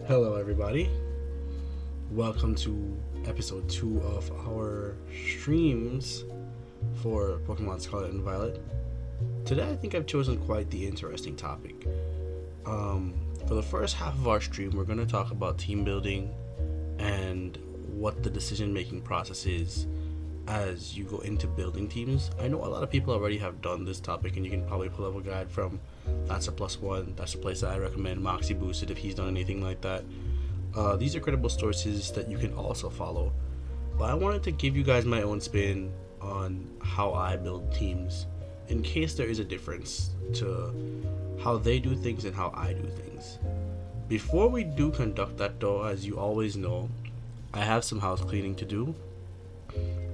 Hello, everybody. Welcome to episode 2 of our streams for Pokemon Scarlet and Violet. Today, I think I've chosen quite the interesting topic. For the first half of our stream, we're going to talk about team building and what the decision making process is as you go into building teams. I know a lot of people already have done this topic, and you can probably pull up a guide from That's a Plus One. That's the place that I recommend. Moxie Boosted, if he's done anything like that. These are credible sources that you can also follow. But I wanted to give you guys my own spin on how I build teams, in case there is a difference to how they do things and how I do things. Before we do conduct that, though, as you always know, I have some house cleaning to do,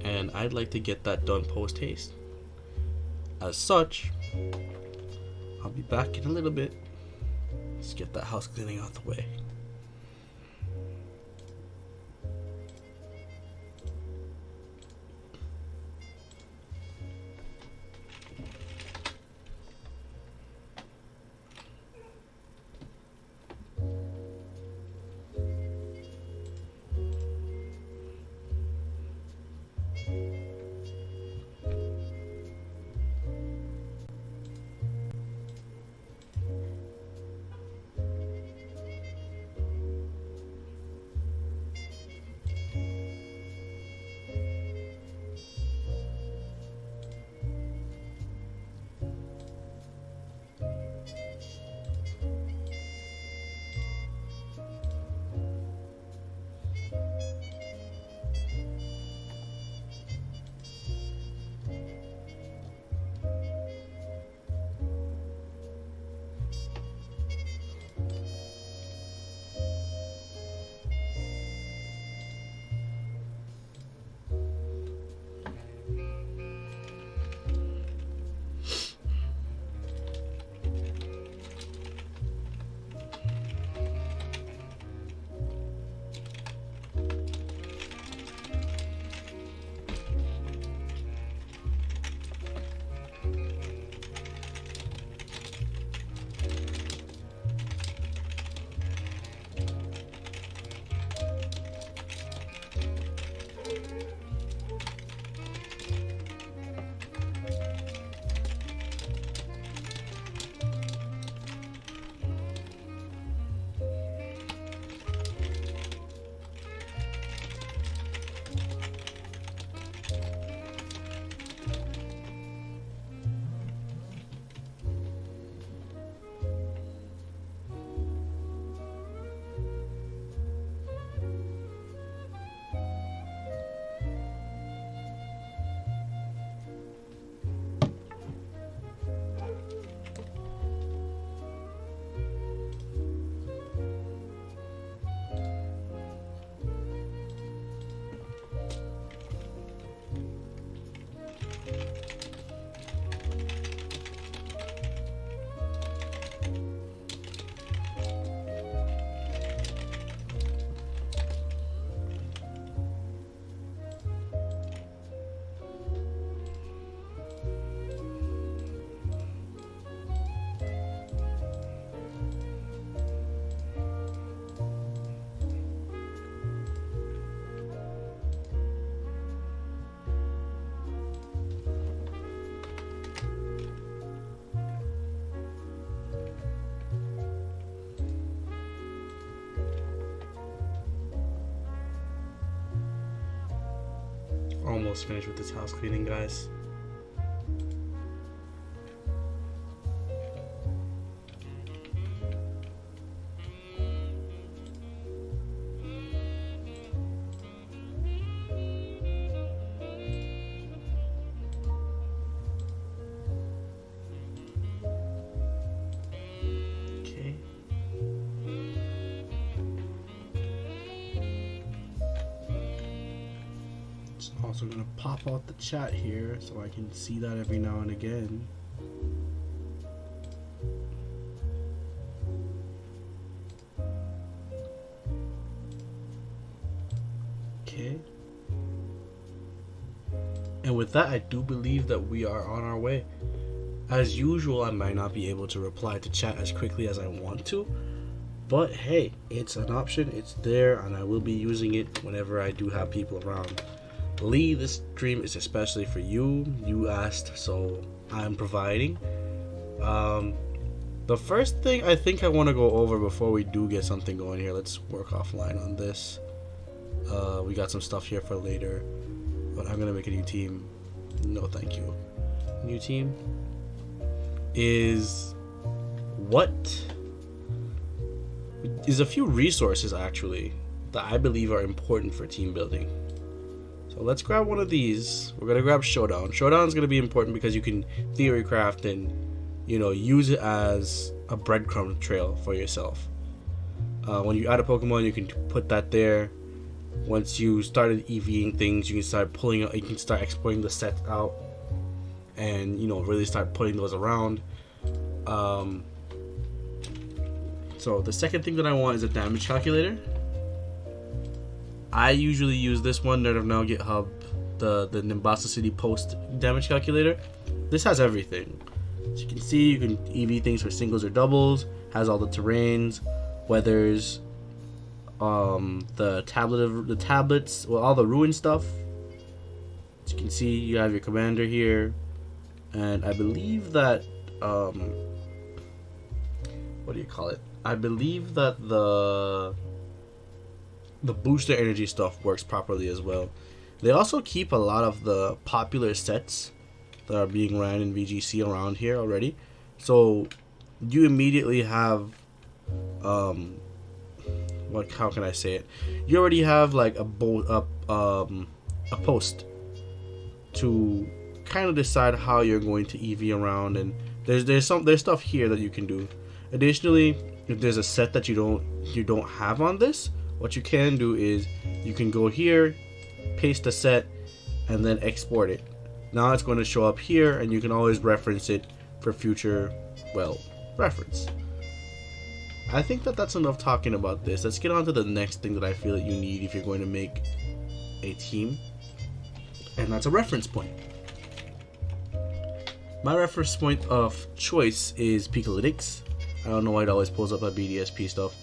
and I'd like to get that done post haste. As such, I'll be back in a little bit. Let's get that house cleaning out the way. Almost finished with this house cleaning, guys. Okay. Also gonna pop out the chat here so I can see that every now and again. Okay. And with that, I do believe that we are on our way. As usual, I might not be able to reply to chat as quickly as I want to, But hey, it's an option, it's there, and I will be using it whenever I do have people around. Lee, this stream is especially for you. You asked, so I'm providing. The first thing I think I want to go over before we do get something going here, let's work offline on this. We got some stuff here for later, but I'm gonna make a new team. No, thank you. New team is a few resources actually that I believe are important for team building. So let's grab one of these. We're gonna grab Showdown. Showdown is gonna be important because you can theory craft and use it as a breadcrumb trail for yourself. When you add a Pokemon, you can put that there. Once you started EVing things, you can start pulling out. You can start exporting the set out, and really start putting those around. So the second thing that I want is a damage calculator. I usually use this one, Nerd of Now GitHub, the Nimbasa City Post damage calculator. This has everything. As you can see, you can EV things for singles or doubles. Has all the terrains, weathers, the tablets, well, all the ruin stuff. As you can see, you have your commander here, and I believe that what do you call it? I believe that the booster energy stuff works properly as well. They also keep a lot of the popular sets that are being ran in VGC around here already, so you immediately have how can I say it? You already have like a post to kind of decide how you're going to EV around, and there's stuff here that you can do. Additionally, if there's a set that you don't have on this, what you can do is you can go here, paste the set, and then export it. Now it's going to show up here, and you can always reference it for future, reference. I think that's enough talking about this. Let's get on to the next thing that I feel that you need if you're going to make a team, and that's a reference point. My reference point of choice is Pikalytics. I don't know why it always pulls up a BDSP stuff,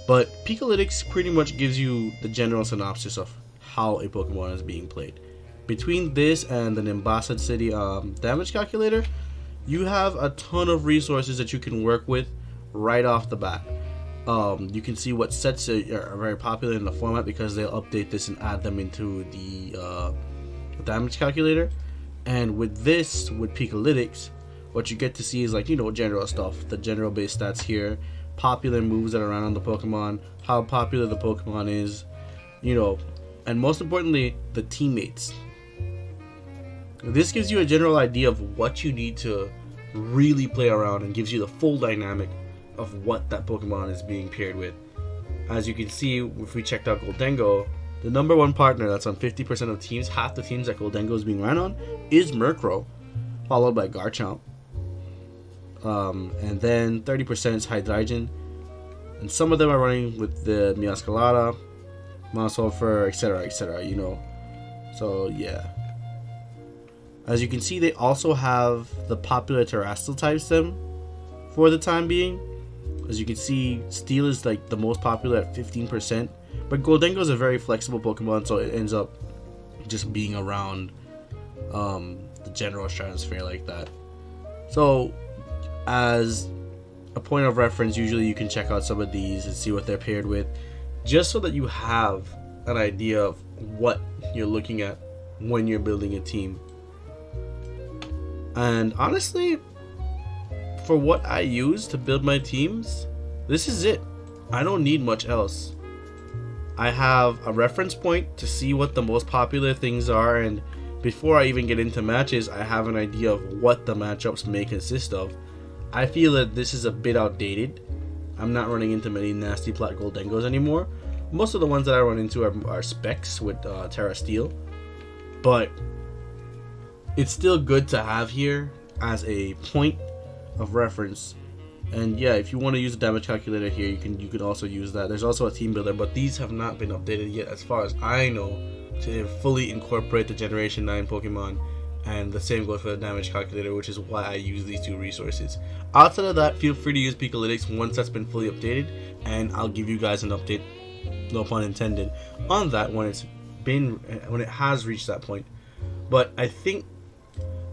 but Pikalytics pretty much gives you the general synopsis of how a Pokemon is being played. Between this and the Nimbasa City damage calculator, you have a ton of resources that you can work with right off the bat. You can see what sets are very popular in the format because they'll update this and add them into the damage calculator. And with Pikalytics, what you get to see is general stuff, the general base stats here, popular moves that are around on the Pokemon, how popular the Pokemon is, and most importantly, the teammates. This gives you a general idea of what you need to really play around and gives you the full dynamic of what that Pokemon is being paired with. As you can see, if we checked out Goldengo, the number one partner that's on 50% of teams, half the teams that Goldengo is being ran on, is Murkrow, followed by Garchomp. And then 30% is Hydreigon, and some of them are running with the Meowscarada, Mouseholfer, etc., So yeah. As you can see, they also have the popular Terrestrial type stem for the time being. As you can see, Steel is the most popular at 15%, but Goldengo is a very flexible Pokemon, so it ends up just being around the general stratosphere like that. So as a point of reference, usually you can check out some of these and see what they're paired with, just so that you have an idea of what you're looking at when you're building a team. And honestly, for what I use to build my teams, this is it. I don't need much else. I have a reference point to see what the most popular things are, and before I even get into matches, I have an idea of what the matchups may consist of. I feel that this is a bit outdated. I'm not running into many nasty plat Goldengos anymore. Most of the ones that I run into are specs with Terra Steel, but it's still good to have here as a point of reference. And yeah, if you want to use a damage calculator here, you can also use that. There's also a team builder, but these have not been updated yet, as far as I know, to fully incorporate the Generation 9 Pokemon And the same goes for the damage calculator, which is why I use these two resources. Outside of that, feel free to use Picolytics once that's been fully updated, and I'll give you guys an update, no pun intended, on that when it has reached that point. But I think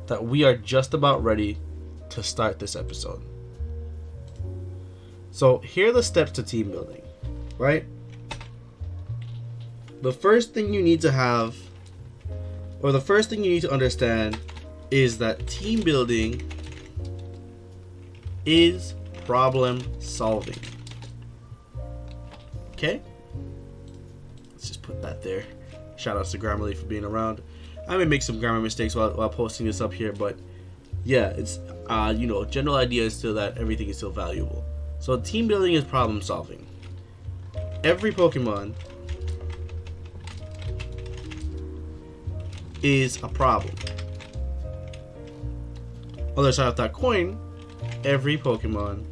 that we are just about ready to start this episode. So here are the steps to team building, right? The first thing you need to have, or the first thing you need to understand, is that team building is problem solving. Okay? Let's just put that there. Shout outs to Grammarly for being around. I may make some grammar mistakes while posting this up here, but yeah, it's general idea is still that everything is still valuable. So team building is problem solving. Every Pokemon is a problem. Other side of that coin, every Pokemon,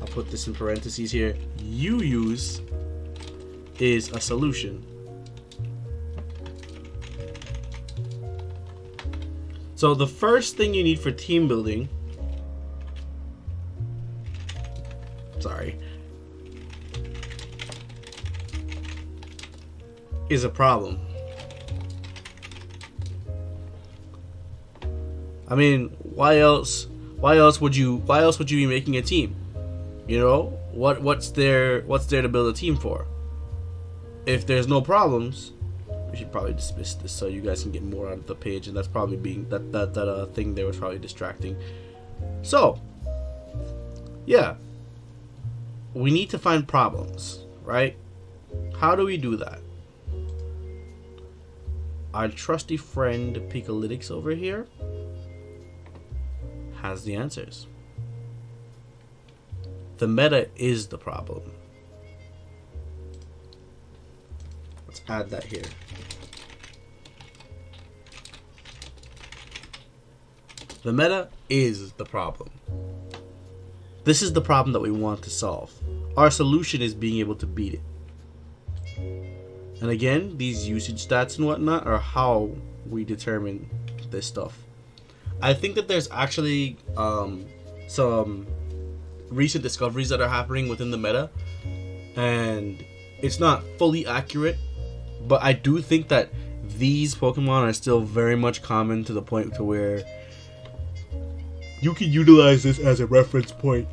I'll put this in parentheses here, you use is a solution. So the first thing you need for team building, is a problem. I mean, why else would you be making a team? You know, what's there to build a team for? If there's no problems, we should probably dismiss this so you guys can get more out of the page, and that's probably being that thing there was probably distracting. So, yeah, we need to find problems, right? How do we do that? Our trusty friend Picolytics over here has the answers. The meta is the problem. Let's add that here. The meta is the problem. This is the problem that we want to solve. Our solution is being able to beat it. And again, these usage stats and whatnot are how we determine this stuff. I think that there's actually some recent discoveries that are happening within the meta, and it's not fully accurate, but I do think that these Pokemon are still very much common to the point to where you can utilize this as a reference point.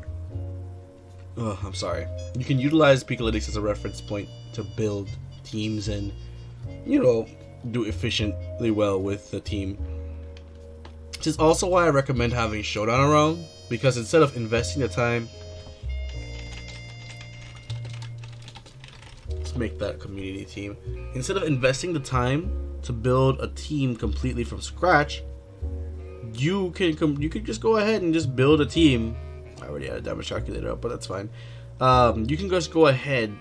I'm sorry. You can utilize Picolytics as a reference point to build teams and, do efficiently well with the team. This is also why I recommend having Showdown around, because instead of investing the time, let's make that a community team. Instead of investing the time to build a team completely from scratch, you can just go ahead and just build a team. I already had a damage calculator up, but that's fine. You can just go ahead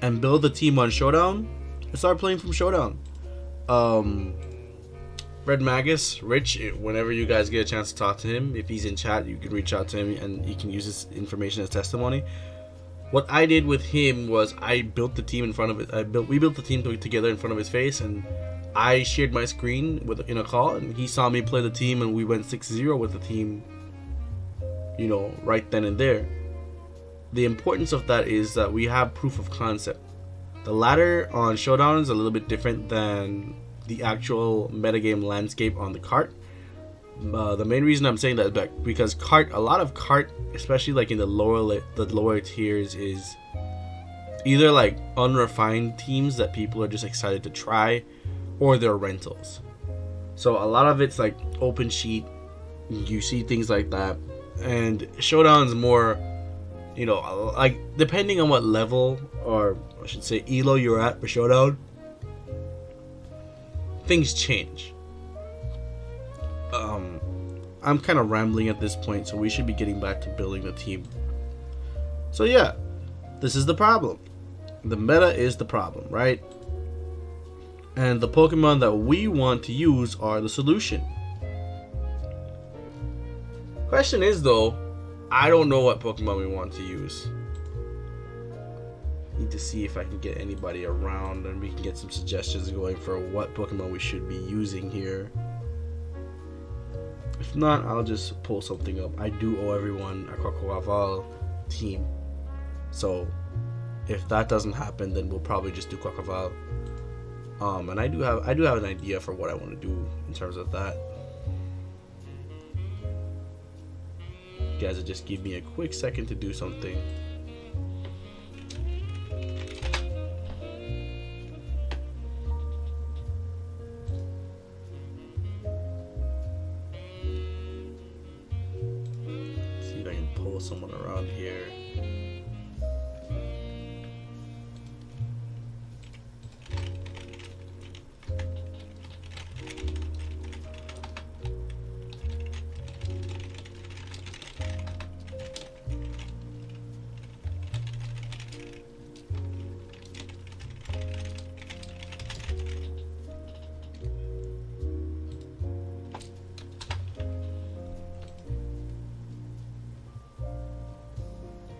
and build the team on Showdown and start playing from Showdown. Red Magus, Rich, whenever you guys get a chance to talk to him, if he's in chat, you can reach out to him and he can use this information as testimony. What I did with him was I built the team in front of it. We built the team together in front of his face, and I shared my screen in a call, and he saw me play the team, and we went 6-0 with the team, right then and there. The importance of that is that we have proof of concept. The ladder on Showdown is a little bit different than the actual metagame landscape on the cart. The main reason I'm saying that is because a lot of cart, especially like in the lower tiers, is either like unrefined teams that people are just excited to try, or they're rentals. So a lot of it's like open sheet, you see things like that, and Showdown's more, like depending on what level, or I should say elo you're at for Showdown, things change. I'm kind of rambling at this point, so we should be getting back to building the team. So yeah, this is the problem. The meta is the problem, right? And the Pokemon that we want to use are the solution. Question is though, I don't know what Pokemon we want to use. need to see if I can get anybody around and we can get some suggestions going for what Pokemon we should be using here. If not, I'll just pull something up. I do owe everyone a Quaquaval team, so if that doesn't happen, then we'll probably just do Quaquaval. And I do have an idea for what I want to do in terms of that. You guys will just give me a quick second to do something. See if I can pull someone around here.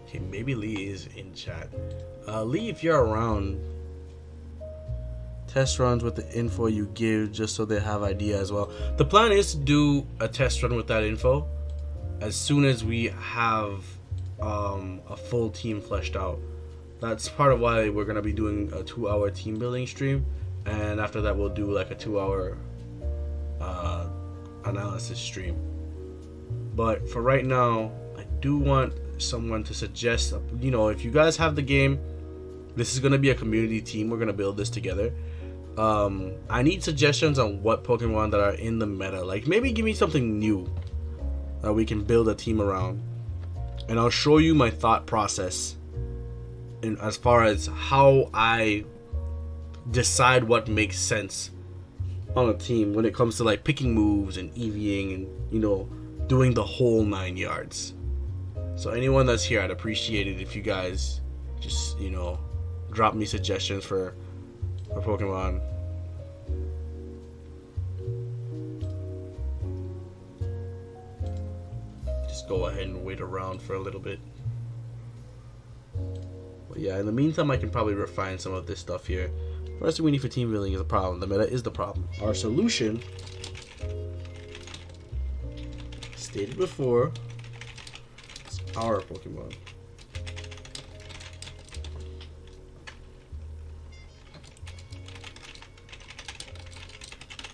Okay, maybe Lee is in chat. Lee, if you're around, test runs with the info you give just so they have idea as well. The plan is to do a test run with that info as soon as we have a full team fleshed out. That's part of why we're going to be doing a 2-hour team building stream, and after that we'll do like a 2-hour analysis stream. But for right now, I do want someone to suggest, you know, if you guys have the game, this is going to be a community team, we're going to build this together. I need suggestions on what Pokemon that are in the meta. Like, maybe give me something new that we can build a team around, and I'll show you my thought process in as far as how I decide what makes sense on a team when it comes to like picking moves and EVing and, you know, doing the whole 9 yards. So anyone that's here, I'd appreciate it if you guys just, you know, drop me suggestions for Pokemon. Just go ahead and wait around for a little bit. But yeah, in the meantime, I can probably refine some of this stuff here. First thing we need for team building is a problem. The meta is the problem. Our solution, stated before, is our Pokemon.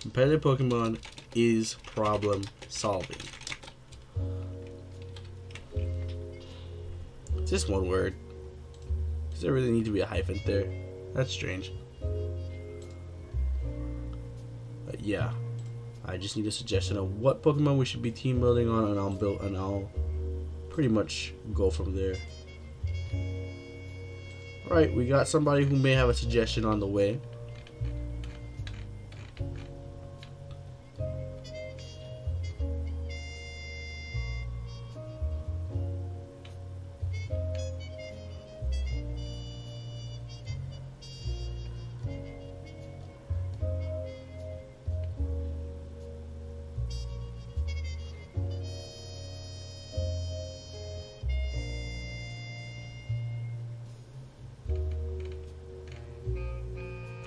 Competitive Pokemon is problem solving. It's just one word. Does there really need to be a hyphen there? That's strange. But yeah, I just need a suggestion of what Pokemon we should be team building on, and I'll pretty much go from there. Alright, we got somebody who may have a suggestion on the way.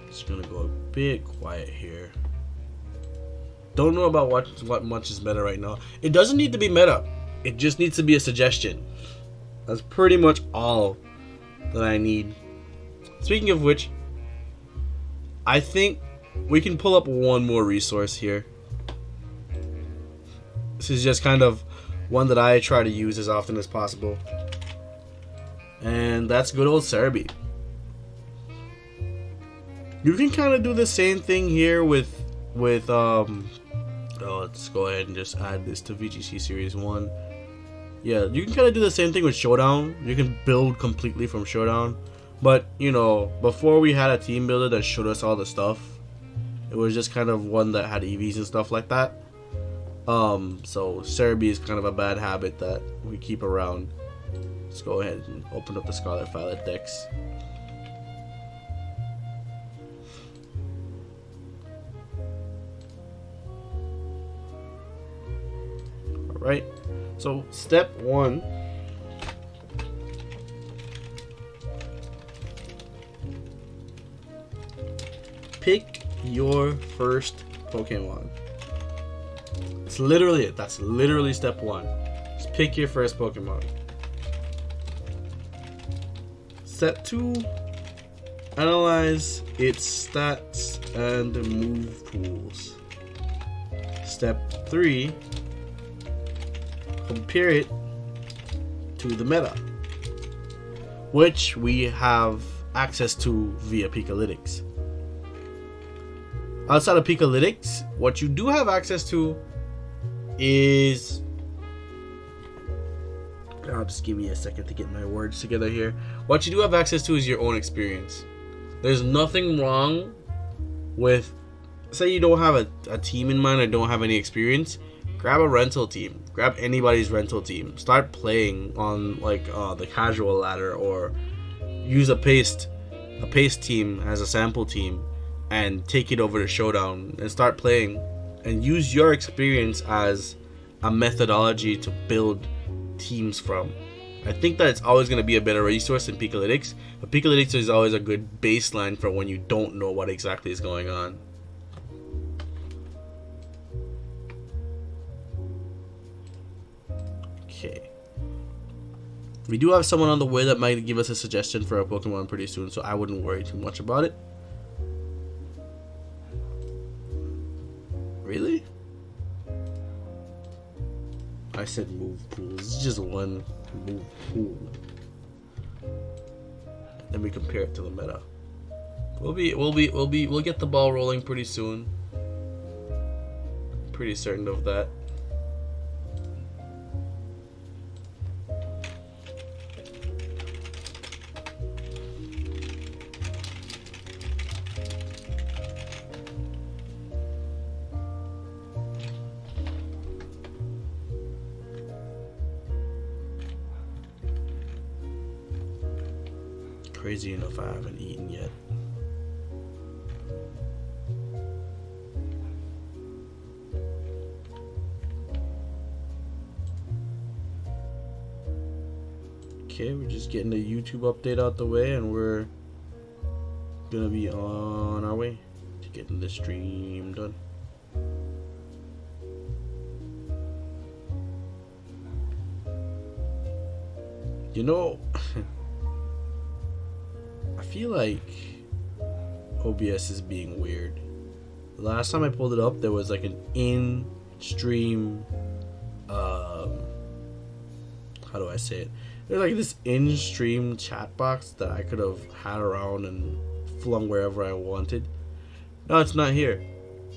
Just gonna go a bit quiet here. Don't know about what much is meta right now. It doesn't need to be meta. It just needs to be a suggestion. That's pretty much all that I need. Speaking of which, I think we can pull up one more resource here. This is just kind of one that I try to use as often as possible. And that's good old Cerebi. You can kind of do the same thing here with let's go ahead and just add this to VGC Series 1. Yeah, you can kind of do the same thing with Showdown. You can build completely from Showdown. But, you know, before we had a team builder that showed us all the stuff, it was just kind of one that had EVs and stuff like that. So Cerebi is kind of a bad habit that we keep around. Let's go ahead and open up the Scarlet Violet decks. Right, so step one pick your first Pokemon. It's literally it. That's literally step one. Just pick your first Pokemon. Step 2, analyze its stats and move pools. Step 3, compare it to the meta, which we have access to via Pikalytics. Outside of Pikalytics, what you do have access to is... just give me a second to get my words together here. What you do have access to is your own experience. There's nothing wrong with, say you don't have a team in mind or don't have any experience, grab a rental team. Grab anybody's rental team. Start playing on like the casual ladder, or use a paste team as a sample team and take it over to Showdown and start playing and use your experience as a methodology to build teams from. I think that it's always going to be a better resource than Pikalytics, but Pikalytics is always a good baseline for when you don't know what exactly is going on. Okay. We do have someone on the way that might give us a suggestion for a Pokemon pretty soon, so I wouldn't worry too much about it. Really? I said move pools. It's just one move pool. Then we compare it to the meta. We'll get the ball rolling pretty soon. Pretty certain of that. Crazy enough, I haven't eaten yet. Okay, we're just getting the YouTube update out the way, and we're gonna be on our way to getting the stream done. You know, I feel like OBS is being weird. The last time I pulled it up, there was like an in-stream, how do I say it? There's like this in-stream chat box that I could have had around and flung wherever I wanted. No, it's not here.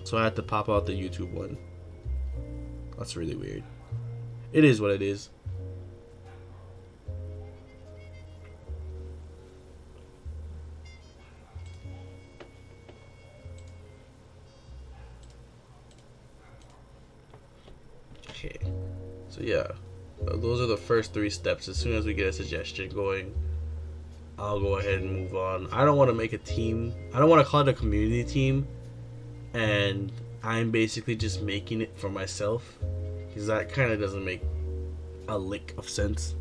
So I had to pop out the YouTube one. That's really weird. It is what it is. Okay, so yeah, those are the first 3 steps. As soon as we get a suggestion going, I'll go ahead and move on. I don't want to make a team. I don't want to call it a community team, and I'm basically just making it for myself, because that kind of doesn't make a lick of sense.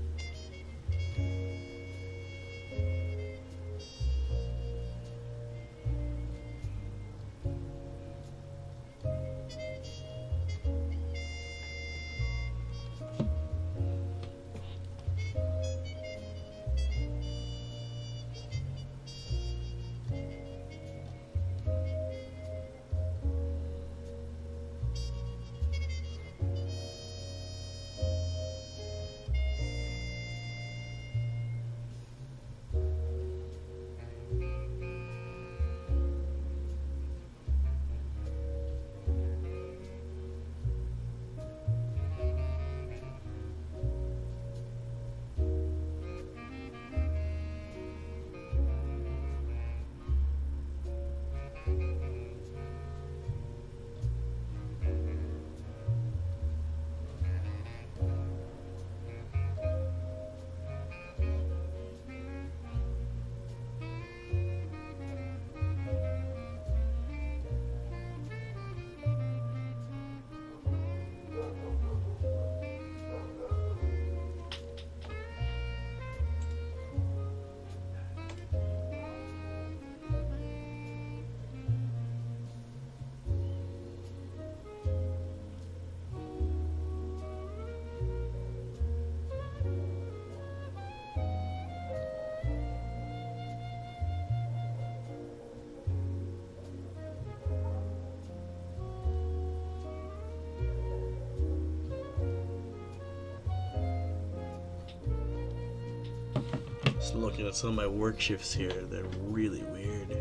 Just looking at some of my work shifts here, they're really weird.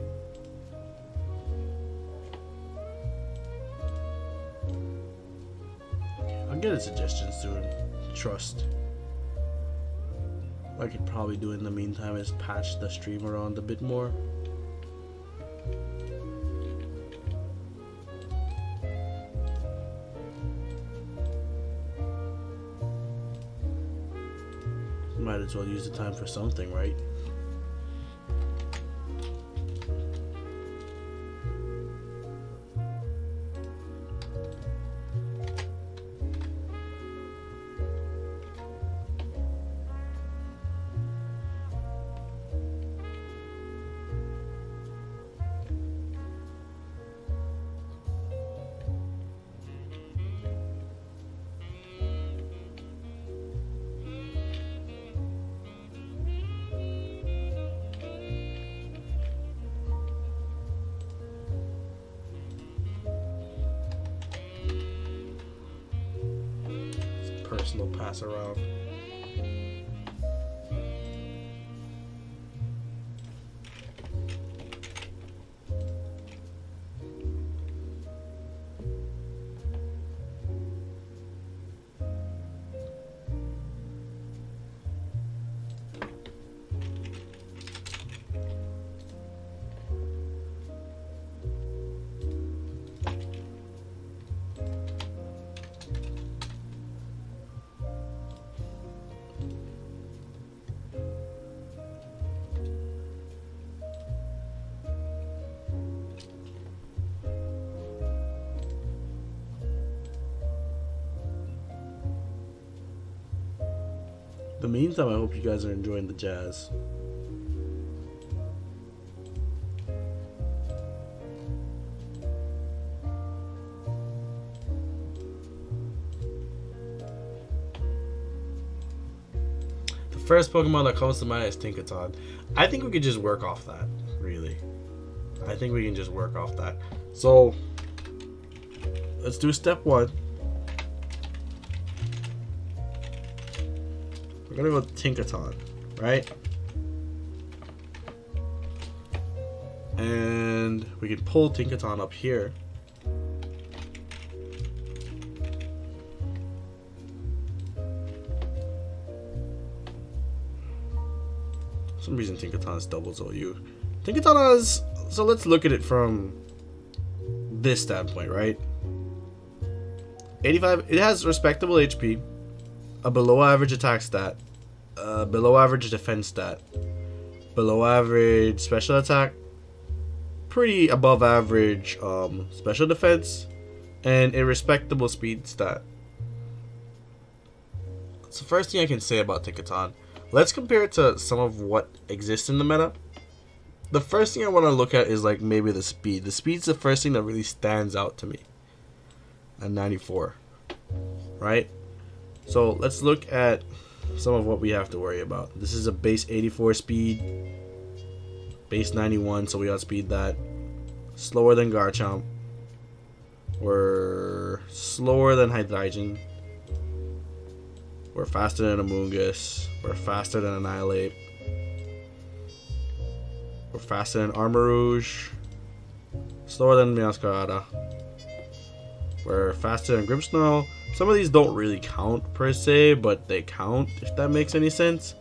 I'll get a suggestion soon. Trust. What I could probably do in the meantime is patch the stream around a bit more. Might as well use the time for something, right? Personal pass around. In the meantime, I hope you guys are enjoying the jazz. The first Pokemon that comes to mind is Tinkaton. I think we could just work off that, really. I think we can just work off that. So, let's do step 1. We're gonna go with Tinkaton, right? And we can pull Tinkaton up here. For some reason Tinkaton is doubles OU. Tinkaton has, so let's look at it from this standpoint, right? 85, it has respectable HP. A below average attack stat, below average defense stat, below average special attack, pretty above average special defense, and a respectable speed stat. That's the first thing I can say about Tinkaton. Let's compare it to some of what exists in the meta. The first thing I want to look at is like maybe the speed. The speed's the first thing that really stands out to me. At 94, right? So let's look at some of what we have to worry about. This is a base 84 speed, base 91, so we outspeed that. Slower than Garchomp. We're slower than Hydreigon. We're faster than Amoonguss. We're faster than Annihilate. We're faster than Armarouge. Slower than Meowscarada. We're faster than Grimmsnarl. Some of these don't really count per se, but they count if that makes any sense.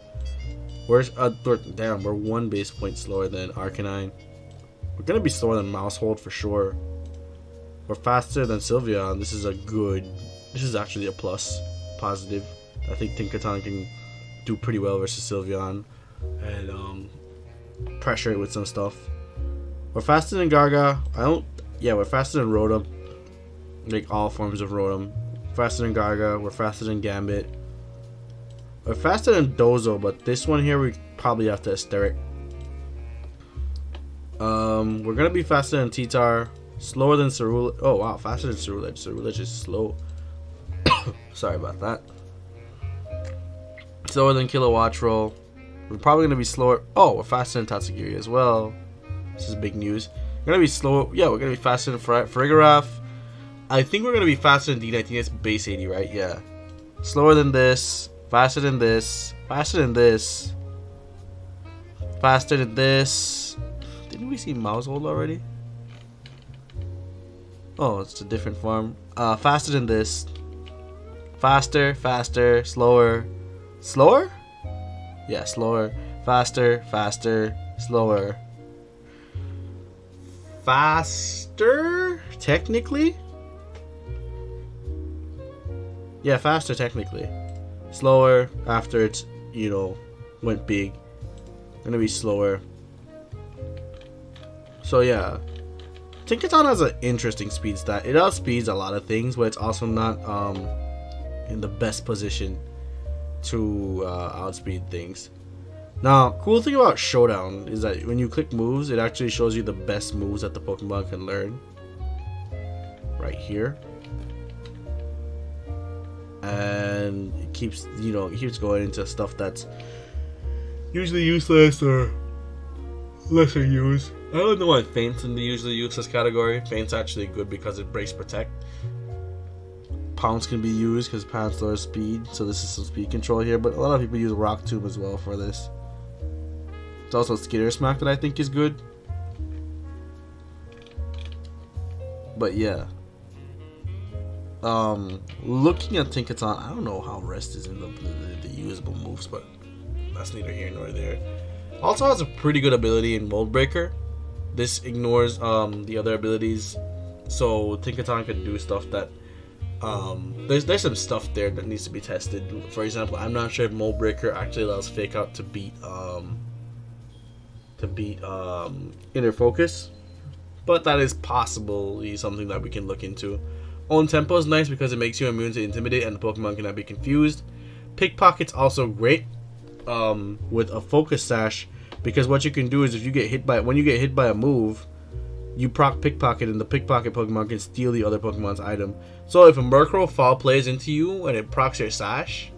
We're 1 base point slower than Arcanine. We're gonna be slower than Mousehold for sure. We're faster than Sylveon. This is actually a plus, positive. I think Tinkaton can do pretty well versus Sylveon and pressure it with some stuff. We're faster than Garga. We're faster than Rotom. Like all forms of Rotom. Faster than Garga, we're faster than Gambit. We're faster than Dozo, but this one here we probably have to Asteric. We're gonna be faster than Titar, slower than Cerulege. Oh wow, faster than Cerulege. Cerulege is slow. Sorry about that. Slower than Kilowattrel. We're probably gonna be slower. Oh, we're faster than Tatsugiri as well. This is big news. We're gonna be slow. Yeah, we're gonna be faster than Farigiraf. I think we're gonna be faster than D19. It's base 80, right? Yeah. Slower than this. Faster than this. Faster than this. Faster than this. Didn't we see mouse hold already? Oh, it's a different form. Faster than this. Faster, faster, slower. Slower? Yeah, slower. Faster, faster, slower. Faster? Technically? Yeah, faster technically. Slower after it's, you know, went big. Gonna be slower. So yeah. Tinkaton has an interesting speed stat. It outspeeds a lot of things, but it's also not in the best position to outspeed things. Now, cool thing about Showdown is that when you click moves, it actually shows you the best moves that the Pokemon can learn. Right here. And it keeps, you know, it keeps going into stuff that's usually useless or lesser used. I don't know why Feint's in the usually useless category. Feint's actually good because it breaks protect. Pounce can be used because Pounce lowers speed, so this is some speed control here, but a lot of people use Rock Tomb as well for this. It's also Skitter Smack that I think is good. But yeah. Looking at Tinkaton, I don't know how Rest is in the usable moves, but that's neither here nor there. Also has a pretty good ability in Mold Breaker. This ignores the other abilities, so Tinkaton can do stuff that there's some stuff there that needs to be tested. For example, I'm not sure if Mold Breaker actually allows Fake Out to beat Inner Focus, but that is possibly something that we can look into. Own Tempo is nice because it makes you immune to Intimidate and the Pokemon cannot be confused. Pickpocket's also great with a Focus Sash, because what you can do is if you get hit by a move, you proc Pickpocket and the Pickpocket Pokemon can steal the other Pokemon's item. So if a Murkrow Foul plays into you and it procs your Sash,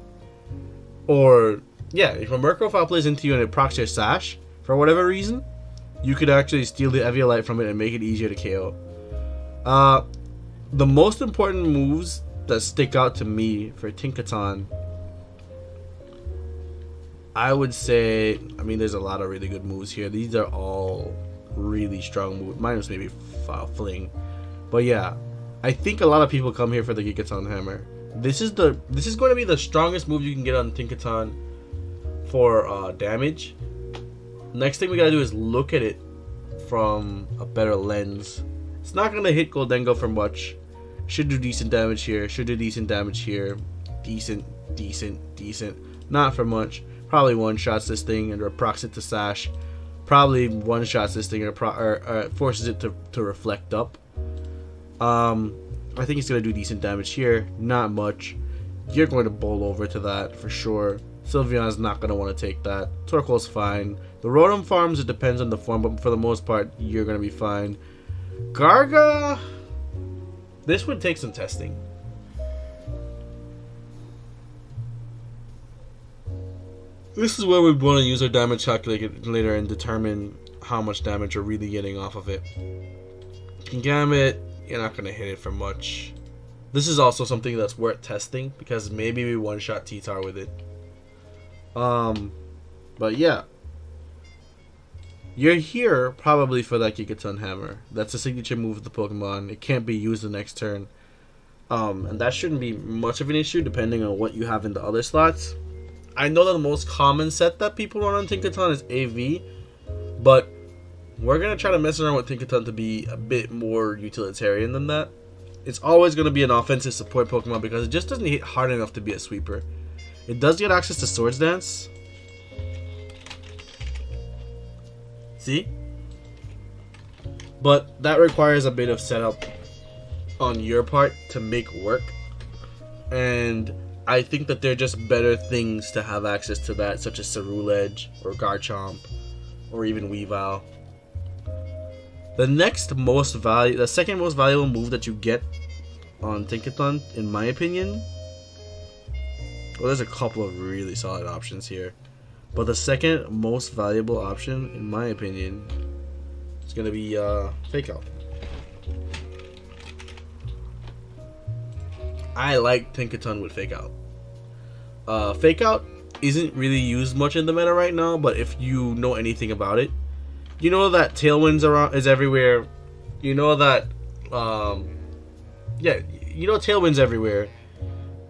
if a Murkrow Foul plays into you and it procs your Sash for whatever reason, you could actually steal the Eviolite from it and make it easier to KO. The most important moves that stick out to me for Tinkaton, I would say, I mean, there's a lot of really good moves here. These are all really strong moves, minus maybe Fling. But yeah, I think a lot of people come here for the Gigaton Hammer. This is going to be the strongest move you can get on Tinkaton for damage. Next thing we gotta do is look at it from a better lens. It's not gonna hit Goldengo for much. Should do decent damage here. Should do decent damage here. Decent. Not for much. Probably one-shots this thing and procs it to Sash. Probably one-shots this thing or forces it to reflect up. I think it's going to do decent damage here. Not much. You're going to bowl over to that for sure. Sylveon's not going to want to take that. Torkoal's fine. The Rotom farms, it depends on the form, but for the most part, you're going to be fine. Garga, this would take some testing. This is where we want to use our damage calculator and determine how much damage we're really getting off of it. Gambit, you're not going to hit it for much. This is also something that's worth testing because maybe we one-shot T-Tar with it. But yeah. You're here probably for that Gigaton Hammer. That's a signature move of the Pokemon. It can't be used the next turn. And that shouldn't be much of an issue depending on what you have in the other slots. I know that the most common set that people run on Tinkaton is AV, but we're going to try to mess around with Tinkaton to be a bit more utilitarian than that. It's always going to be an offensive support Pokemon because it just doesn't hit hard enough to be a sweeper. It does get access to Swords Dance. See? But that requires a bit of setup on your part to make work. And I think that there are just better things to have access to that, such as Ceruledge or Garchomp or even Weavile. The second most valuable move that you get on Tinkaton, in my opinion, well, there's a couple of really solid options here, but the second most valuable option, in my opinion, is going to be Fake Out. I like Tinkaton with Fake Out. Fake Out isn't really used much in the meta right now, but if you know anything about it, you know that Tailwind's around is everywhere. You know that, yeah, you know Tailwind's everywhere,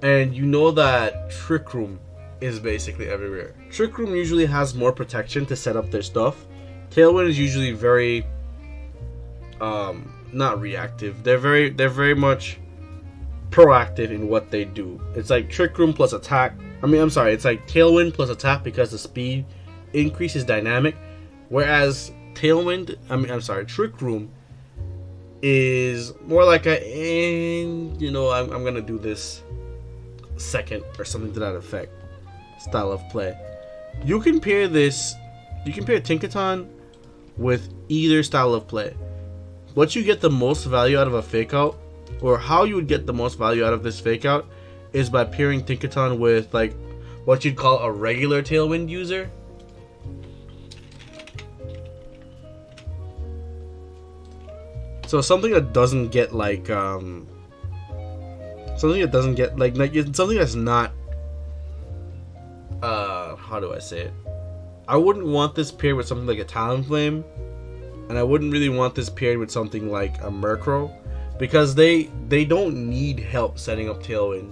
and you know that Trick Room is basically everywhere. Trick Room usually has more protection to set up their stuff. Tailwind is usually very, not reactive. They're very much proactive in what they do. It's like Trick Room plus attack. It's like Tailwind plus attack because the speed increase is dynamic, whereas Trick Room is more like I'm gonna do this second or something to that effect style of play. You can pair Tinkaton with either style of play. What you get the most value out of a fake out, or how you would get the most value out of this fake out, is by pairing Tinkaton with like what you'd call a regular Tailwind user. So something that doesn't get something that's not how do I say it? I wouldn't want this paired with something like a Talonflame, and I wouldn't really want this paired with something like a Murkrow, because they don't need help setting up Tailwind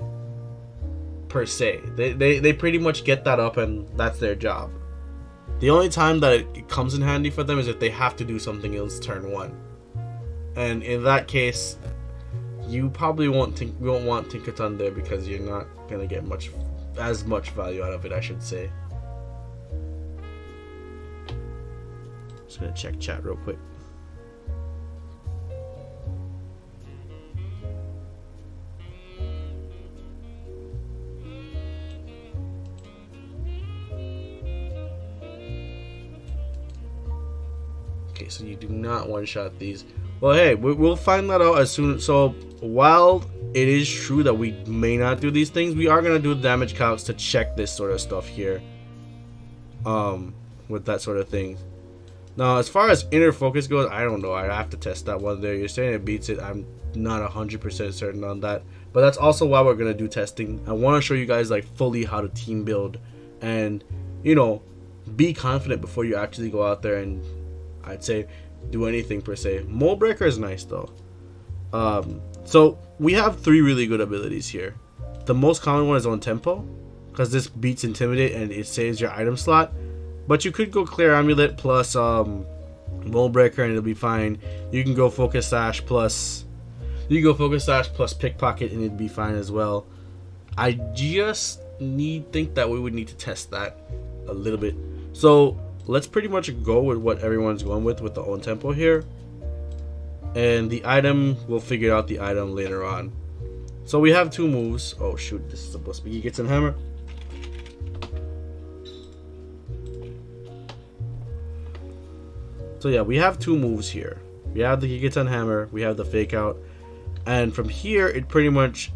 per se. They pretty much get that up and that's their job. The only time that it comes in handy for them is if they have to do something else turn 1. And in that case, you probably won't want Tinkaton there because you're not gonna get as much value out of it, I should say. Just gonna check chat real quick. Okay, so you do not one-shot these. Well, hey, we'll find that out as soon. So while it is true that we may not do these things, we are gonna do damage calcs to check this sort of stuff here. With that sort of thing. Now, as far as inner focus goes, I don't know. I have to test that one there. You're saying it beats it. I'm not 100% certain on that. But that's also why we're gonna do testing. I want to show you guys like fully how to team build, and be confident before you actually go out there and, I'd say, do anything per se. Mold Breaker is nice though. So we have 3 really good abilities here. The most common one is on tempo, because this beats Intimidate and it saves your item slot. But you could go Clear Amulet plus Mold Breaker and it'll be fine. You can go Focus Sash plus Pickpocket and it'd be fine as well. I just think that we would need to test that a little bit. So let's pretty much go with what everyone's going with the on tempo here. And the item, we'll figure out the item later on. So we have 2 moves. Oh shoot, this is supposed to be Gigaton Hammer. So yeah, we have 2 moves here. We have the Gigaton Hammer, we have the Fake Out. And from here, it's pretty much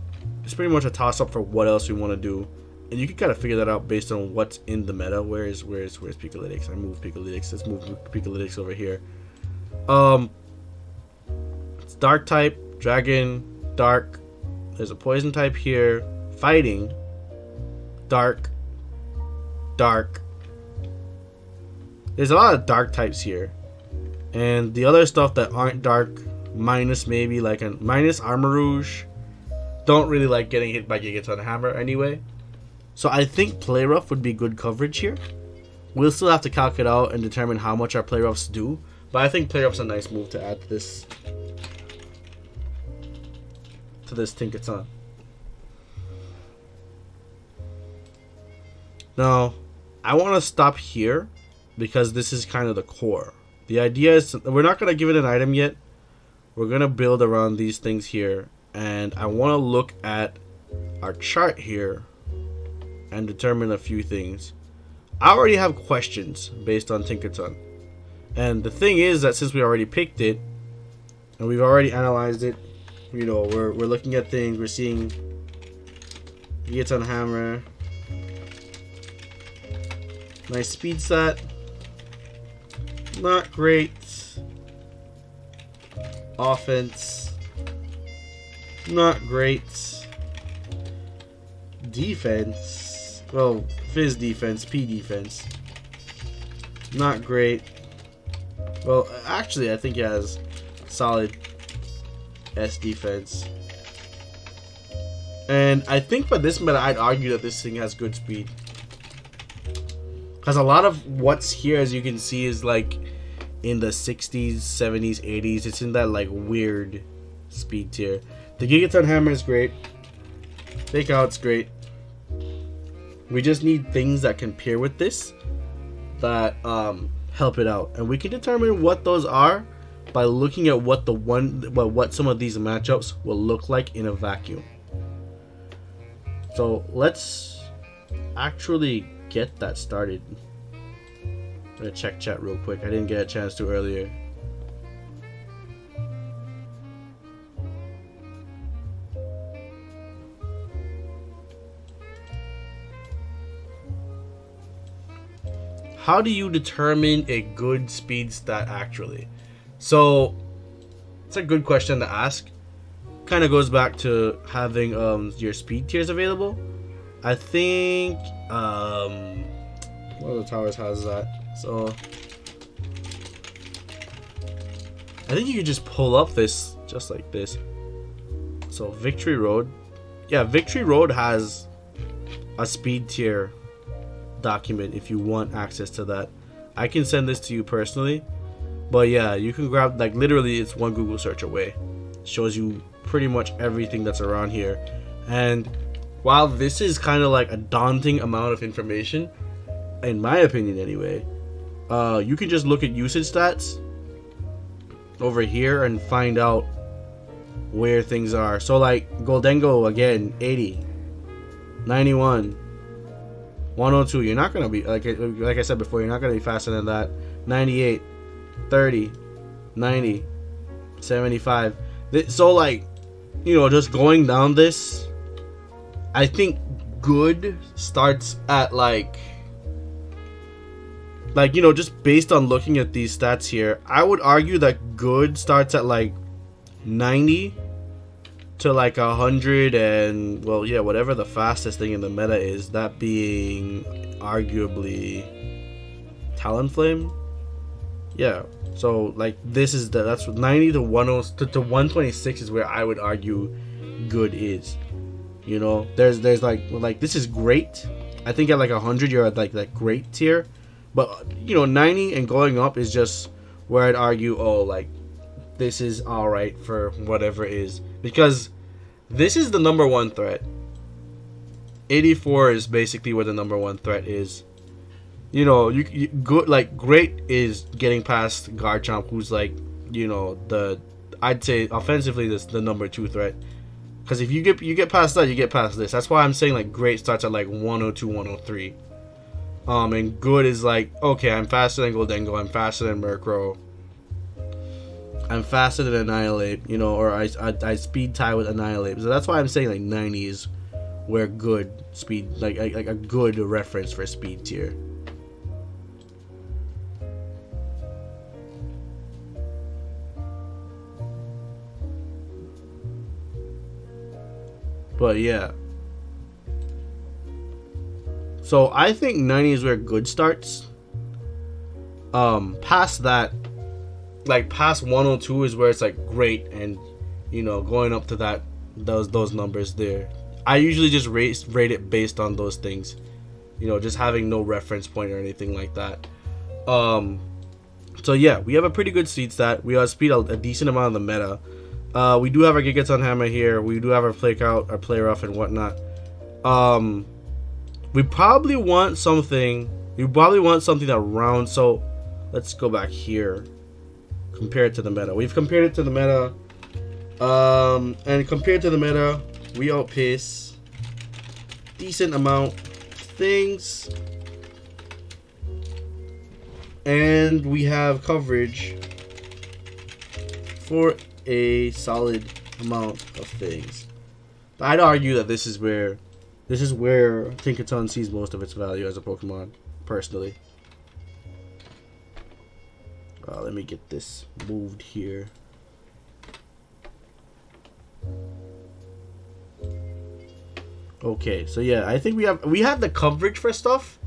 a toss up for what else we want to do. And you can kind of figure that out based on what's in the meta. Where's Pikalytics? I moved Pikalytics. Let's move Pikalytics over here. It's Dark type, Dragon, Dark. There's a Poison type here. Fighting, Dark, Dark. There's a lot of Dark types here. And the other stuff that aren't Dark, minus maybe like a minus Armor Rouge, don't really like getting hit by Gigaton Hammer anyway. So I think Play Rough would be good coverage here. We'll still have to calc it out and determine how much our Play Roughs do. But I think Play Rough's a nice move to add to this Tinkaton. Now, I want to stop here because this is kind of the core. The idea is we're not going to give it an item yet. We're going to build around these things here. And I want to look at our chart here and determine a few things. I already have questions based on Tinkaton. And the thing is that since we already picked it and we've already analyzed it, we're looking at things, we're seeing Gigaton Hammer, nice speed set, not great, offense, not great, defense, Well, Fizz defense, P defense. Not great. Well, actually, I think he has solid S defense. And I think for this meta, I'd argue that this thing has good speed. Because a lot of what's here, as you can see, is like in the 60s, 70s, 80s. It's in that like weird speed tier. The Gigaton Hammer is great. Fake Out's great. We just need things that can pair with this that help it out, and we can determine what those are by looking at what what some of these matchups will look like in a vacuum. So let's actually get that started. I'm gonna check chat real quick. I didn't get a chance to earlier. How do you determine a good speed stat actually? So it's a good question to ask. Kind of goes back to having your speed tiers available. I think one of the towers has that. So I think you could just pull up this just like this. So Victory Road. Yeah, Victory Road has a speed tier document if you want access to that. I can send this to you personally, but yeah, you can grab, like, literally it's one Google search away. It shows you pretty much everything that's around here. And while this is kind of like a daunting amount of information, in my opinion anyway, you can just look at usage stats over here and find out where things are. So like Goldengo, again, 80, 91, 102, you're not going to be, like I said before, you're not going to be faster than that. 98, 30, 90, 75. So, like, you know, just going down this, I think good starts at, like, you know, just based on looking at these stats here, I would argue that good starts at, like, 90 to like 100, and well, yeah, whatever the fastest thing in the meta is, that being arguably Talonflame. Yeah, so like this is that's 90 to 10 to 126 is where I would argue good is. You know, there's like this is great. I think at like 100 you're at like that great tier, but you know, 90 and going up is just where I'd argue, oh, like this is all right for whatever is, because this is the number one threat. 84 is basically where the number one threat is. You know, you good, like great is getting past Garchomp, who's like, you know, I'd say offensively this the number two threat. Because if you get past that, you get past this. That's why I'm saying like great starts at like 102, 103. And good is like, okay, I'm faster than Goldengo, I'm faster than Murkrow, I'm faster than Annihilate, you know, or I speed tie with Annihilate. So that's why I'm saying like 90 is where good speed, like a good reference for speed tier. But yeah. So I think 90 is where good starts. Past that, like past 102 is where it's like great, and you know, going up to that, those numbers there, I usually just rate it based on those things, you know, just having no reference point or anything like that. So yeah, we have a pretty good speed stat. We outspeed a decent amount of the meta. We do have our Gigaton Hammer here. We do have our Play Out, our Play Rough, and whatnot. We probably want something. That rounds. So let's go back here. Compare it to the meta. We've compared it to the meta. And compared to the meta, we outpace decent amount of things. And we have coverage for a solid amount of things. But I'd argue that this is where Tinkaton sees most of its value as a Pokemon, personally. Let me get this moved here. Okay, so yeah, I think we have the coverage for stuff,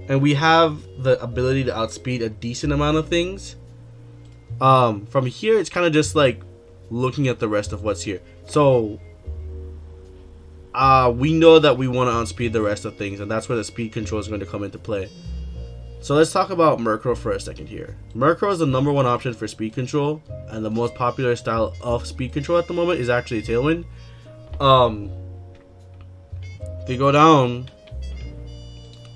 and we have the ability to outspeed a decent amount of things. From here, it's kind of just like looking at the rest of what's here. So, we know that we want to outspeed the rest of things, and that's where the speed control is going to come into play. So let's talk about Murkrow for a second here. Murkrow is the #1 option for speed control, and the most popular style of speed control at the moment is actually Tailwind. If you go down,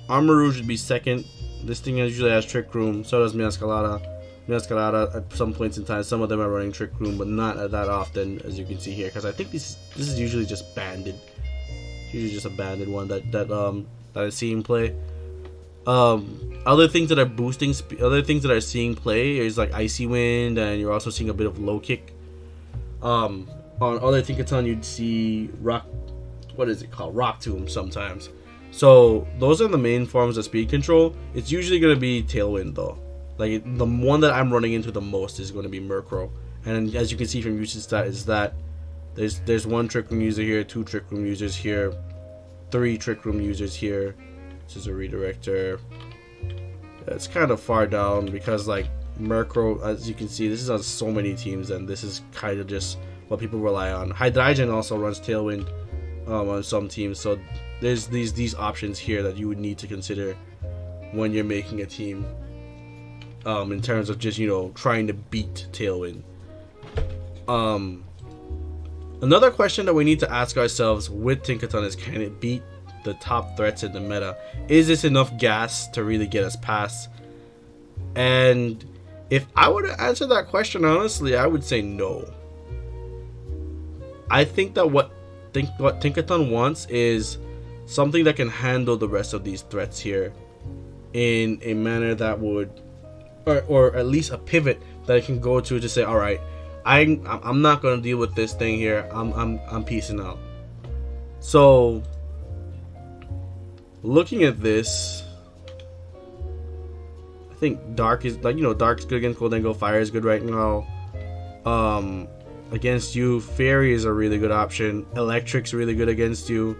Armarouge would be second. This thing usually has Trick Room, so does Meowscarada. Meowscarada at some points in time, some of them are running Trick Room, but not that often, as you can see here, because I think this is usually just banded. Usually just a banded one that I see him play. Other things that are boosting other things that are seeing play is like Icy Wind, and you're also seeing a bit of Low Kick. On other Tinkaton, you'd see Rock Tomb sometimes. So those are the main forms of speed control. It's usually going to be Tailwind though. Like the one that I'm running into the most is going to be Murkrow. And as you can see from usage stat is that there's 1 Trick Room user here, 2 Trick Room users here, 3 Trick Room users here. This is a redirector. It's kind of far down because like Murkrow, as you can see, this is on so many teams, and this is kind of just what people rely on. Hydreigon also runs Tailwind on some teams, so there's these options here that you would need to consider when you're making a team in terms of just, you know, trying to beat Tailwind. Another question that we need to ask ourselves with Tinkaton is, can it beat the top threats in the meta? Is this enough gas to really get us past? And if I were to answer that question honestly, I would say no. I think that what Tinkaton wants is something that can handle the rest of these threats here in a manner that would, or at least a pivot that it can go to say, all right, I'm not gonna deal with this thing here. I'm peacing out. So looking at this, I think Dark is like, you know, Dark's good against Goldengo. Fire is good right now. Against you, Fairy is a really good option. Electric's really good against you.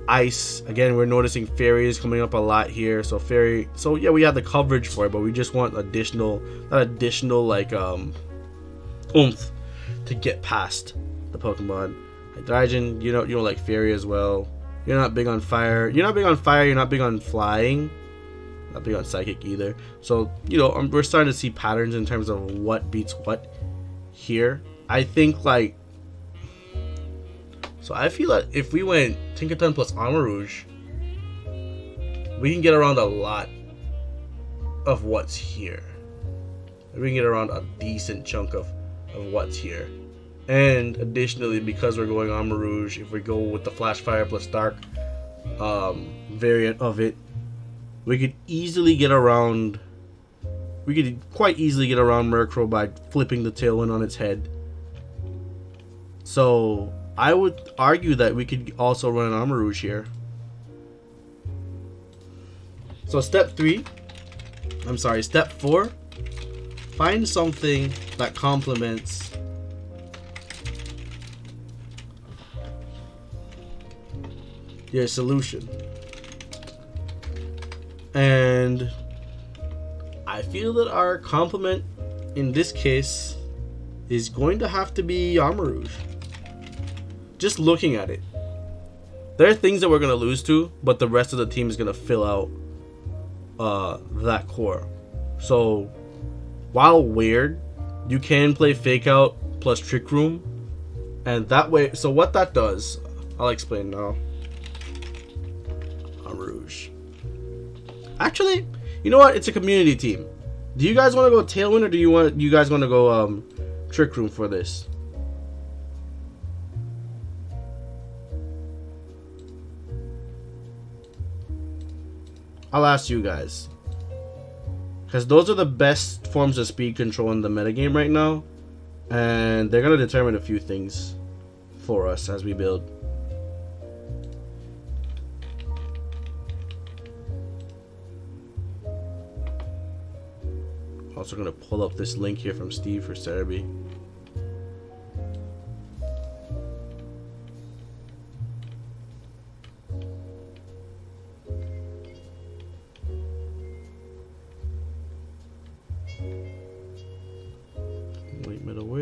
Ice, again, we're noticing Fairy is coming up a lot here. So Fairy, so yeah, we have the coverage for it, but we just want that additional like oomph to get past the Pokemon. Hydreigon, you don't like Fairy as well. You're not big on fire. You're not big on flying. Not big on psychic either. So, you know, we're starting to see patterns in terms of what beats what here. I think like, so I feel like if we went Tinkaton plus Armarouge, we can get around a lot of what's here. We can get around a decent chunk of what's here. And additionally, because we're going Armarouge, if we go with the Flash Fire plus Dark variant of it, we could easily get around. We could quite easily get around Murkrow by flipping the Tailwind on its head. So I would argue that we could also run an Armarouge here. So step 4, find something that complements your solution. And I feel that our complement in this case is going to have to be Armarouge. Just looking at it, there are things that we're going to lose to, but the rest of the team is going to fill out that core. So while weird, you can play Fake Out plus Trick Room, and that way, so what that does, I'll explain now. Armarouge. Actually, you know what? It's a community team. Do you guys want to go Tailwind, or do you guys want to go Trick Room for this? I'll ask you guys, because those are the best forms of speed control in the metagame right now, and they're gonna determine a few things for us as we build. Also gonna pull up this link here from Steve for Cerebi.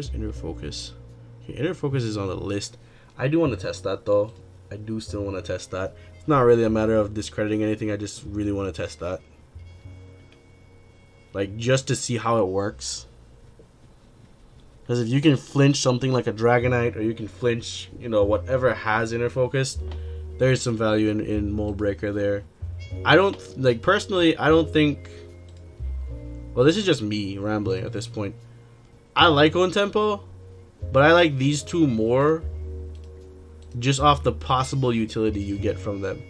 Where's inner focus? Okay, inner focus is on the list. I do want to test that though. I do still want to test that. It's not really a matter of discrediting anything. I just really want to test that. Like, just to see how it works. Because if you can flinch something like a Dragonite, or you can flinch, you know, whatever has inner focus, there's some value in Mold Breaker there. I don't, like, personally, I don't think, well, this is just me rambling at this point. I like On Tempo, but I like these two more just off the possible utility you get from them.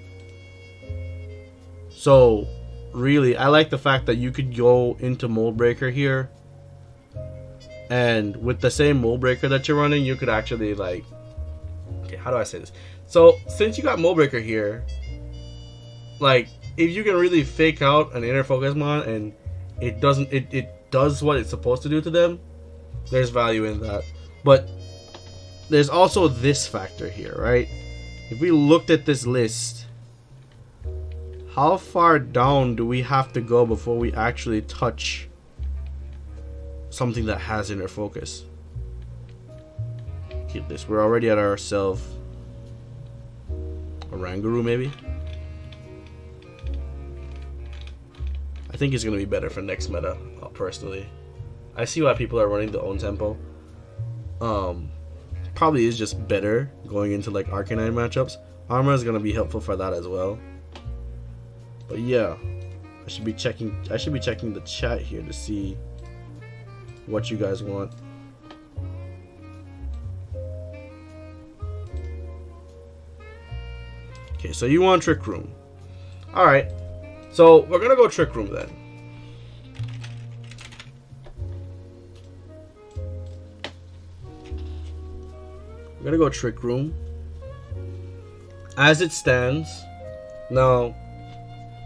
So, really, I like the fact that you could go into Mold Breaker here, and with the same Mold Breaker that you're running, you could actually, like, okay, how do I say this? So, since you got Mold Breaker here, like, if you can really fake out an inner focus mon and it does what it's supposed to do to them, there's value in that. But there's also this factor here, right? If we looked at this list, how far down do we have to go before we actually touch something that has inner focus? Keep this. We're already at ourselves. Oranguru, maybe? I think it's going to be better for next meta, personally. I see why people are running the own tempo. Probably is just better going into like Arcanine matchups. Armor is going to be helpful for that as well. But yeah, I should be checking the chat here to see what you guys want. Okay, so you want Trick Room. Alright, so we're gonna go Trick Room then. We're gonna go Trick Room. As it stands, now,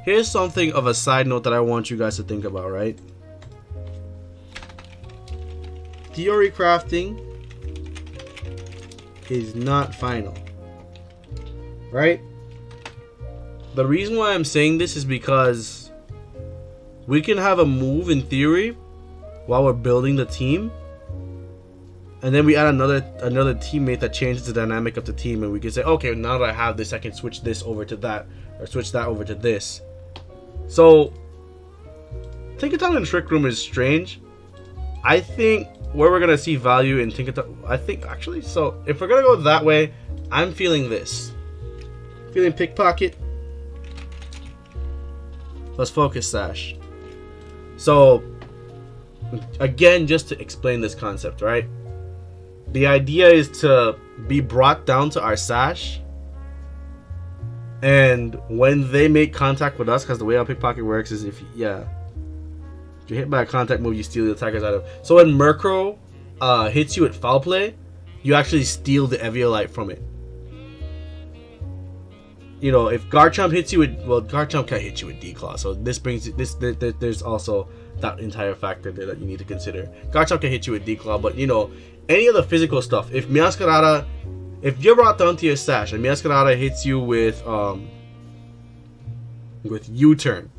here's something of a side note that I want you guys to think about, right? Theory crafting is not final, right? The reason why I'm saying this is because we can have a move in theory while we're building the team, and then we add another teammate that changes the dynamic of the team, and we can say, okay, now that I have this, I can switch this over to that, or switch that over to this. So Tinkaton and Trick Room is strange. I think where we're gonna see value in Tinkaton, I think actually, so if we're gonna go that way, I'm feeling this. Feeling Pickpocket plus Focus Sash. So again, just to explain this concept, right? The idea is to be brought down to our Sash, and when they make contact with us, because the way our Pickpocket works is if you're hit by a contact move, you steal the attacker's item. So when Murkrow hits you with Foul Play, you actually steal the Eviolite from it. You know, if Garchomp hits you with, well, Garchomp can't hit you with D-Claw, so this brings this. There's also that entire factor there that you need to consider. Garchomp can hit you with D-Claw, but you know, any of the physical stuff. If Meowscarada, if you're brought down to your Sash and Meowscarada hits you with U-Turn,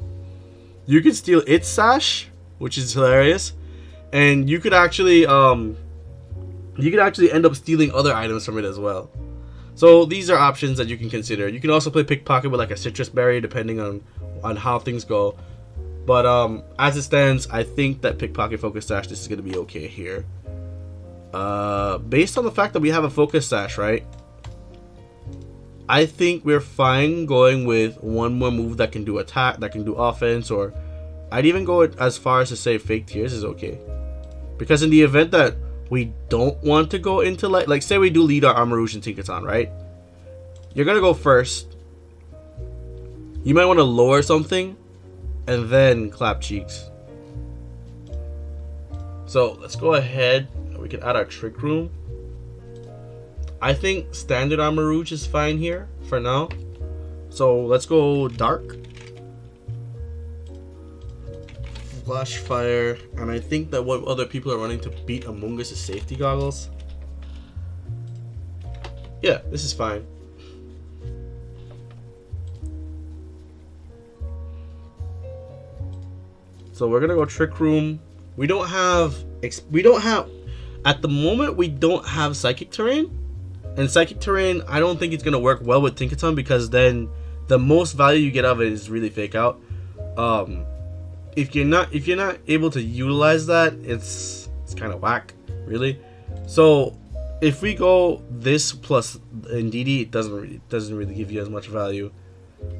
you can steal its Sash, which is hilarious, and you could actually end up stealing other items from it as well. So these are options that you can consider. You can also play Pickpocket with like a Citrus Berry, depending on how things go. But as it stands, I think that Pickpocket Focus Sash, this is going to be okay here. Based on the fact that we have a Focus Sash, right? I think we're fine going with one more move that can do attack, that can do offense, or I'd even go as far as to say Fake Tears is okay. Because in the event that we don't want to go into like say we do lead our Armarouge and Tinkaton, right? You're gonna go first. You might want to lower something and then clap cheeks. So let's go ahead. We can add our Trick Room. I think standard Armarouge is fine here for now. So let's go Dark. Flash Fire, and I think that what other people are running to beat Among Us is Safety Goggles. Yeah, this is fine. So we're gonna go Trick Room. We don't have At the moment, we don't have Psychic Terrain. And Psychic Terrain, I don't think it's going to work well with Tinkaton, because then the most value you get out of it is really Fake Out. If you're not able to utilize that, it's kind of whack, really. So if we go this plus Ndidi, it doesn't really give you as much value.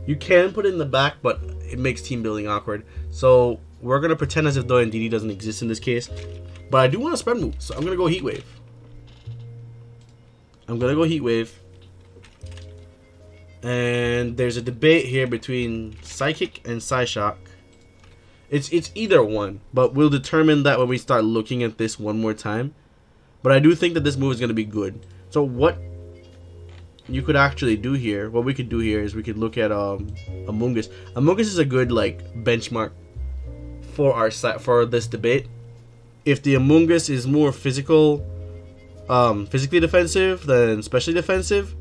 You can put it in the back, but it makes team building awkward. So we're gonna pretend as if though Ndidi doesn't exist in this case. But I do want to spread move, so I'm gonna go Heat Wave. And there's a debate here between Psychic and Psyshock. It's either one, but we'll determine that when we start looking at this one more time. But I do think that this move is going to be good. So what you could actually do here, what we could do here is we could look at Amoonguss. Amoonguss is a good like benchmark for our for this debate. If the Amoonguss is more physically defensive than specially defensive,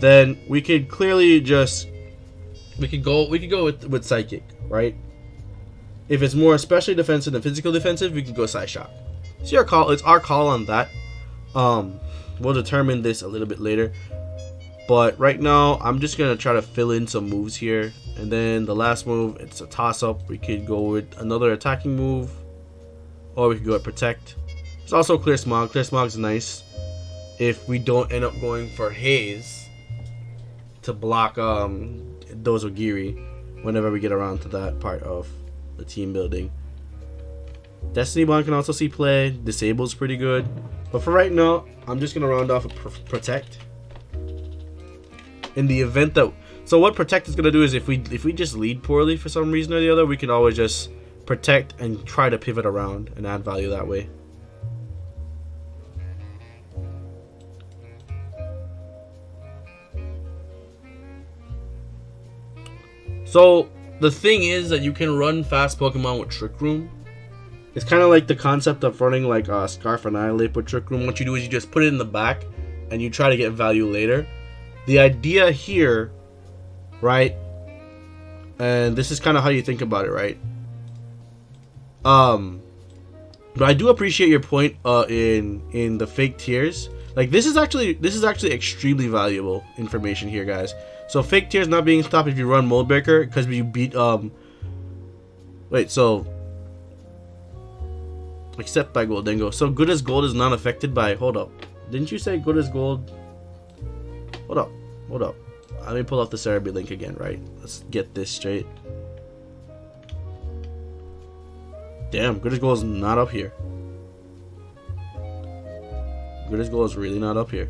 then we could clearly just we could go with Psychic, right? If it's more especially defensive than physical defensive, we can go Psyshock. It's your call. It's our call on that. We'll determine this a little bit later. But right now, I'm just gonna try to fill in some moves here, and then the last move, it's a toss-up. We could go with another attacking move, or we could go with Protect. There's also Clear Smog. Clear Smog is nice if we don't end up going for Haze to block Dozogiri whenever we get around to that part of the team building. Destiny Bond can also see play. Disable's pretty good, but for right now, I'm just gonna round off a Protect. In the event that, so what Protect is gonna do is if we just lead poorly for some reason or the other, we can always just Protect and try to pivot around and add value that way. So the thing is that you can run fast Pokemon with Trick Room. It's kind of like the concept of running like Scarf Annihilate with Trick Room. What you do is you just put it in the back and you try to get value later. The idea here, right, and this is kind of how you think about it, right? But I do appreciate your point in the fake tears. Like this is actually extremely valuable information here, guys. So fake tears not being stopped if you run Mold Breaker because you beat wait, so except by Goldengo. So Good as Gold is not affected by, hold up. Didn't you say Good as Gold? Hold up. Let me pull up the Cerebi link again, right? Let's get this straight. Damn, Good as Gold is not up here. Good as Gold is really not up here.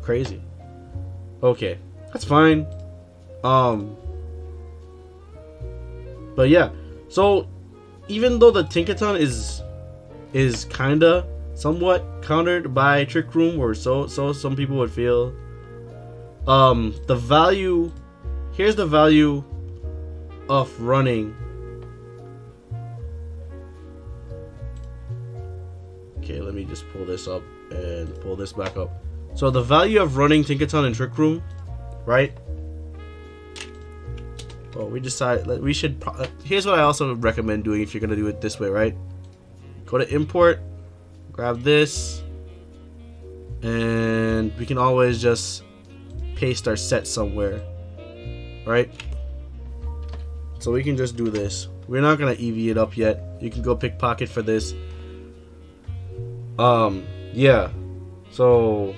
Crazy. Okay, that's fine. But yeah, so even though the Tinkaton is kinda somewhat countered by Trick Room, or so some people would feel, the value, here's the value of running. Okay, let me just pull this up and pull this back up. So the value of running Tinkaton in Trick Room, right? Well, we decided that we should. Here's what I also recommend doing if you're gonna do it this way, right? Go to import, grab this, and we can always just paste our set somewhere, right? So we can just do this. We're not gonna EV it up yet. You can go pickpocket for this. Yeah. So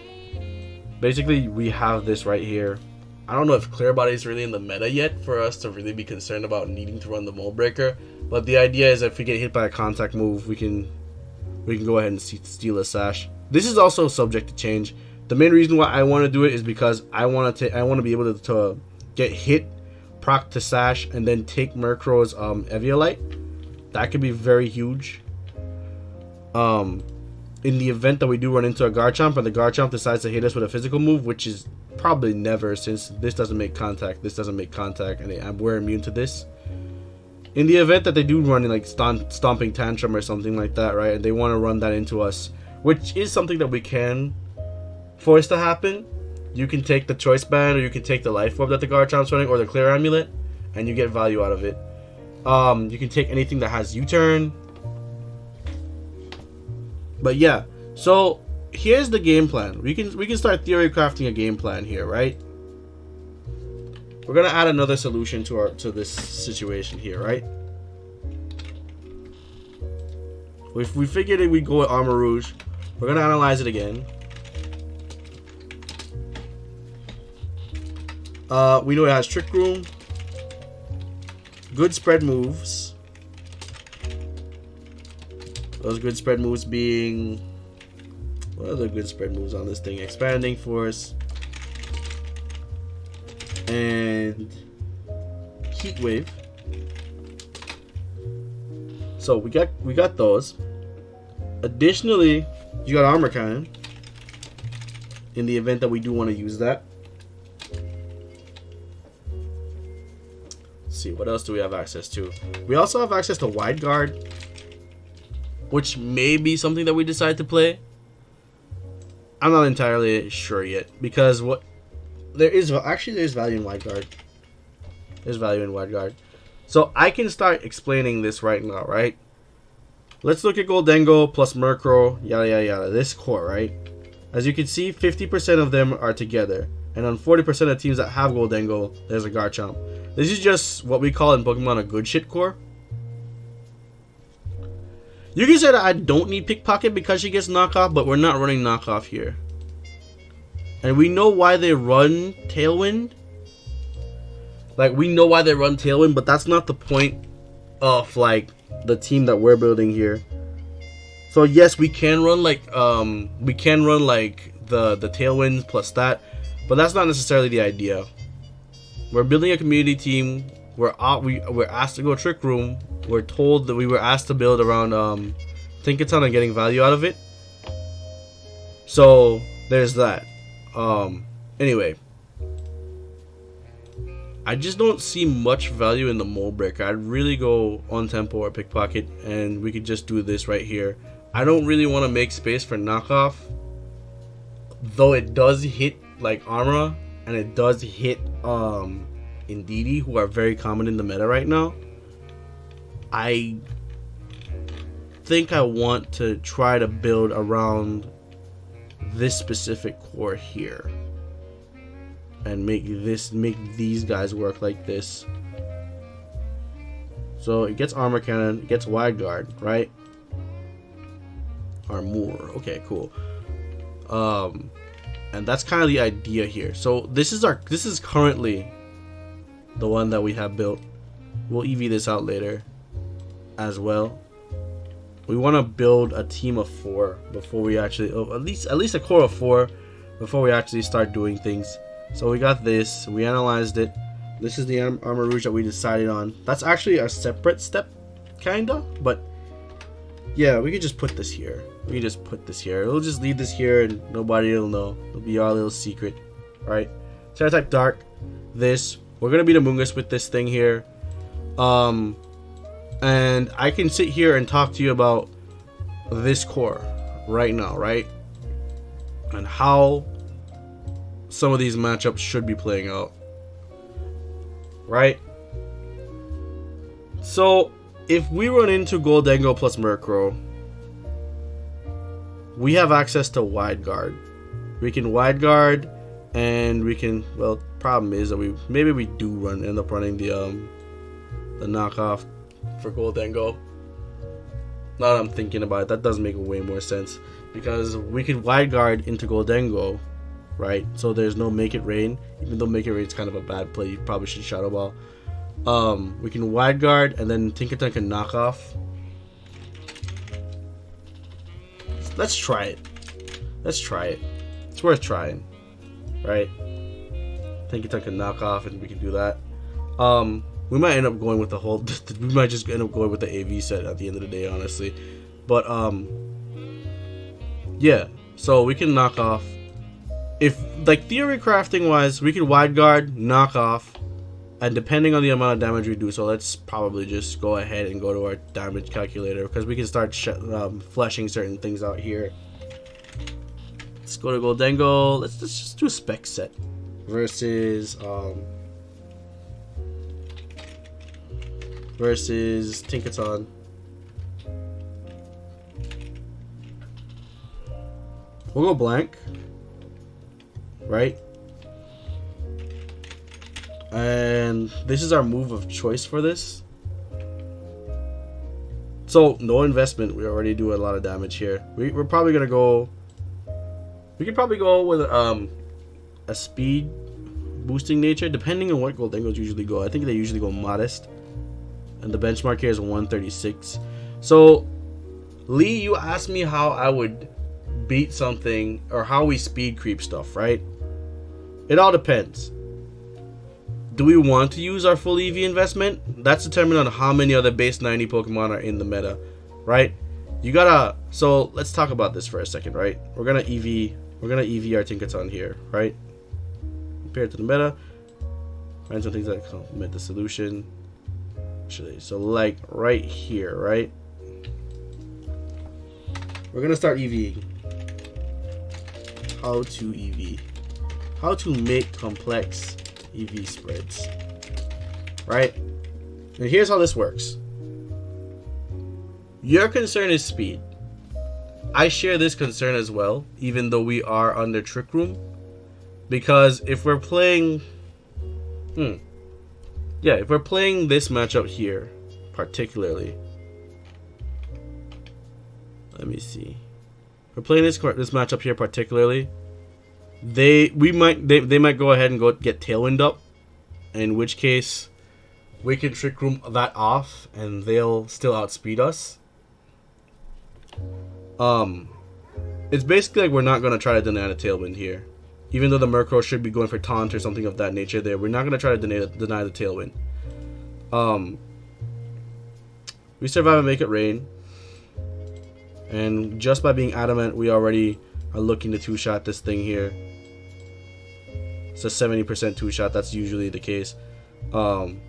basically, we have this right here. I don't know if Clear Body is really in the meta yet for us to really be concerned about needing to run the Mold Breaker. But the idea is if we get hit by a contact move, we can go ahead and steal a Sash. This is also subject to change. The main reason why I want to do it is because I want to be able to get hit, proc to Sash, and then take Murkrow's Eviolite. That could be very huge. In the event that we do run into a Garchomp and the Garchomp decides to hit us with a physical move, which is probably never, since this doesn't make contact, and we're immune to this. In the event that they do run in like Stomping Tantrum or something like that, right, and they want to run that into us, which is something that we can force to happen, you can take the Choice Band, or you can take the Life Orb that the Garchomp's running, or the Clear Amulet, and you get value out of it. You can take anything that has U-Turn. But yeah, so here's the game plan. We can start theory crafting a game plan here, right? We're gonna add another solution to this situation here, right? If we figured it, we'd go with Armor Rouge. We're gonna analyze it again. We know it has Trick Room, good spread moves. Those good spread moves being, what are the good spread moves on this thing? Expanding Force and Heat Wave. So we got those. Additionally, you got Armor Cannon in the event that we do want to use that. Let's see, what else do we have access to? We also have access to Wide Guard, which may be something that we decide to play. I'm not entirely sure yet, because there's value in Wide Guard. There's value in Wide Guard. So I can start explaining this right now, right? Let's look at Goldengo plus Murkrow, yada yada yada. This core, right? As you can see, 50% of them are together, and on 40% of teams that have Goldengo, there's a Garchomp. This is just what we call in Pokemon a good shit core. You can say that I don't need Pickpocket because she gets knockoff, but we're not running knockoff here. And we know why they run Tailwind. Like, we know why they run Tailwind, but that's not the point of, like, the team that we're building here. So, yes, we can run, like, the Tailwinds plus that, but that's not necessarily the idea. We're building a community team. We're asked to go Trick Room. We're told that we were asked to build around Tinkaton and getting value out of it. So there's that. Anyway, I just don't see much value in the Mold Breaker. I'd really go on Tempo or Pickpocket, and we could just do this right here. I don't really want to make space for knockoff, though it does hit like Armor, and it does hit Indeedee, who are very common in the meta right now. I think I want to try to build around this specific core here and make these guys work like this. So it gets Armor Cannon, it gets Wide Guard, right? Armor. Okay, cool. And that's kind of the idea here. So this is currently the one that we have built. We'll EV this out later as well. We want to build a team of 4 before we actually, at least a core of 4 before we actually start doing things. So we got this, we analyzed it. This is the Armor Rouge that we decided on. That's actually a separate step, kinda, but yeah, we could just put this here. We'll just leave this here and nobody will know. It'll be our little secret, right? Terra type Dark. This, we're gonna beat Amoonguss with this thing here. And I can sit here and talk to you about this core right now, right? And how some of these matchups should be playing out, right? So if we run into Goldengo plus Murkrow, we have access to Wide Guard. We can Wide Guard, and we can, well, problem is that maybe we do end up running the knockoff for Goldengo. Now that I'm thinking about it, that does make way more sense, because we could Wide Guard into Goldengo, right? So there's no Make It Rain, even though Make It Rain is kind of a bad play. You probably should Shadow Ball. We can Wide Guard, and then Tinkaton can knock off. Let's try it. It's worth trying, right? Tinkaton can knock off, and we can do that. We might end up going with the whole. We might just end up going with the AV set at the end of the day, honestly. But yeah. So we can knock off. If like theory crafting wise, we can Wide Guard, knock off, and depending on the amount of damage we do, so let's probably just go ahead and go to our damage calculator, because we can start fleshing certain things out here. Let's go to Goldengo. Let's just do a spec set versus Tinkaton. We'll go blank. Right? And this is our move of choice for this. So, no investment. We already do a lot of damage here. We're probably going to go... We could probably go with a speed boosting nature, depending on what Goldengos usually go. I think they usually go modest. And the benchmark here is 136. So, Lee, you asked me how I would beat something, or how we speed creep stuff, right? It all depends. Do we want to use our full EV investment? That's determined on how many other base 90 Pokemon are in the meta, right? You gotta... So, let's talk about this for a second, right? We're gonna EV our Tinkaton here, right? Compare it to the meta. Find some things that complement the solution. Actually, so like right here, right? We're gonna start EVing. How to EV. How to make complex EV spreads, right? And here's how this works. Your concern is speed. I share this concern as well, even though we are under Trick Room, because if we're playing if we're playing this matchup here particularly, let me see, if we're playing this matchup here particularly, they might go ahead and go get Tailwind up, in which case we can Trick Room that off and they'll still outspeed us. It's basically like we're not going to try to deny the Tailwind here. Even though the Murkrow should be going for Taunt or something of that nature there, we're not going to try to deny the Tailwind. We survive and make it rain. And just by being adamant, we already are looking to two-shot this thing here. It's a 70% two-shot. That's usually the case. And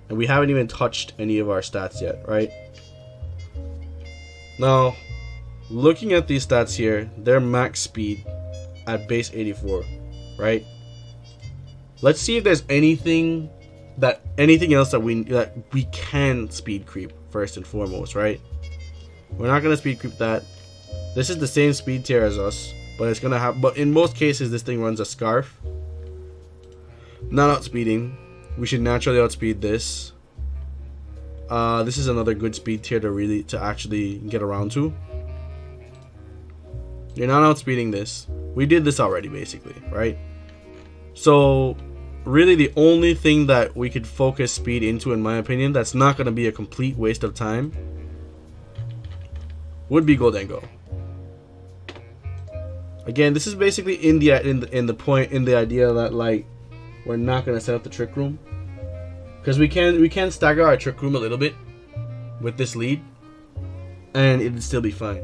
we haven't even touched any of our stats yet, right? Now, looking at these stats here, they're max speed at base 84, right? Let's see if there's anything else that we can speed creep first and foremost, right? We're not gonna speed creep that. This is the same speed tier as us, but it's gonna have. But in most cases, this thing runs a Scarf. Not outspeeding. We should naturally outspeed this. This is another good speed tier to actually get around to. You're not outspeeding this. We did this already, basically, right? So, really the only thing that we could focus speed into, in my opinion, that's not going to be a complete waste of time, would be Goldengo. Again, this is basically in the idea that, like, we're not going to set up the Trick Room. Because we can stagger our Trick Room a little bit with this lead, and it'd still be fine.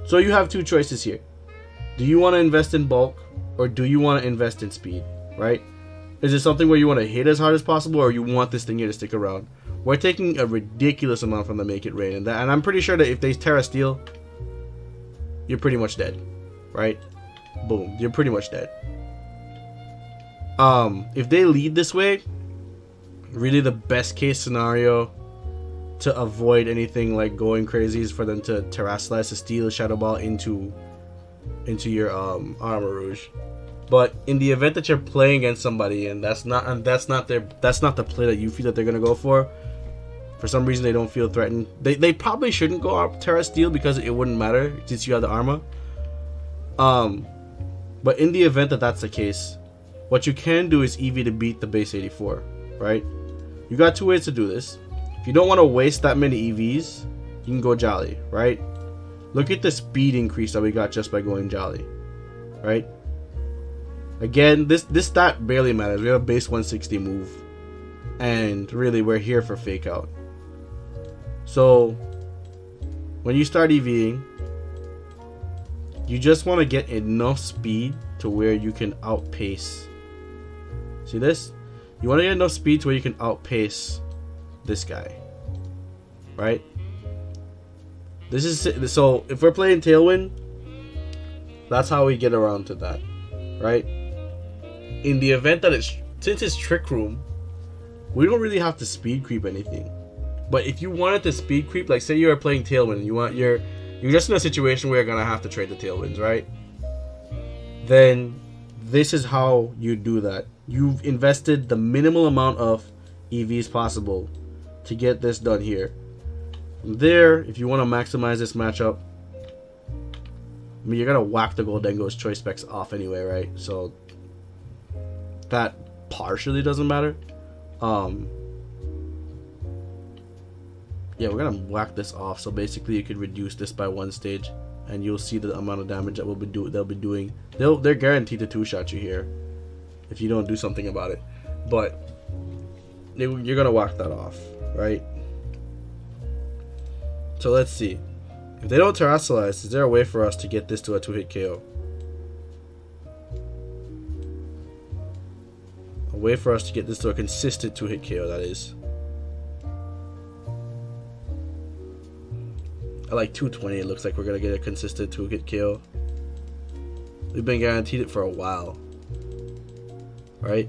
So you have two choices here. Do you want to invest in bulk, or do you want to invest in speed, right? Is it something where you want to hit as hard as possible, or you want this thing here to stick around? We're taking a ridiculous amount from the Make It Rain, and I'm pretty sure that if they Terra Steel, you're pretty much dead, right? Boom, you're pretty much dead. If they lead this way, really the best case scenario to avoid anything like going crazy is for them to Terrasilize, to steal a Shadow Ball into your Armor Rouge. But in the event that you're playing against somebody and that's not the play that you feel that they're gonna go for some reason they don't feel threatened, they probably shouldn't go up Terra Steel because it wouldn't matter since you have the armor. But in the event that that's the case, what you can do is EV to beat the base 84, right? You got two ways to do this. If you don't want to waste that many EVs, you can go Jolly, right? Look at the speed increase that we got just by going Jolly, right? Again, this stat barely matters. We have a base 160 move, and really we're here for Fake Out. So when you start EVing, you just want to get enough speed to where you can outpace. See this? You want to get enough speed to where you can outpace this guy, right? This is so if we're playing Tailwind, that's how we get around to that, right? In the event that since it's Trick Room, we don't really have to speed creep anything. But if you wanted to speed creep, like say you are playing Tailwind and you want your you're just in a situation where you're gonna have to trade the tailwinds, right? Then this is how you do that. You've invested the minimal amount of EVs possible to get this done here. From there, if you want to maximize this matchup, I mean, you're gonna whack the Goldengo's choice specs off anyway, right? So that partially doesn't matter. Yeah, we're gonna whack this off. So basically, you could reduce this by 1 stage, and you'll see the amount of damage that they'll be doing. They're guaranteed to 2-shot you here if you don't do something about it. But you're gonna whack that off, right? So let's see. If they don't terrestrialize, is there a way for us to get this to a 2-hit KO? A way for us to get this to a consistent 2-hit KO, that is. At like 220, it looks like we're going to get a consistent 2-hit KO. We've been guaranteed it for a while. Right?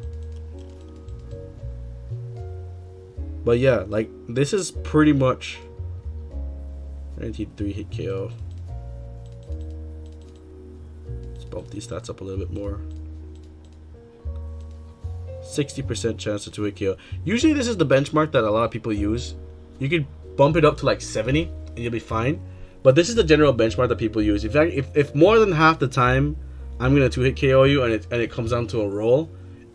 But yeah, like, this is pretty much guaranteed 3-hit KO. Let's bump these stats up a little bit more. 60% chance to 2-hit KO. Usually this is the benchmark that a lot of people use. You could bump it up to like 70 and you'll be fine. But this is the general benchmark that people use. If more than half the time I'm gonna 2-hit KO you and it comes down to a roll,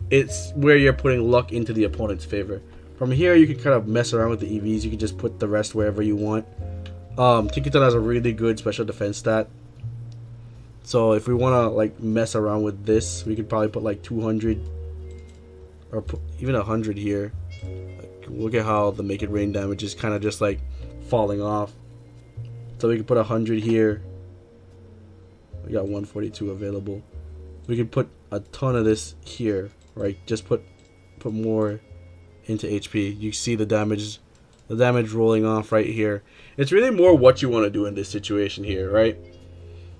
it's where you're putting luck into the opponent's favor. From here you can kind of mess around with the EVs. You can just put the rest wherever you want. Tinkerton has a really good special defense stat. So if we want to like mess around with this, we could probably put like 200 or put even 100 here. Like, look at how the make it rain damage is kind of just like falling off. So we can put 100 here. We got 142 available. We could put a ton of this here, right? Just put more into HP. You see the damage rolling off right here. It's really more what you want to do in this situation here, right?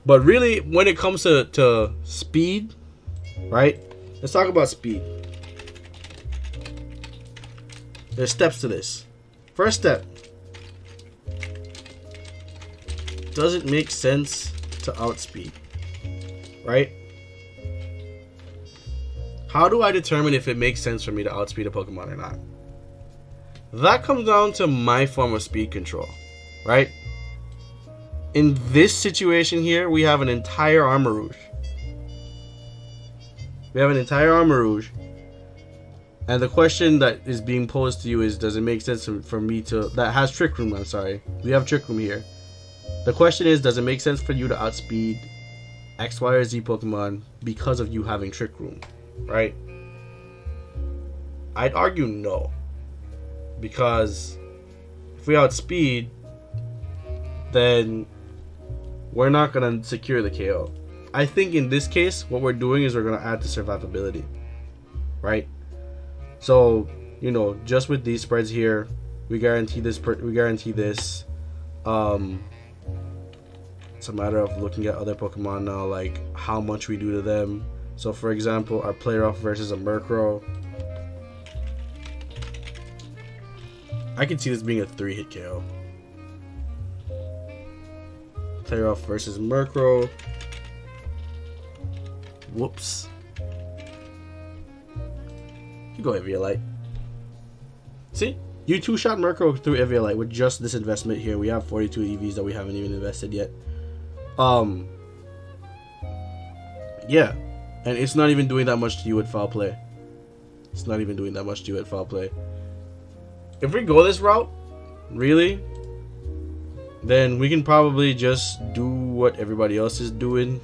But really, when it comes to speed, right? Let's talk about speed. There's steps to this. First step. Does it make sense to outspeed? Right? How do I determine if it makes sense for me to outspeed a Pokemon or not? That comes down to my form of speed control, right? In this situation here, we have an entire Armarouge. And the question that is being posed to you is, does it make sense for me to... That has Trick Room, I'm sorry. We have Trick Room here. The question is, does it make sense for you to outspeed X, Y, or Z Pokemon because of you having Trick Room, right? I'd argue no. Because if we outspeed, then we're not going to secure the KO. I think in this case, what we're doing is we're going to add to survivability, right? So, you know, just with these spreads here, we guarantee this. It's a matter of looking at other Pokemon now, like how much we do to them. So, for example, our Player Off versus a Murkrow. I can see this being a 3-hit KO. Player Off versus Murkrow. Whoops. You go Eviolite. See? You 2-shot Murkrow through Eviolite with just this investment here. We have 42 EVs that we haven't even invested yet. Yeah. And it's not even doing that much to you with Foul Play. If we go this route, really, then we can probably just do what everybody else is doing.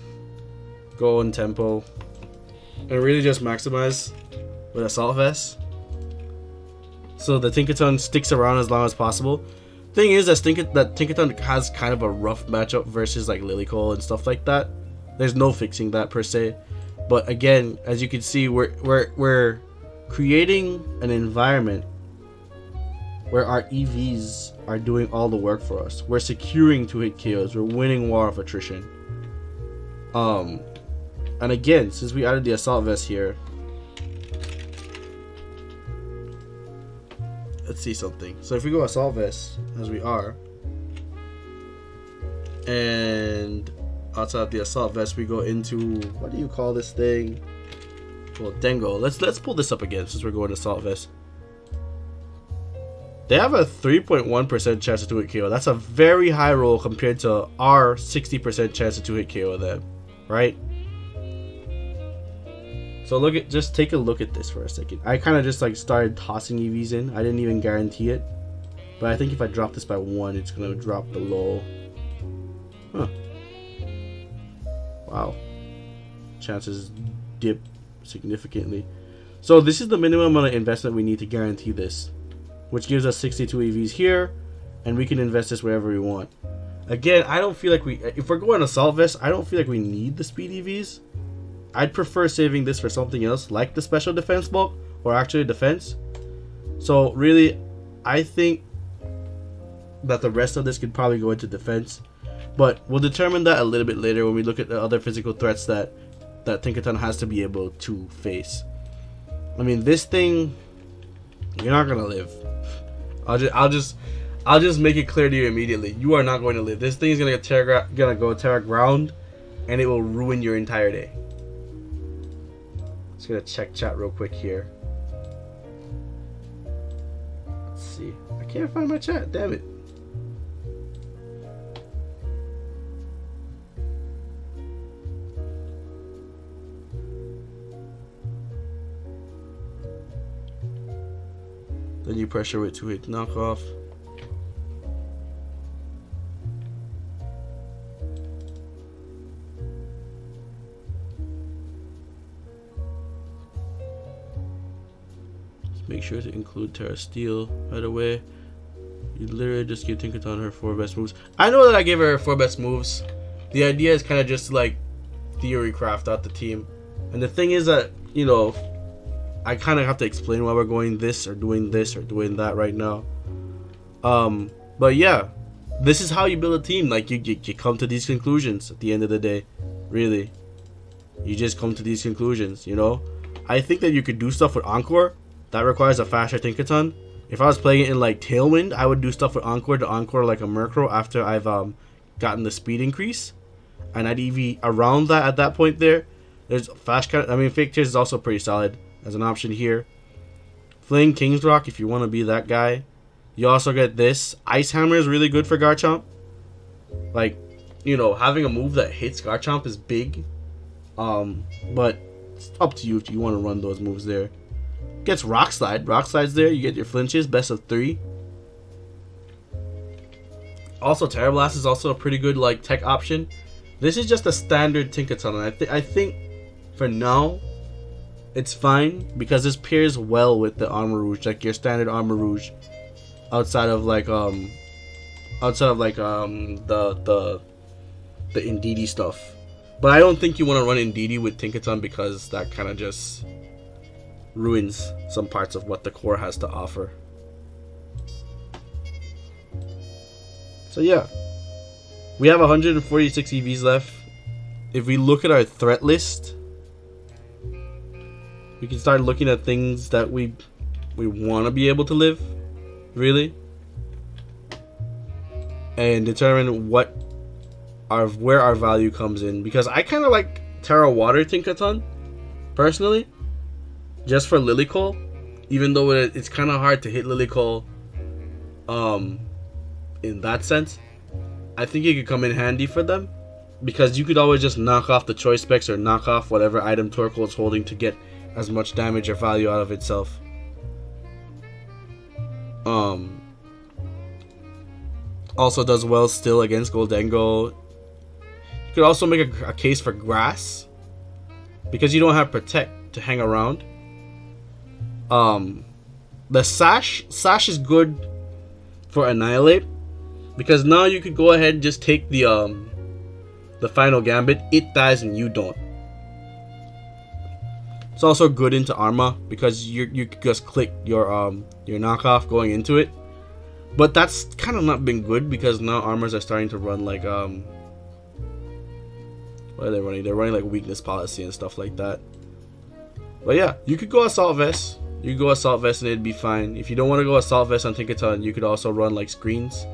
Go in tempo. And really just maximize with Assault Vest. So the Tinkaton sticks around as long as possible. Thing is that Tinkaton has kind of a rough matchup versus like Lilycole and stuff like that. There's no fixing that per se. But again, as you can see, we're creating an environment where our EVs are doing all the work for us. We're securing 2-hit KOs. We're winning War of Attrition. And again, since we added the Assault Vest here, let's see something. So if we go Assault Vest, as we are, And outside of the assault vest, we go into, what do you call this thing? Well, Dengo. Let's pull this up again since we're going to assault vest. They have a 3.1% chance to 2-hit KO. That's a very high roll compared to our 60% chance to 2-hit KO them, right? So just take a look at this for a second. I kind of just like started tossing EVs in. I didn't even guarantee it, but I think if I drop this by 1, it's gonna drop below. Huh. Wow. Chances dip significantly. So this is the minimum amount of investment we need to guarantee this, which gives us 62 EVs here, and we can invest this wherever we want. Again, I don't feel like if we're going assault vest, I don't feel like we need the speed EVs. I'd prefer saving this for something else, like the special defense bulk, or actually defense. So really, I think that the rest of this could probably go into defense, but we'll determine that a little bit later when we look at the other physical threats that Tinkaton has to be able to face. I mean, this thing, you're not gonna live. I'll just make it clear to you immediately. You are not going to live. This thing is gonna go tear ground, and it will ruin your entire day. Just gonna check chat real quick here. Let's see. I can't find my chat. Damn it. Then you pressure with 2-hit knockoff. Just make sure to include Terra Steel right away. You literally just give Tinkaton her 4 best moves. I know that I gave her her 4 best moves. The idea is kind of just like theory craft out the team. And the thing is that, you know, I kind of have to explain why we're going this or doing that right now. But yeah, this is how you build a team. Like you come to these conclusions at the end of the day. Really, you just come to these conclusions. You know, I think that you could do stuff with Encore that requires a faster Tinkaton. If I was playing it in like Tailwind, I would do stuff with Encore to Encore like a Murkrow after I've gotten the speed increase, and I'd EV around that at that point. There's fast. I mean, Fake Tears is also pretty solid as an option here. Fling King's Rock if you want to be that guy. You also get this. Ice Hammer is really good for Garchomp. Like, you know, having a move that hits Garchomp is big. But it's up to you if you want to run those moves there. Gets Rock Slide. Rock Slide's there. You get your flinches, best of 3. Also, Terra Blast is also a pretty good like tech option. This is just a standard Tinkaton, and I think for now it's fine because this pairs well with the Armor Rouge, like your standard Armor Rouge, outside of the Indeedee stuff. But I don't think you want to run Indeedee with Tinkaton because that kind of just ruins some parts of what the core has to offer. So yeah, we have 146 EVs left. If we look at our threat list, we can start looking at things that we want to be able to live, really, and determine where our value comes in. Because I kind of like Terra Water Tinkaton, personally, just for Lilycole, even though it's kind of hard to hit Lilycole in that sense. I think it could come in handy for them, because you could always just knock off the choice specs or knock off whatever item Torkoal is holding to get as much damage or value out of itself. Also does well still against Goldengo. You could also make a case for Grass, because you don't have Protect to hang around. The Sash is good for Annihilate, because now you could go ahead and just take the final Gambit. It dies and you don't. It's also good into Arma because you could just click your knockoff going into it. But that's kind of not been good because now Armors are starting to run like what are they running? They're running like Weakness Policy and stuff like that. But yeah, you could go Assault Vest. You could go Assault Vest and it'd be fine. If you don't want to go Assault Vest on Tinkaton, you could also run like Screens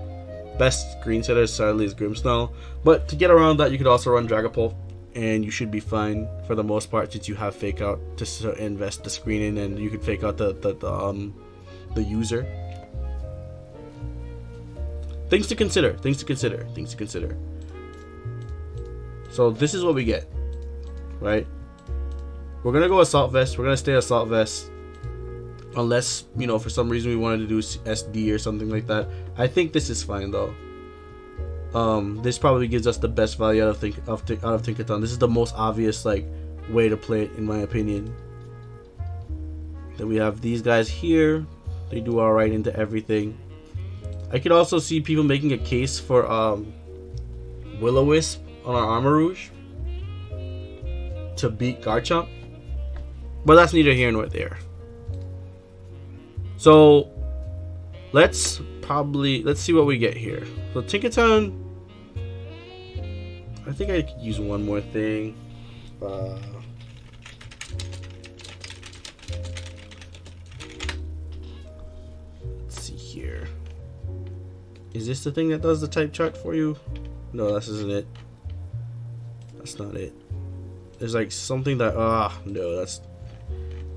best green setter sadly is Grimmsnarl, but to get around that you could also run Dragapult, and you should be fine for the most part since you have Fake Out to invest the screen in, and you could Fake Out the user. Things to consider. So this is what we get, right? We're gonna go Assault Vest. We're gonna stay Assault Vest, unless for some reason we wanted to do SD or something like that. I think this is fine though. This probably gives us the best value out of Tinkaton. This is the most obvious way to play it in my opinion. Then we have these guys here. They do all right into everything. I could also see people making a case for Will-O-Wisp on our Armarouge to beat Garchomp, but that's neither here nor there. So let's see what we get here. So Tinkaton, I think I could use one more thing. Let's see here. Is this the thing that does the type chart for you? No, this isn't it. That's not it. There's like something that no,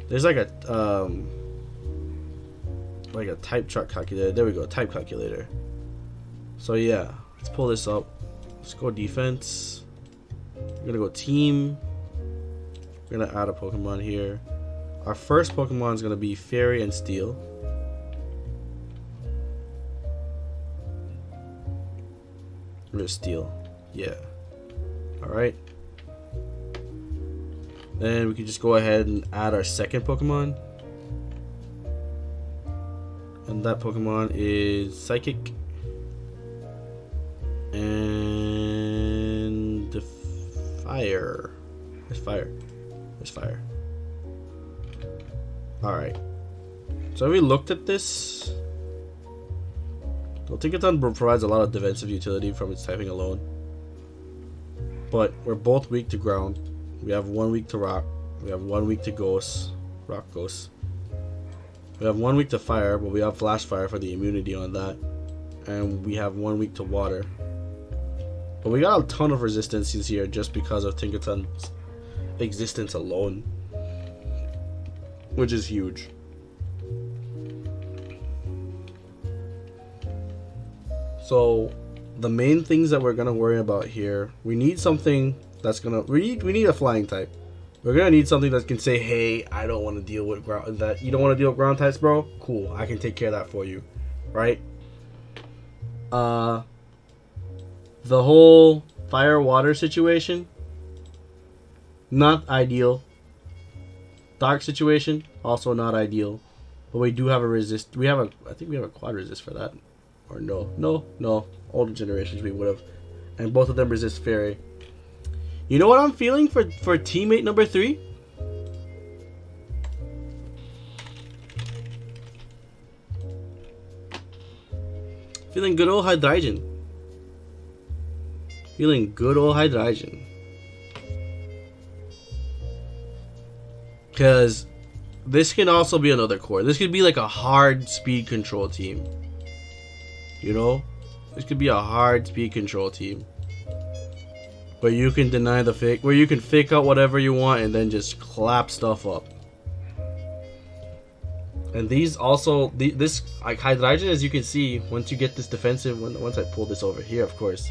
there's like a type chart calculator. There we go, type calculator. So yeah, let's pull this up. Let's go defense. We're gonna go team. We're gonna add a Pokemon here. Our first Pokemon is gonna be Fairy and Steel. We're Steel, yeah. All right. Then we can just go ahead and add our second Pokemon. And that Pokemon is Psychic. And the Fire. There's Fire. There's Fire. Alright. So we looked at this. Tinkaton provides a lot of defensive utility from its typing alone. But we're both weak to ground. We have 1 week to rock. We have 1 week to ghost. Rock ghost. We have 1 week to fire, but we have flash fire for the immunity on that. And we have 1 week to water. But we got a ton of resistances here just because of Tinkaton's existence alone, which is huge. So the main things that we're gonna worry about here, we need something that's gonna we need a flying type. We're gonna need something that can say, hey, I don't want to deal with ground, that you don't want to deal with ground types, bro. Cool, I can take care of that for you, right? The whole fire water situation, not ideal. Dark situation, also not ideal. But we do have a resist. I think we have a quad resist for that. Or no. Older generations we would have. And both of them resist fairy. You know what I'm feeling for teammate number 3? Feeling good old Hydreigon. Because this can also be another core. This could be like a hard speed control team. You know? This could be a hard speed control team. Where you can deny the fake, where you can fake out whatever you want and then just clap stuff up. And these also, this like Hydreigon, as you can see, once you get this defensive, once I pull this over here, of course,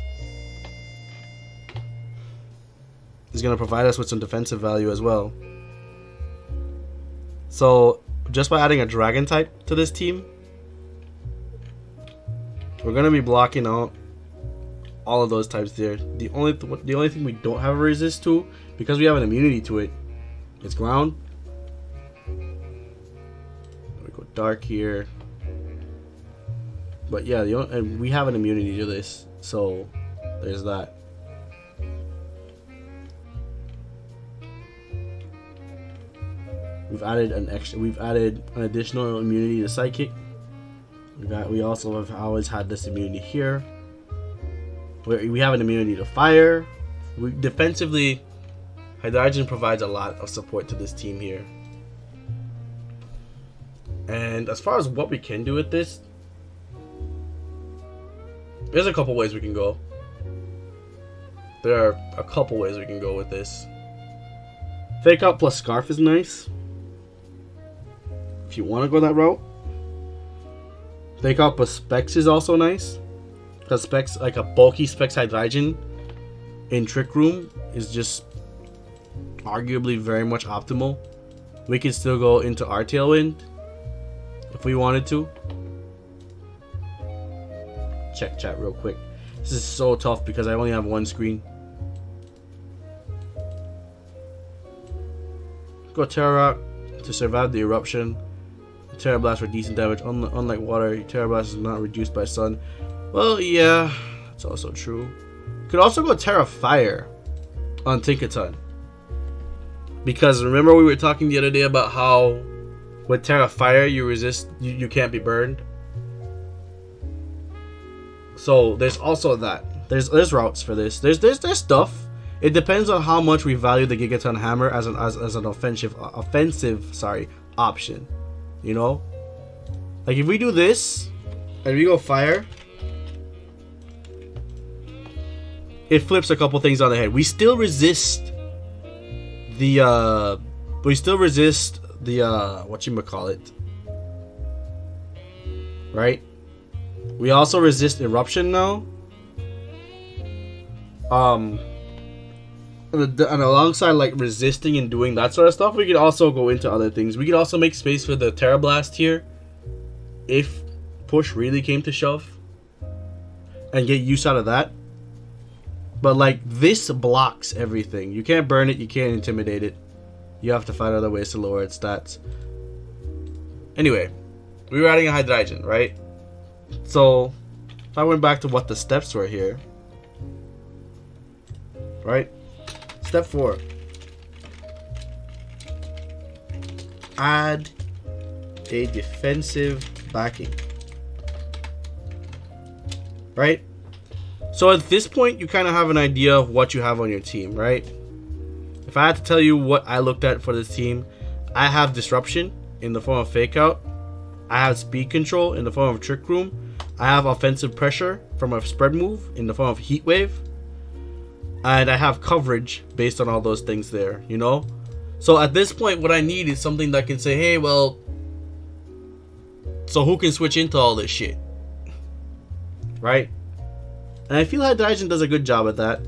is going to provide us with some defensive value as well. So just by adding a dragon type to this team, we're going to be blocking out all of those types there. The only thing we don't have a resist to, because we have an immunity to it, is ground. We go dark here, but yeah, and we have an immunity to this, so there's that. We've added an additional immunity to Psychic. We also have always had this immunity here. We have an immunity to fire. Defensively, Hydreigon provides a lot of support to this team here. And as far as what we can do with this, There's a couple ways we can go. There are a couple ways we can go with this. Fake out plus Scarf is nice. If you want to go that route. Fake out plus Specs is also nice. Because Specs, like a bulky Specs Hydreigon in Trick Room is just arguably very much optimal. We can still go into our Tailwind if we wanted to. Check chat real quick. This is so tough because I only have one screen. Go Terra Rock to survive the eruption. Terra Blast for decent damage. Unlike water, Terra Blast is not reduced by sun. Well, yeah, that's also true. Could also go Terra Fire on Tinkaton. Because remember we were talking the other day about how with Terra Fire you can't be burned. So there's also that. There's routes for this. There's stuff. It depends on how much we value the Gigaton Hammer as an offensive option. You know? Like if we do this and we go Fire, it flips a couple things on the head. We still resist the whatchamacallit. Right? We also resist Eruption now. And alongside like resisting and doing that sort of stuff, we could also go into other things. We could also make space for the Terra Blast here if push really came to shove and get use out of that. But like this blocks everything. You can't burn it, you can't intimidate it. You have to find other ways to lower its stats. Anyway, we were adding a Hydreigon, right? So if I went back to what the steps were here, right? Step 4. Add a defensive backing. Right? So at this point, you kind of have an idea of what you have on your team, right? If I had to tell you what I looked at for this team, I have Disruption in the form of Fake Out. I have Speed Control in the form of Trick Room. I have Offensive Pressure from a Spread Move in the form of Heat Wave. And I have coverage based on all those things there, you know? So at this point, what I need is something that can say, hey, well, so who can switch into all this shit? Right? And I feel Hydreigon does a good job at that.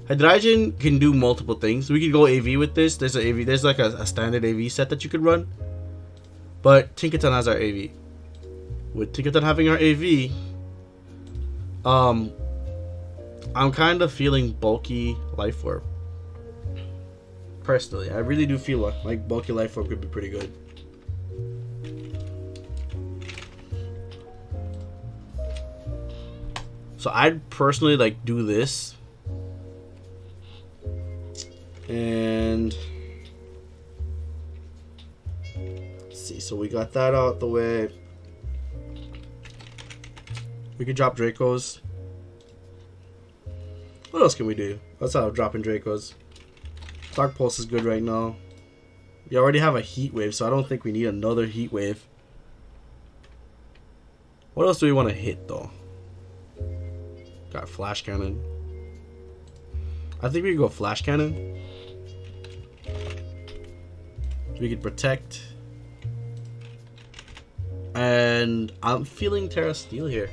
Hydreigon can do multiple things. We could go AV with this. There's a AV. There's like a standard AV set that you could run. But Tinkaton has our AV. With Tinkaton having our AV, I'm kind of feeling bulky Life Orb. Personally, I really do feel like bulky Life Orb could be pretty good. So I'd personally like do this. And let's see, so we got that out the way. We could drop Dracos. What else can we do? Let's have dropping Dracos. Dark Pulse is good right now. We already have a Heat Wave, so I don't think we need another Heat Wave. What else do we want to hit though? Got Flash Cannon. I think we could go Flash Cannon. We could Protect. And I'm feeling Terra Steel here.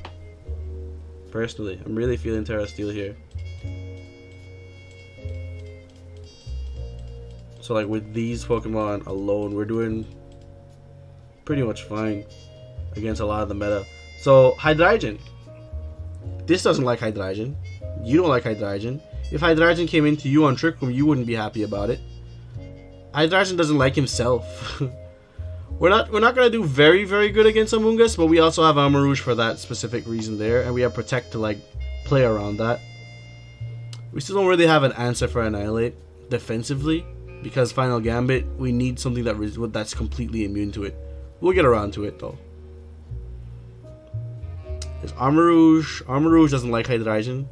Personally, I'm really feeling Terra Steel here. So like with these Pokemon alone, we're doing pretty much fine against a lot of the meta. So Hydreigon. This doesn't like Hydreigon. You don't like Hydreigon. If Hydreigon came into you on Trick Room, you wouldn't be happy about it. Hydreigon doesn't like himself. We're not gonna do very good against Amoonguss, but we also have Armarouge for that specific reason there, and we have Protect to like play around that. We still don't really have an answer for Annihilate defensively, because Final Gambit, we need something that's completely immune to it. We'll get around to it though. There's Armarouge. Armarouge doesn't like Hydreigon.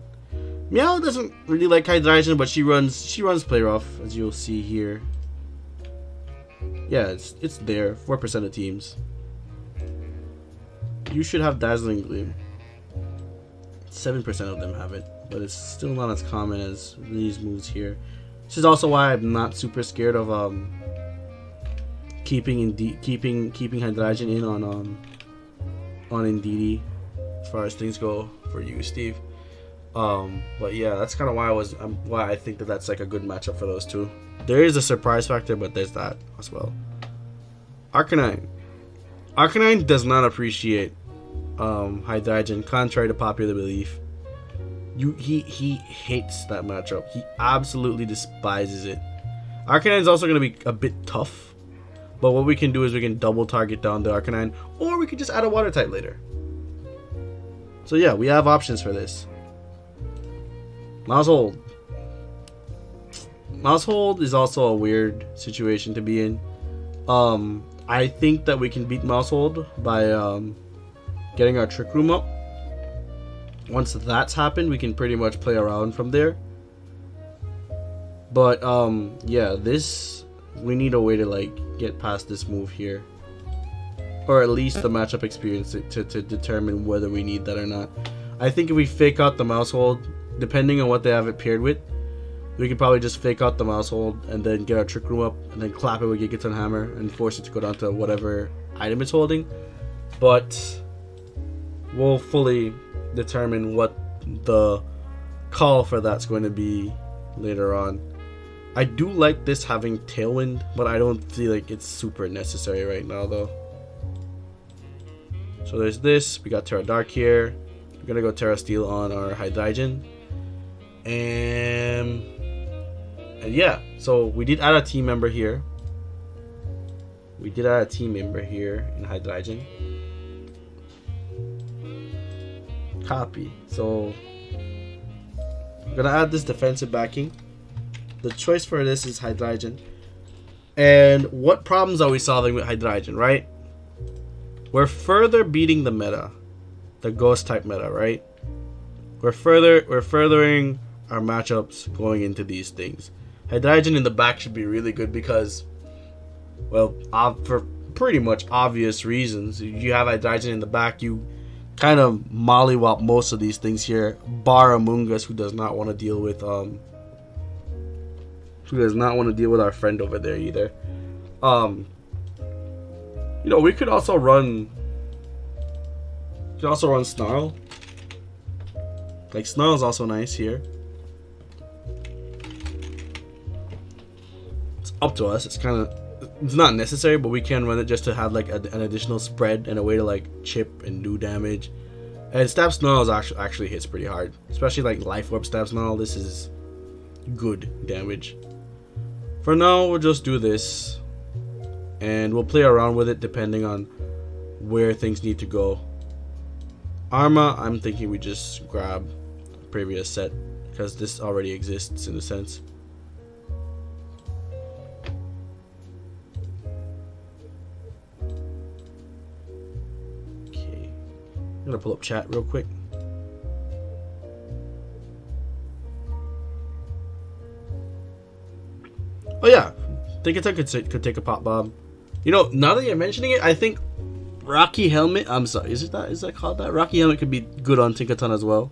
Meow doesn't really like Hydreigon, but she runs Play Rough, as you'll see here. Yeah, it's there. 4% of teams. You should have Dazzling Gleam. 7% of them have it, but it's still not as common as these moves here. This is also why I'm not super scared of keeping Hydreigon in on Indeedee as far as things go for you, Steve. But yeah, that's kind of why I think that that's like a good matchup for those two. There is a surprise factor, but there's that as well. Arcanine does not appreciate Hydreigon, contrary to popular belief. He hates that matchup. He absolutely despises it. Arcanine is also going to be a bit tough, but what we can do is we can double target down the Arcanine, or we can just add a water type later. So yeah, we have options for this. Maushold. Maushold is also a weird situation to be in. I think that we can beat Maushold by getting our Trick Room up. Once that's happened, we can pretty much play around from there. But yeah, we need a way to like get past this move here, or at least the matchup experience to determine whether we need that or not. I think if we fake out the Maushold, depending on what they have it paired with, we could probably just fake out the Maushold and then get our Trick Room up and then clap it with Gigaton Hammer and force it to go down to whatever item it's holding. But we'll fully determine what the call for that's going to be later on. I do like this having Tailwind, but I don't feel like it's super necessary right now though. So there's this. We got Terra Dark here. We're gonna go Terra Steel on our Hydreigon. And yeah, so we did add a team member here. We did add a team member here in Hydreigon. Copy. So I'm gonna add this defensive backing. The choice for this is Hydreigon. And what problems are we solving with Hydreigon, right? We're further beating the meta, the ghost type meta, right? We're furthering our matchups going into these things. Hydreigon in the back should be really good because, well, for pretty much obvious reasons. If you have Hydreigon in the back, you kind of mollywop most of these things here, bar Amoonguss, who does not want to deal with our friend over there either. You know, we could also run Snarl. Like, Snarl is also nice here. It's up to us. It's not necessary, but we can run it just to have like an additional spread and a way to like chip and do damage. And Stab Snarl is actually hits pretty hard, especially like Life Orb Stab Snarl. This is good damage. For now, we'll just do this, and we'll play around with it depending on where things need to go. Arma, I'm thinking we just grab a previous set because this already exists in a sense. Okay, I'm gonna pull up chat real quick. Oh yeah, Tinkaton could take a pop bomb. You know, now that you're mentioning it, I think Rocky Helmet. I'm sorry, is that called that? Rocky Helmet could be good on Tinkaton as well.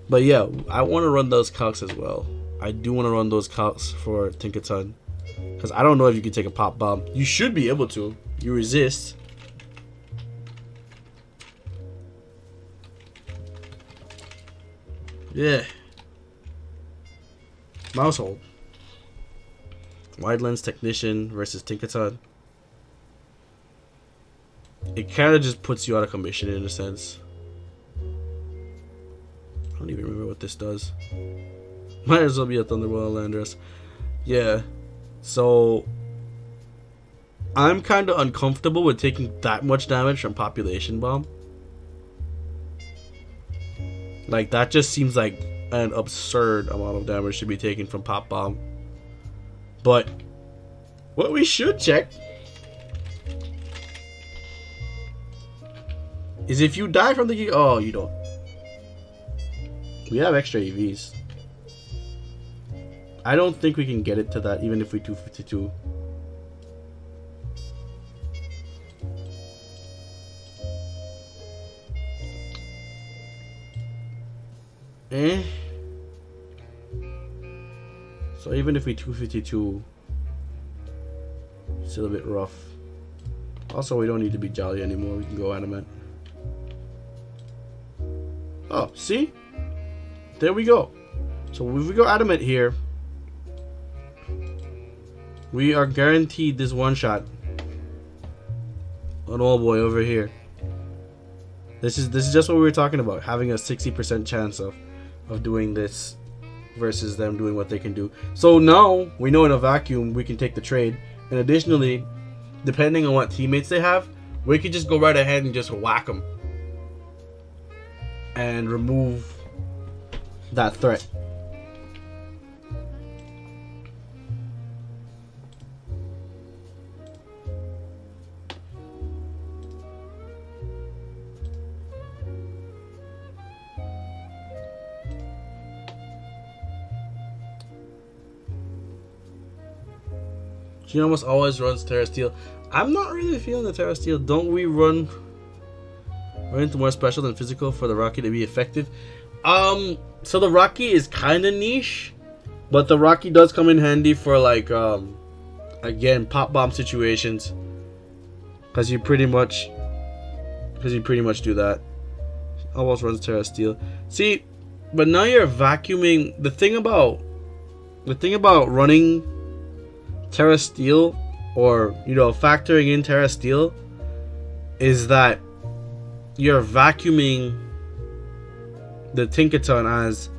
But yeah, I want to run those calcs as well. I do want to run those calcs for Tinkaton because I don't know if you can take a pop bomb. You should be able to. You resist. Yeah. Maushold. Wide Lens Technician versus Tinkaton. It kind of just puts you out of commission in a sense. I don't even remember what this does. Might as well be a Thunderbolt Landorus. Yeah. So I'm kind of uncomfortable with taking that much damage from Population Bomb. Like, that just seems like an absurd amount of damage to be taken from Pop Bomb. But what we should check is if you die from the... Oh, you don't. We have extra EVs. I don't think we can get it to that even if we 252. eh. So even if we 252, still a bit rough. Also, we don't need to be jolly anymore. We can go adamant. Oh, see? There we go. So if we go adamant here, we are guaranteed this one shot. An old boy over here. This is just what we were talking about, having a 60% chance of doing this versus them doing what they can do. So now we know in a vacuum we can take the trade, and additionally, depending on what teammates they have, we could just go right ahead and just whack them and remove that threat. She almost always runs Terra Steel. I'm not really feeling the Terra Steel. Don't we run into more special than physical for the Rocky to be effective? So the Rocky is kind of niche, but the Rocky does come in handy for like again, pop bomb situations, because you pretty much do that. Almost runs Terra Steel. See, but now you're vacuuming. The thing about running Terra Steel, or factoring in Terra Steel, is that you're vacuuming the Tinkaton as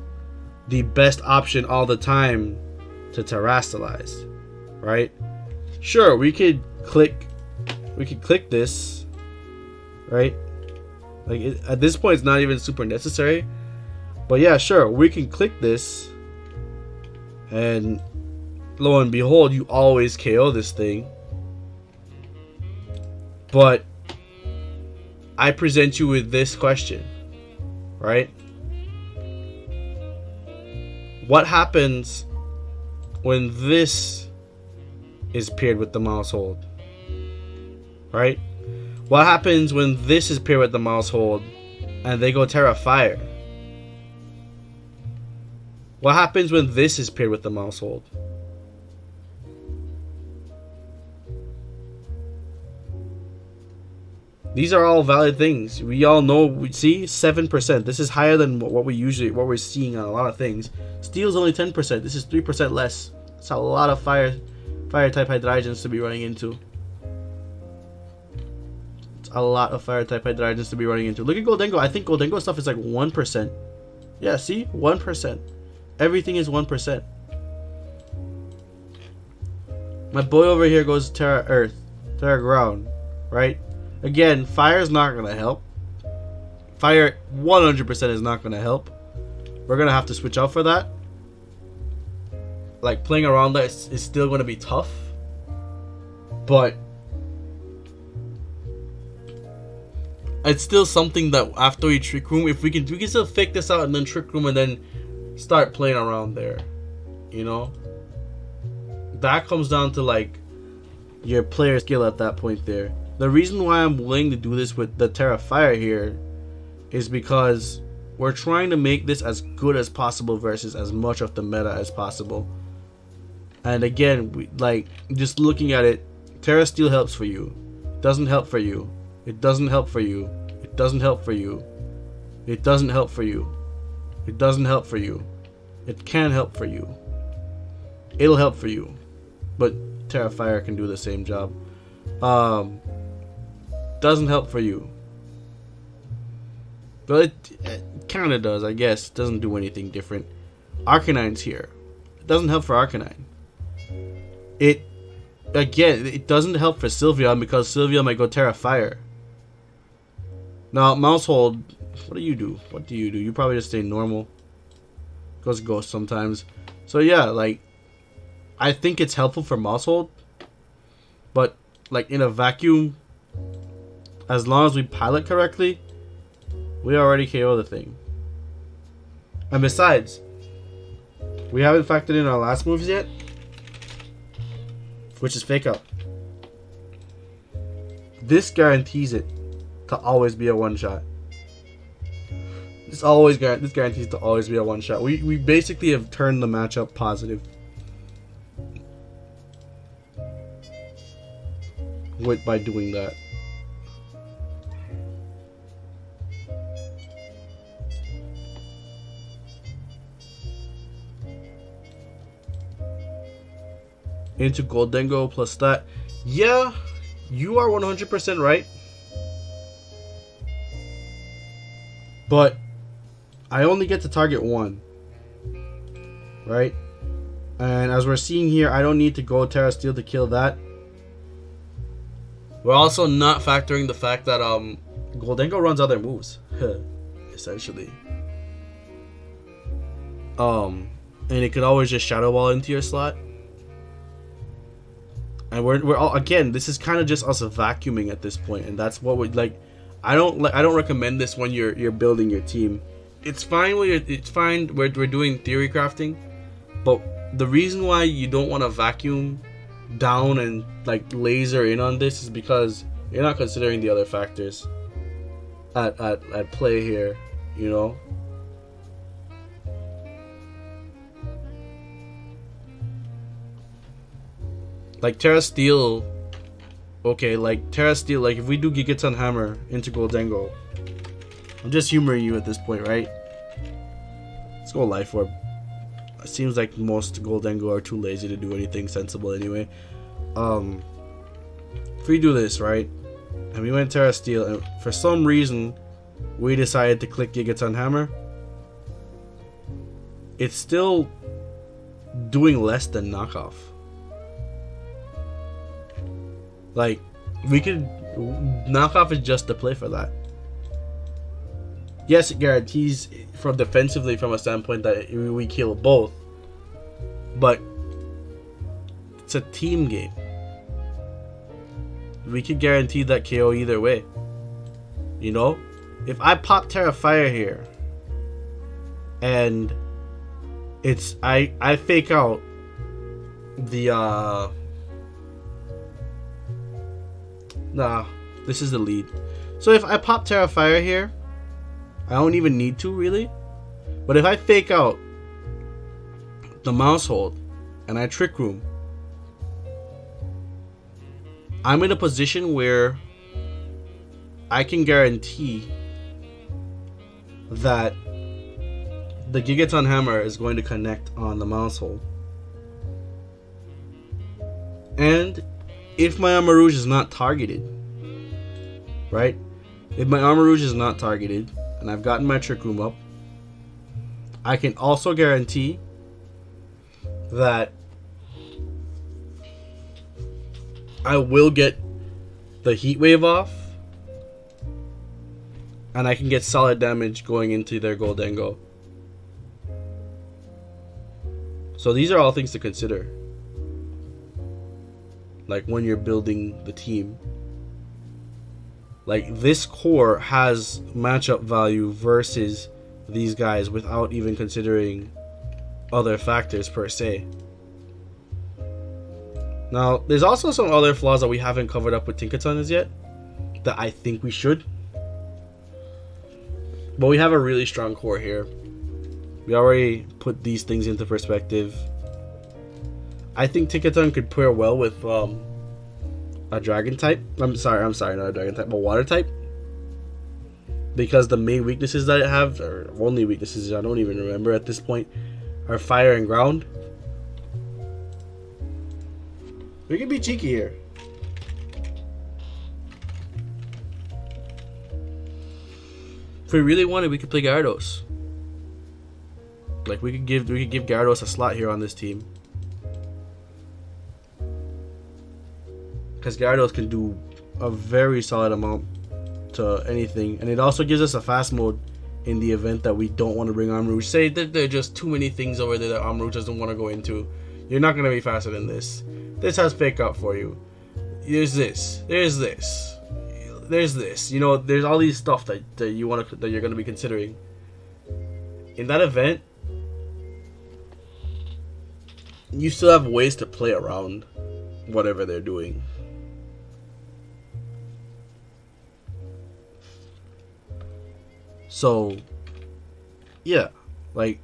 the best option all the time to terrestrialize, right? Sure, we could click this, right? Like at this point, it's not even super necessary, but yeah, sure, we can click this, and lo and behold, you always KO this thing. But I present you with this question, right? What happens when this is paired with the mouse hold? Right? What happens when this is paired with the mouse hold and they go Terra Fire? What happens when this is paired with the mouse hold? These are all valid things. We all know. We see 7%. This is higher than what we're seeing on a lot of things. Steel's only 10%. This is 3% less. It's a lot of fire type hydrogens to be running into. It's a lot of fire type hydrogens to be running into. Look at Goldengo. I think Goldengo stuff is like 1%. Yeah, see, 1%. Everything is 1%. My boy over here goes Terra Earth, Terra Ground, right? Again, fire is not going to help. Fire 100% is not going to help. We're going to have to switch out for that. Like, playing around that is still going to be tough. But it's still something that after we Trick Room, if we can still fake this out and then Trick Room and then start playing around there. That comes down to like your player skill at that point there. The reason why I'm willing to do this with the Terra Fire here is because we're trying to make this as good as possible versus as much of the meta as possible. And again, just looking at it, Terra Steel helps for you. It doesn't help for you. It doesn't help for you. It doesn't help for you. It doesn't help for you. It doesn't help for you. It can help for you. It'll help for you. But Terra Fire can do the same job. Doesn't help for you. But it kind of does, I guess. It doesn't do anything different. Arcanine's here. It doesn't help for Arcanine. It doesn't help for Sylveon because Sylveon might go Terra Fire. Now, Mousehold, what do you do? What do you do? You probably just stay normal. Goes Ghost sometimes. So yeah, like, I think it's helpful for Mousehold. But, like, in a vacuum, as long as we pilot correctly, we already KO the thing. And besides, we haven't factored in our last moves yet, which is Fake Out. This guarantees it to always be a one-shot. This guarantees to always be a one shot. We basically have turned the matchup positive by doing that. Into Goldengo plus that. Yeah, you are 100% right. But I only get to target one. Right? And as we're seeing here, I don't need to go Terra Steel to kill that. We're also not factoring the fact that Goldengo runs other moves. Essentially. And it could always just Shadow Ball into your slot. And we're all, again, this is kind of just us vacuuming at this point, and that's what we like. I don't recommend this when you're building your team. It's fine we're doing theory crafting, but the reason why you don't want to vacuum down and like laser in on this is because you're not considering the other factors at play here, you know. Like Terra Steel, okay, like Terra Steel, like if we do Gigaton Hammer into Goldengo, I'm just humoring you at this point, right? Let's go Life Orb. It seems like most Goldengo are too lazy to do anything sensible anyway. If we do this, right, and we went Terra Steel, and for some reason we decided to click Gigaton Hammer, it's still doing less than knockoff. Like, we could... Knockoff is just the play for that. Yes, it guarantees from defensively from a standpoint that we kill both. But it's a team game. We could guarantee that KO either way. You know? If I pop Terra Fire here and it's... I fake out the Nah, this is the lead. So if I pop Terra Fire here, I don't even need to really. But if I fake out the mouse hold and I Trick Room, I'm in a position where I can guarantee that the Gigaton Hammer is going to connect on the mouse hold. And if my Armor Rouge is not targeted, right? If my Armor Rouge is not targeted, and I've gotten my Trick Room up, I can also guarantee that I will get the Heat Wave off, and I can get solid damage going into their Goldengo. So these are all things to consider. Like when you're building the team, like this core has matchup value versus these guys without even considering other factors per se. Now, there's also some other flaws that we haven't covered up with Tinkaton as yet that I think we should. But we have a really strong core here. We already put these things into perspective. I think Tinkaton could pair well with a dragon type. I'm sorry, not a dragon type, but water type. Because the main weaknesses that I have, or only weaknesses I don't even remember at this point, are fire and ground. We can be cheeky here. If we really wanted, we could play Gyarados. Like we could give Gyarados a slot here on this team. Because Gyarados can do a very solid amount to anything. And it also gives us a fast mode in the event that we don't want to bring Armor Rouge. Say that there are just too many things over there that Armor Rouge doesn't want to go into. You're not going to be faster than this. This has fake out for you. There's this. There's this. There's this. You know, there's all these stuff that you're going to be considering. In that event, you still have ways to play around whatever they're doing. So, Yeah, like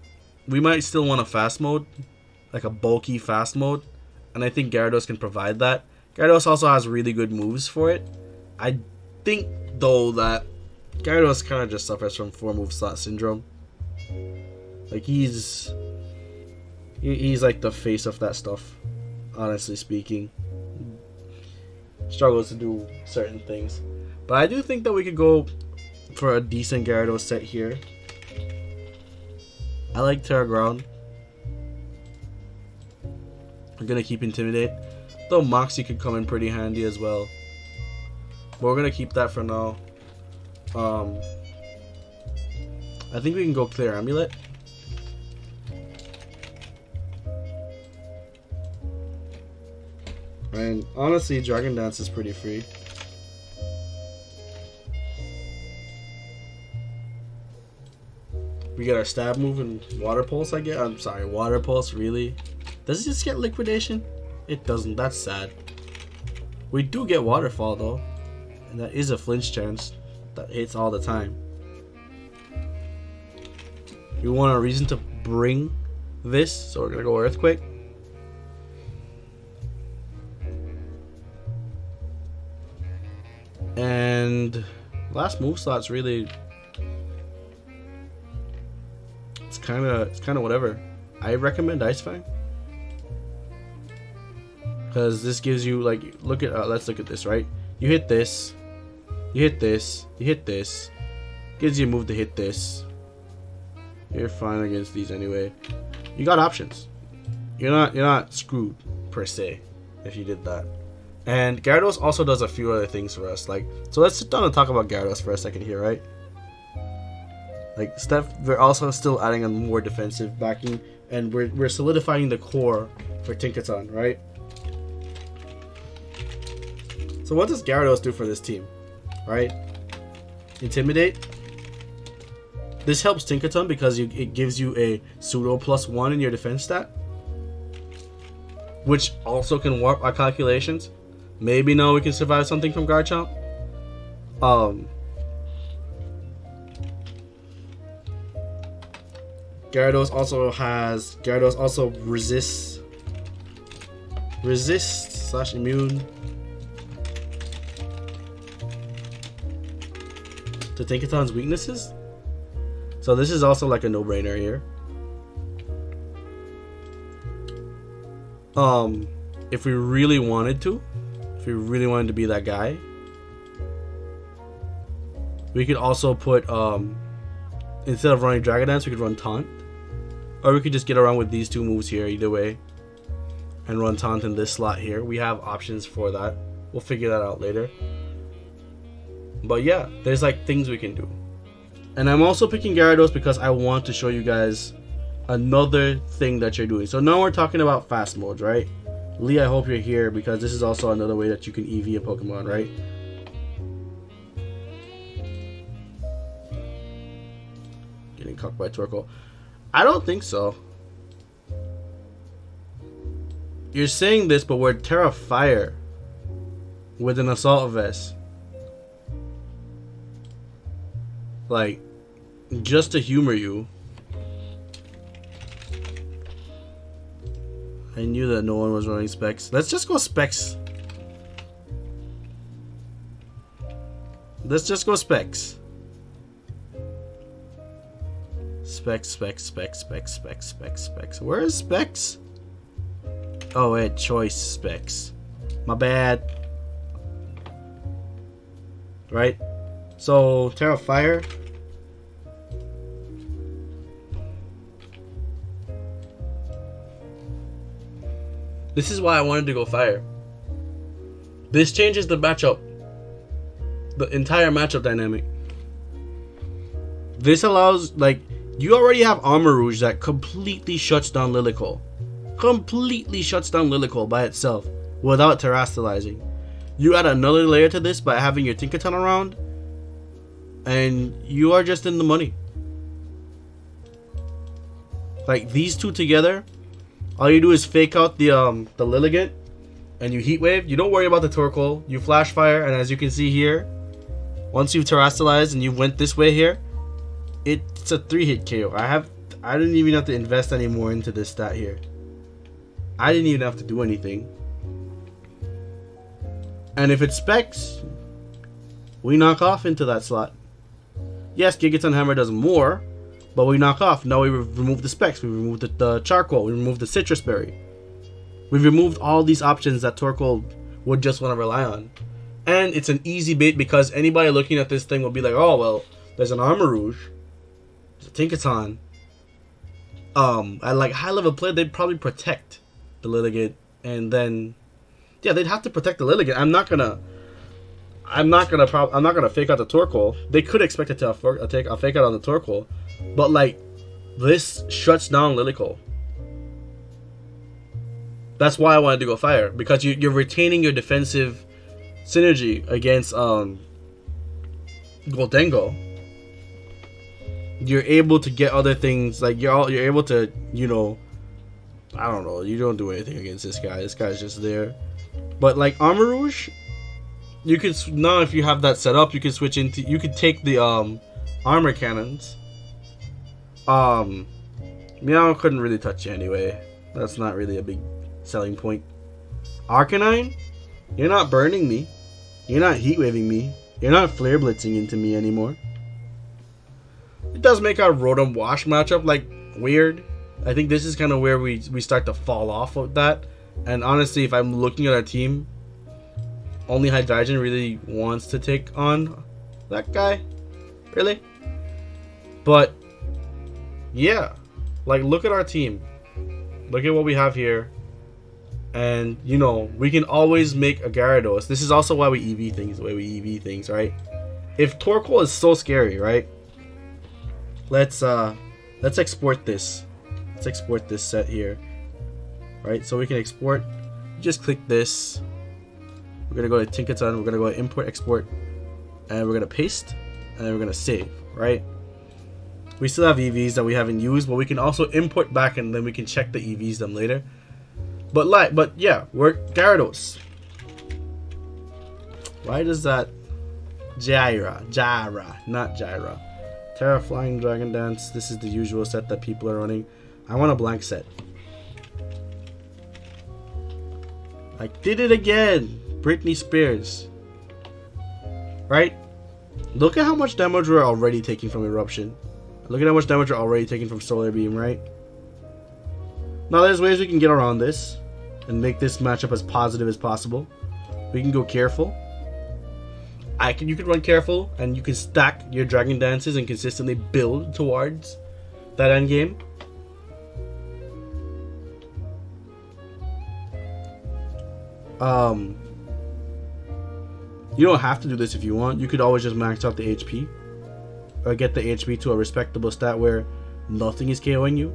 we might still want a fast mode, like a bulky fast mode, and I think Gyarados can provide that. Gyarados also has really good moves for it. I think though that Gyarados kind of just suffers from 4-move slot syndrome. Like he's like the face of that stuff, honestly speaking. Struggles to do certain things. But I do think that we could go for a decent Gyarados set here. I like Terra Ground. We're gonna keep Intimidate. Though Moxie could come in pretty handy as well. But we're gonna keep that for now. I think we can go Clear Amulet. And honestly, Dragon Dance is pretty free. We get our stab move and Water Pulse, I get. I'm sorry, Water Pulse, really? Does it just get Liquidation? It doesn't, that's sad. We do get Waterfall though. And that is a flinch chance that hits all the time. We want a reason to bring this, so we're gonna go Earthquake. And last move slot's really, it's kind of whatever. I recommend Ice Fang because this gives you like, look at let's look at this, right? You hit this, you hit this, you hit this, gives you a move to hit this. You're fine against these anyway. You got options. You're not screwed per se if you did that. And Gyarados also does a few other things for us. Like, so let's sit down and talk about Gyarados for a second here, right? Like, we're also still adding a more defensive backing, and we're solidifying the core for Tinkaton, right? So what does Gyarados do for this team, right? Intimidate. This helps Tinkaton because it gives you a pseudo +1 in your defense stat, which also can warp our calculations. Maybe now we can survive something from Garchomp. Gyarados also resists / immune to Tinkaton's weaknesses. So this is also like a no-brainer here. If we really wanted to be that guy, we could also put instead of running Dragon Dance, we could run Taunt, or we could just get around with these two moves here either way and run Taunt in this slot here. We have options for that. We'll figure that out later. But yeah, there's like things we can do. And I'm also picking Gyarados because I want to show you guys another thing that you're doing. So now we're talking about fast modes, right? Lee, I hope you're here because this is also another way that you can EV a Pokemon, right? Getting cocked by Torkoal. I don't think so. You're saying this, but we're Terra Fire with an Assault Vest. Like, just to humor you. I knew that no one was running Specs. Let's just go Specs. Let's just go Specs. Specs. Where is Specs? Oh, wait, Choice Specs. My bad. Right? So, Terra Fire. This is why I wanted to go Fire. This changes the matchup. The entire matchup dynamic. This allows, like, you already have Armor Rouge that completely shuts down Lilycole. Completely shuts down Lilycole by itself without terastallizing. You add another layer to this by having your Tinkaton around, and you are just in the money. Like, these two together, all you do is fake out the Lilligant, and you Heat Wave. You don't worry about the Torkoal. You Flash Fire, and as you can see here, once you've terastallized and you went this way here, It's a 3-hit KO. I didn't even have to invest any more into this stat here. I didn't even have to do anything. And if it specs, we knock off into that slot. Yes, Gigaton Hammer does more, but we knock off. Now we remove the specs. We remove the charcoal. We remove the citrus berry. We've removed all these options that Torkoal would just want to rely on. And it's an easy bait because anybody looking at this thing will be like, oh, well, there's an Armor Rouge. There's a Tinkaton. At like high level play, they'd probably protect the Lilligant. And then, yeah, they'd have to protect the Lilligant. I'm not gonna fake out the Torkoal. They could expect it to take a fake out on the Torkoal. But like, this shuts down Lilycole. That's why I wanted to go fire, because you're retaining your defensive synergy against Goldengo. You're able to get other things, like you're able to, you know, I don't know, you don't do anything against this guy. This guy's just there. But like Armor Rouge, you could now, if you have that set up, you can switch into, you could take the armor cannons. Meow couldn't really touch you anyway. That's not really a big selling point. Arcanine, you're not burning me. You're not heat waving me. You're not flare blitzing into me anymore. It does make our Rotom Wash matchup like weird. I think this is kind of where we start to fall off of that. And honestly, if I'm looking at our team, only Hydreigon really wants to take on that guy. Really? But yeah, like look at our team. Look at what we have here. And, you know, we can always make a Gyarados. This is also why we EV things the way we EV things, right? If Torkoal is so scary, right? Let's export this. Let's export this set here. Right? So we can export. Just click this. We're going to go to Tinkaton. We're going to go to import, export. And we're going to paste. And then we're going to save, right? We still have EVs that we haven't used, but we can also import back and then we can check the EVs them later. But yeah, we're Gyarados. Why does that Gyra, not Gyra. Terra Flying Dragon Dance. This is the usual set that people are running. I want a blank set. I did it again. Britney Spears. Right? Look at how much damage we're already taking from Eruption. Look at how much damage we're already taking from Solar Beam, right? Now there's ways we can get around this and make this matchup as positive as possible. We can go careful. You can run careful and you can stack your Dragon Dances and consistently build towards that end game. You don't have to do this if you want. You could always just max out the HP or get the HP to a respectable stat where nothing is KOing you.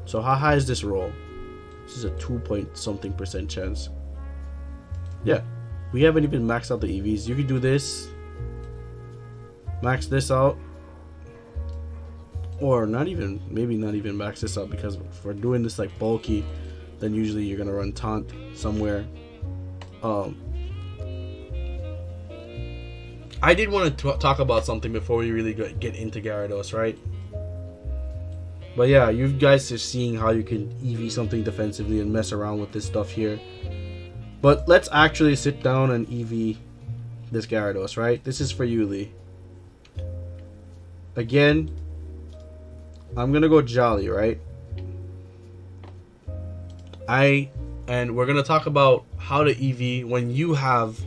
So how high is this roll? This is a 2-point-something% chance. Yeah, we haven't even maxed out the EVs. You could do this, max this out, or not even, maybe not even max this out, because if we're doing this like bulky, then usually you're gonna run taunt somewhere. I did want to talk about something before we really get into Gyarados, right? But yeah, you guys are seeing how you can EV something defensively and mess around with this stuff here. But let's actually sit down and EV this Gyarados, right? This is for you, Lee. Again, I'm gonna go Jolly, right? And we're gonna talk about how to EV when you have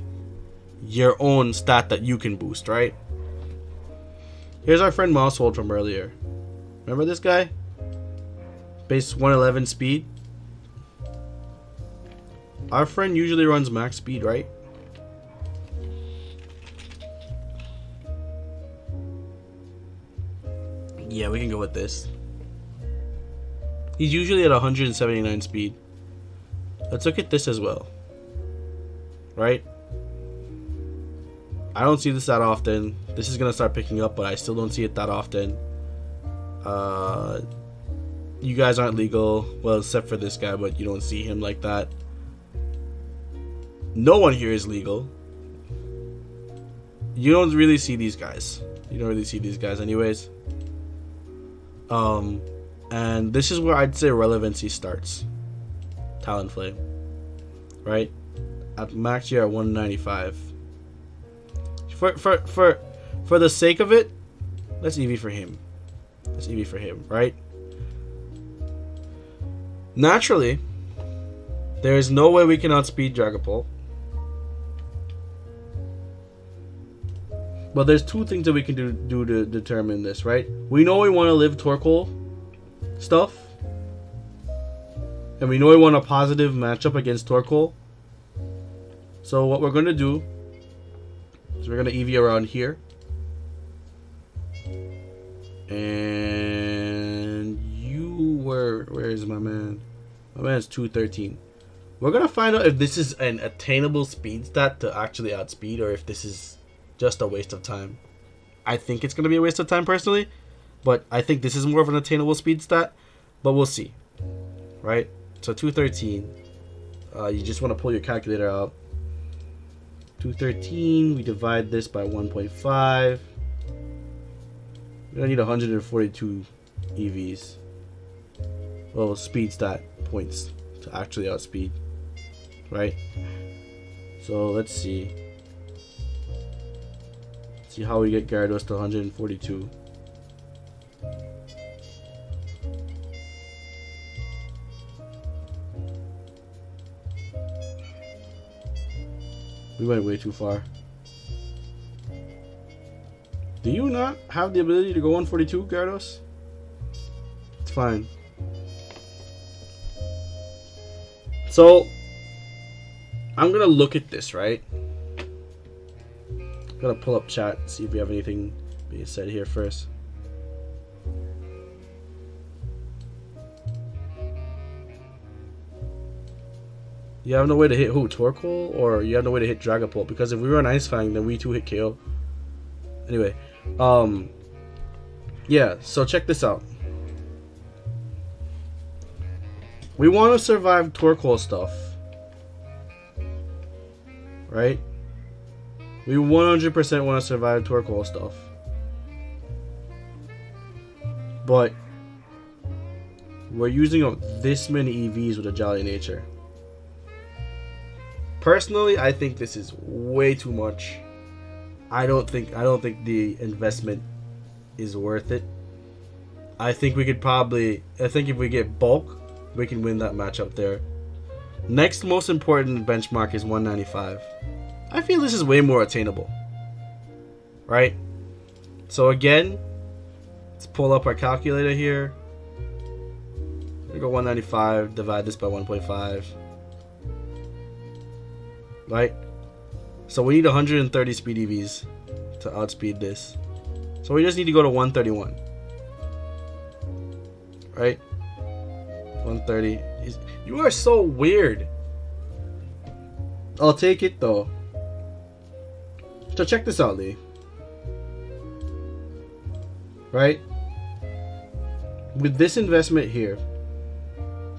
your own stat that you can boost, right? Here's our friend Mousehold from earlier. Remember this guy? Base 111 speed. Our friend usually runs max speed, right? Yeah, we can go with this. He's usually at 179 speed. Let's look at this as well. Right? I don't see this that often. This is gonna start picking up, but I still don't see it that often. You guys aren't legal, well, except for this guy, but you don't see him like that. No one here is legal. you don't really see these guys. You don't really see these guys anyways. And this is where I'd say relevancy starts. Talonflame, right? At max, you're at 195. For the sake of it, let's EV for him. Let's EV for him, right? Naturally, there is no way we can outspeed Dragapult. But there's two things that we can do to determine this, right? We know we want to live Torkoal stuff. And we know we want a positive matchup against Torkoal. So what we're going to do is we're going to EV around here. And where is my man? My man's 213. We're going to find out if this is an attainable speed stat to actually outspeed, or if this is just a waste of time. I think it's going to be a waste of time personally, but I think this is more of an attainable speed stat, but we'll see. Right? So 213. You just want to pull your calculator out. 213, we divide this by 1.5. We're going to need 142 EVs. Well, speed stat points to actually outspeed. Right? So let's see. See how we get Gyarados to 142. We went way too far. Do you not have the ability to go 142, Gyarados? It's fine. So, I'm gonna look at this, right? I'm gonna pull up chat, see if we have anything being said here first. You have no way to hit who? Torkoal? Or you have no way to hit Dragapult? Because if we run Ice Fang, then we too hit KO. Anyway, yeah, so check this out. We want to survive Torkoal stuff. Right? We 100% want to survive Torkoal stuff. But we're using up this many EVs with a Jolly Nature. Personally, I think this is way too much. I don't think the investment is worth it. I think we could probably, if we get bulk, we can win that matchup there. Next most important benchmark is 195. I feel this is way more attainable. Right? So again, let's pull up our calculator here. We go 195, divide this by 1.5. Right? So we need 130 speed EVs to outspeed this. So we just need to go to 131. Right? 130. You are so weird. I'll take it though. So check this out, Lee. Right? With this investment here,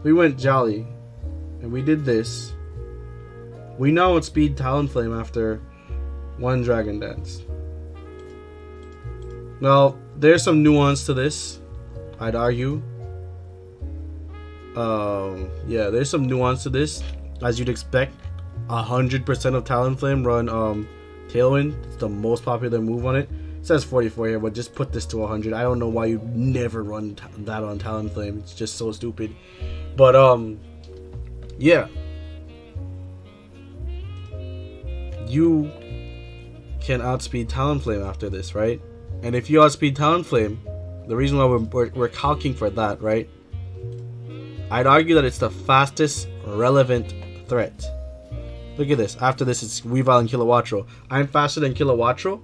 we went Jolly and we did this. We now outspeed Talonflame after one Dragon Dance. Now, there's some nuance to this, I'd argue. Yeah, there's some nuance to this. As you'd expect, 100% of Talonflame run Tailwind. It's the most popular move on it. It says 44 here, but just put this to 100. I don't know why you never run that on Talonflame. It's just so stupid. But yeah. You can outspeed Talonflame after this, right? And if you outspeed Talonflame, the reason why we're calcing for that, right? I'd argue that it's the fastest relevant threat. Look at this. After this, it's Weavile and Kilowattrel. I'm faster than Kilowattrel.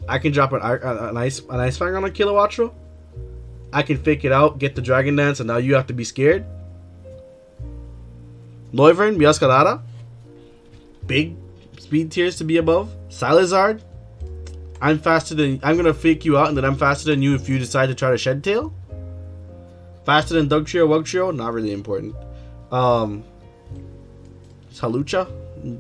I can drop an Ice Fang on a Kilowattrel. I can fake it out, get the Dragon Dance, and now you have to be scared. Noivern, Miascarada. Big speed tiers to be above. Silazard. I'm gonna fake you out, and then I'm faster than you if you decide to try to Shed Tail. Faster than Dugtrio, Wugtrio, not really important. Halucha,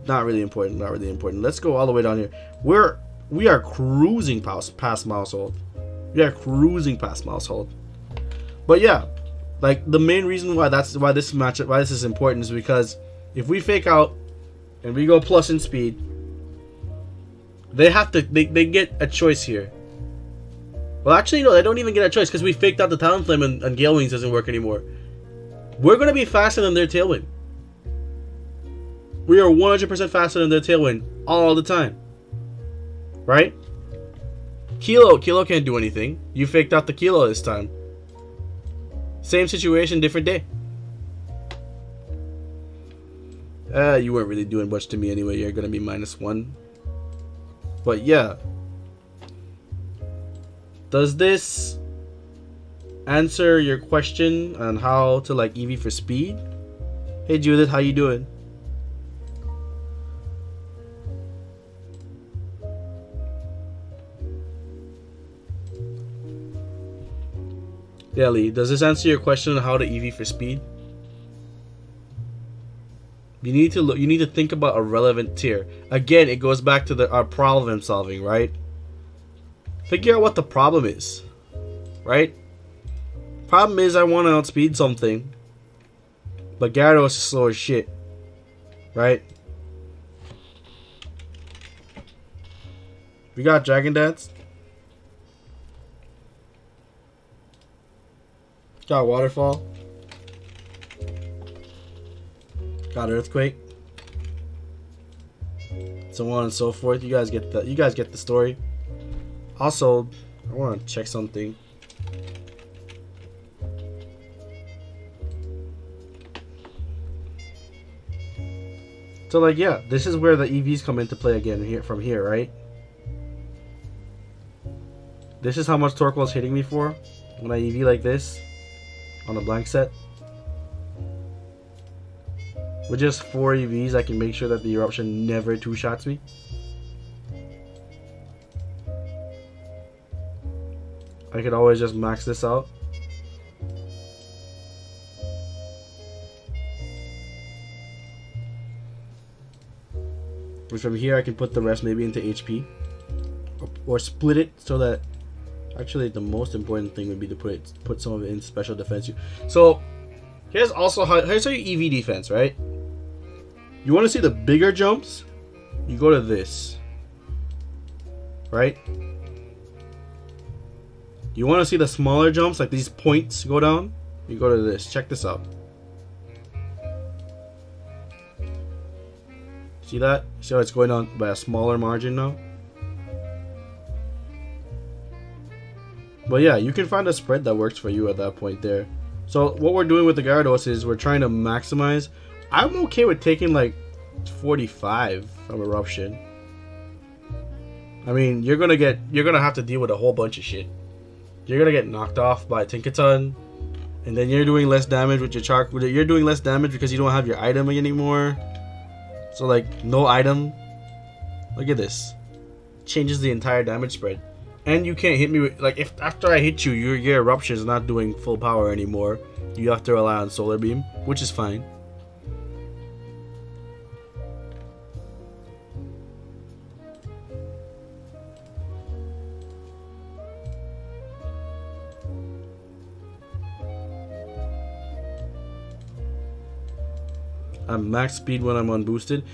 not really important. Let's go all the way down here. We're we are cruising past mouse hold. We are cruising past mouse hold. But yeah, like the main reason why this is important is because if we fake out and we go plus in speed, they get a choice here. Well, actually, no, they don't even get a choice because we faked out the Talonflame and Gale Wings doesn't work anymore. We're going to be faster than their Tailwind. We are 100% faster than their Tailwind all the time. Right? Kilo can't do anything. You faked out the Kilo this time. Same situation, different day. You weren't really doing much to me anyway. You're going to be -1. But yeah. Does this answer your question on how to like EV for speed? Hey Judith, how you doing? Yeah, Lee, does this answer your question on how to EV for speed? You need to think about a relevant tier. Again, it goes back to our problem solving, right? Figure out what the problem is, right? Problem is I want to outspeed something, but Gyarados is slow as shit, right? We got Dragon Dance. Got Waterfall. Got Earthquake. So on and so forth. You guys get the story. Also, I want to check something. So like yeah, this is where the EVs come into play again from here, right? This is how much Torkoal's hitting me for when I EV like this on a blank set. With just 4 EVs, I can make sure that the Eruption never 2-shots me. I could always just max this out. And from here I can put the rest maybe into HP. Or split it so that... Actually the most important thing would be to put some of it in special defense. So here's how you EV defense, right? You want to see the bigger jumps? You go to this. Right? You want to see the smaller jumps, like these points go down? You go to this. Check this out. See that? See how it's going on by a smaller margin now? But yeah, you can find a spread that works for you at that point there. So what we're doing with the Gyarados is we're trying to maximize. I'm okay with taking like 45 from Eruption. I mean, you're gonna have to deal with a whole bunch of shit. You're gonna get knocked off by Tinkaton, and then you're doing less damage with your Chark. You're doing less damage because you don't have your item anymore. So like no item. Look at this. Changes the entire damage spread. And you can't hit me with, like, if after I hit you, your Eruption is not doing full power anymore. You have to rely on Solar Beam, which is fine. I'm max speed when I'm unboosted.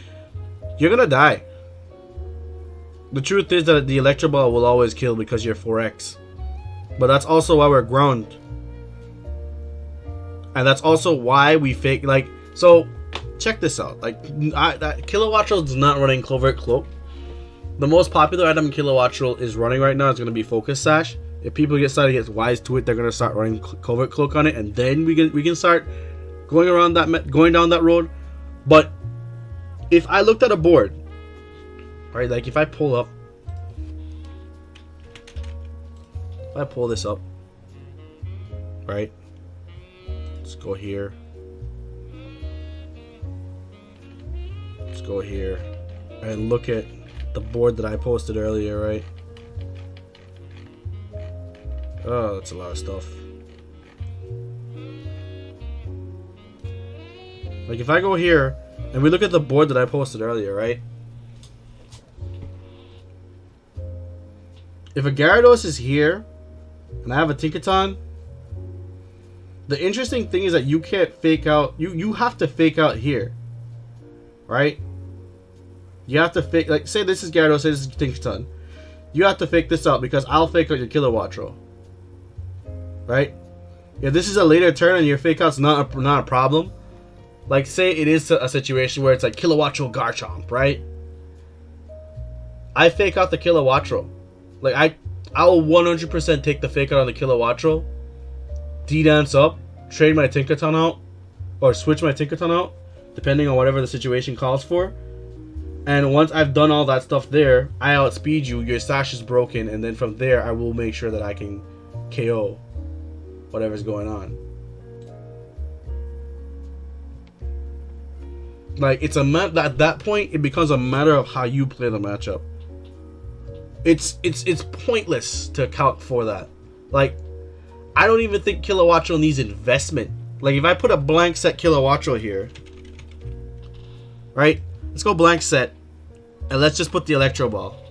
You're gonna die. The truth is that the Electro Ball will always kill because you're 4x. But that's also why we're ground. And that's also why we fake, like, so check this out. Like, that Kilowattrel is not running Covert Cloak. The most popular item Kilowattrel is running right now is going to be Focus Sash. If people get wise to it, they're going to start running Covert Cloak on it, and then we can start going down that road. But if I looked at a board, right, like if I pull this up, right, let's go here, and look at the board that I posted earlier, right? Oh, that's a lot of stuff. Like if I go here and we look at the board that I posted earlier, right? if a Gyarados is here and I have a Tinkaton, the interesting thing is that you can't fake out. You have to fake out here, right? You have to fake, like, say this is Gyarados, say this is Tinkaton. You have to fake this out because I'll fake out your Kilowattrel, right? If this is a later turn and your fake out's not a problem, like say it is a situation where it's like Kilowattrel Garchomp, right? I fake out the Kilowattrel. Like I'll 100% take the fake out on the Kilowattrel, D-dance up, trade my Tinkaton out, or switch my Tinkaton out, depending on whatever the situation calls for. And once I've done all that stuff there, I outspeed you, your Sash is broken, and then from there I will make sure that I can KO whatever's going on. Like, it's at that point it becomes a matter of how you play the matchup. It's pointless to account for that. Like, I don't even think Kilowattrel needs investment. Like, if I put a blank set Kilowattrel here, right? Let's go blank set, and let's just put the Electro Ball.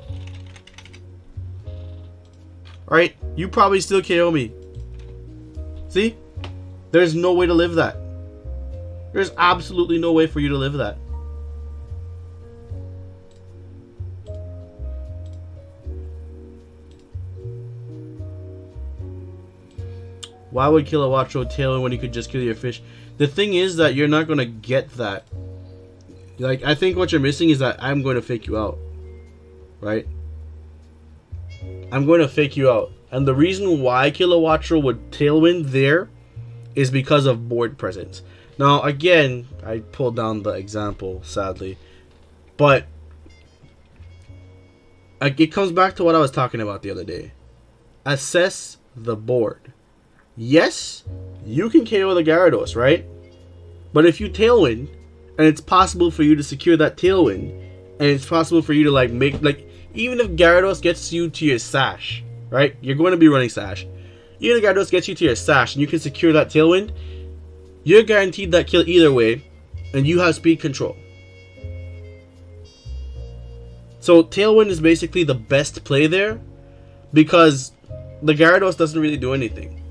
Right? You probably still KO me. See? There's no way to live that. There's absolutely no way for you to live that. Why would Kilowattrel Tailwind when you could just kill your fish? The thing is that you're not going to get that. Like, I think what you're missing is that I'm going to fake you out. Right? I'm going to fake you out. And the reason why Kilowattrel would Tailwind there is because of board presence. Now, again, I pulled down the example, sadly. But it comes back to what I was talking about the other day. Assess the board. Yes, you can KO the Gyarados, right? But if you Tailwind, and it's possible for you to secure that Tailwind, and it's possible for you to even if Gyarados gets you to your Sash, right? You're going to be running Sash. Even if Gyarados gets you to your Sash and you can secure that Tailwind, you're guaranteed that kill either way, and you have speed control. So Tailwind is basically the best play there, because the Gyarados doesn't really do anything.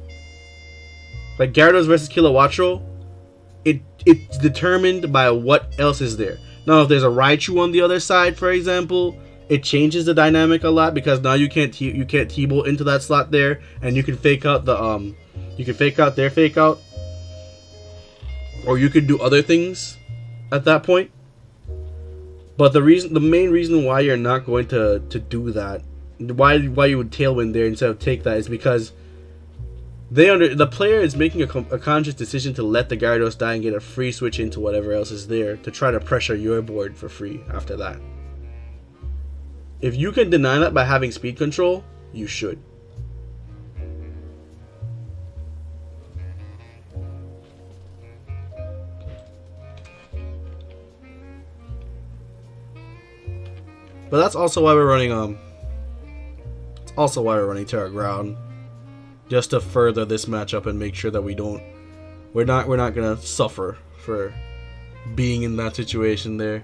Like, Gyarados versus Kilowattrel, it's determined by what else is there. Now, if there's a Raichu on the other side, for example, it changes the dynamic a lot, because now you can't T-Bolt into that slot there, and you can fake out their fake out, or you could do other things at that point. But the main reason why you're not going to do that, why you would Tailwind there instead of take that, is because the player is making a conscious decision to let the Gyarados die and get a free switch into whatever else is there to try to pressure your board for free after that. If you can deny that by having speed control, you should. But that's also why we're running Terra Ground, just to further this matchup and make sure that we're not gonna suffer for being in that situation there.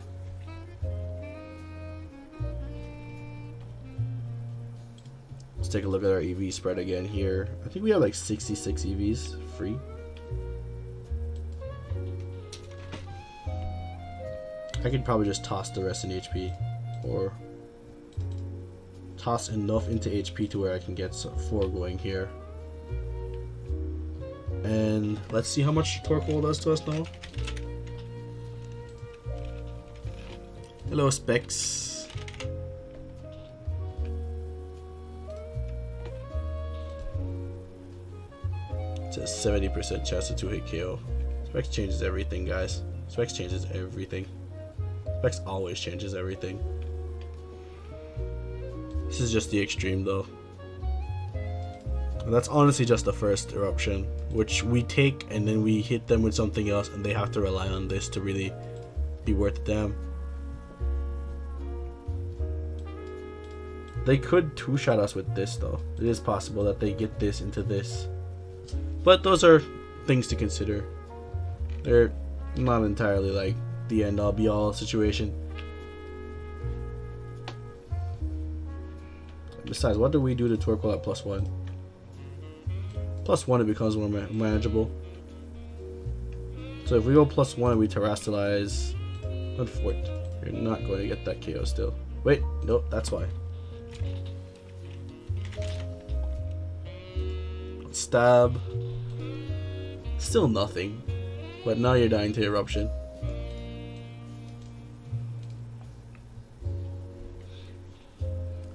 Let's take a look at our EV spread again here. I think we have like 66 EVs free. I could probably just toss the rest in HP, or toss enough into HP to where I can get 4 going here. And let's see how much Torkoal does to us now. Hello, Specs. It's a 70% chance to 2-hit KO. Specs changes everything, guys. Specs changes everything. Specs always changes everything. This is just the extreme, though. And that's honestly just the first eruption, which we take and then we hit them with something else, and they have to rely on this to really be worth them. They could two-shot us with this, though. It is possible that they get this into this. But those are things to consider. They're not entirely like the end-all be-all situation. Besides, what do we do to Torkoal at +1? +1, it becomes more manageable. So if we go +1 and we Terrastalize Unfort, you're not going to get that KO still. Wait, nope, that's why. Stab. Still nothing. But now you're dying to Eruption.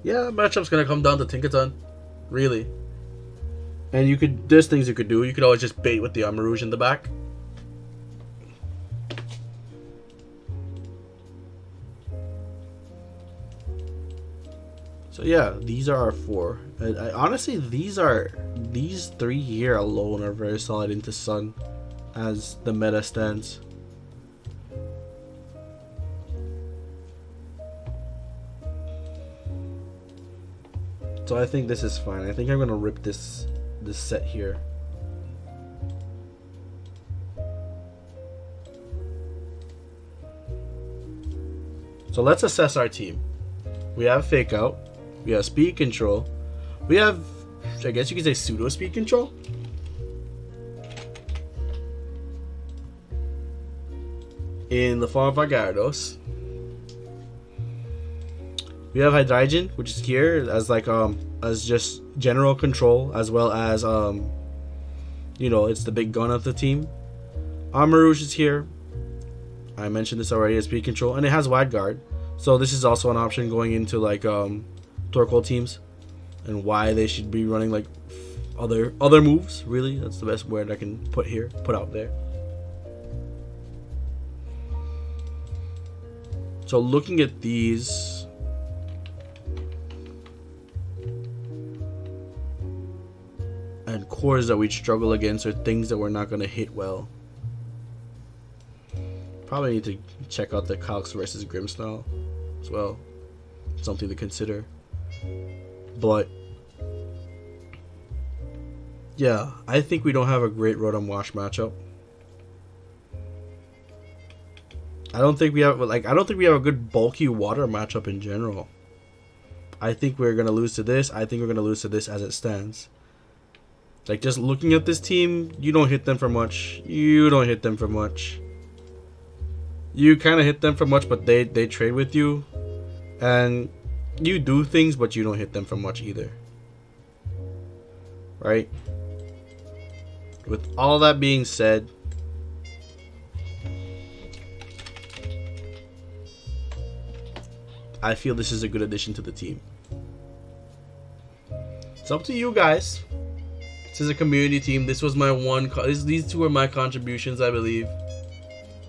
Yeah, matchup's gonna come down to Tinkaton. Really. And there's things you could do. You could always just bait with the Armarouge in the back. So yeah, these are our 4. And honestly, these 3 here alone are very solid into Sun as the meta stands. So I think this is fine. I think I'm gonna rip this set here. So let's assess our team. We have Fake Out. We have Speed Control. We have, I guess you could say, pseudo Speed Control. In the form of our Gyarados. We have Hydreigon, which is here as like as just general control, as well as you know, it's the big gun of the team. Armarouge is here. I mentioned this already as speed control, and it has Wide Guard, so this is also an option going into like Torkoal teams, and why they should be running like other moves. Really, that's the best word I can put out there. So looking at these, and cores that we'd struggle against are things that we're not going to hit well. Probably need to check out the Calx versus Grimmsnarl as well. Something to consider. But yeah, I think we don't have a great Rotom Wash matchup. I don't think we have a good bulky water matchup in general. I think we're gonna lose to this. I think we're gonna lose to this as it stands. Like, just looking at this team, you don't hit them for much. You don't hit them for much. You kind of hit them for much, but they trade with you. And you do things, but you don't hit them for much either. Right? With all that being said, I feel this is a good addition to the team. It's up to you guys. This is a community team. This was my these two are my contributions, I believe,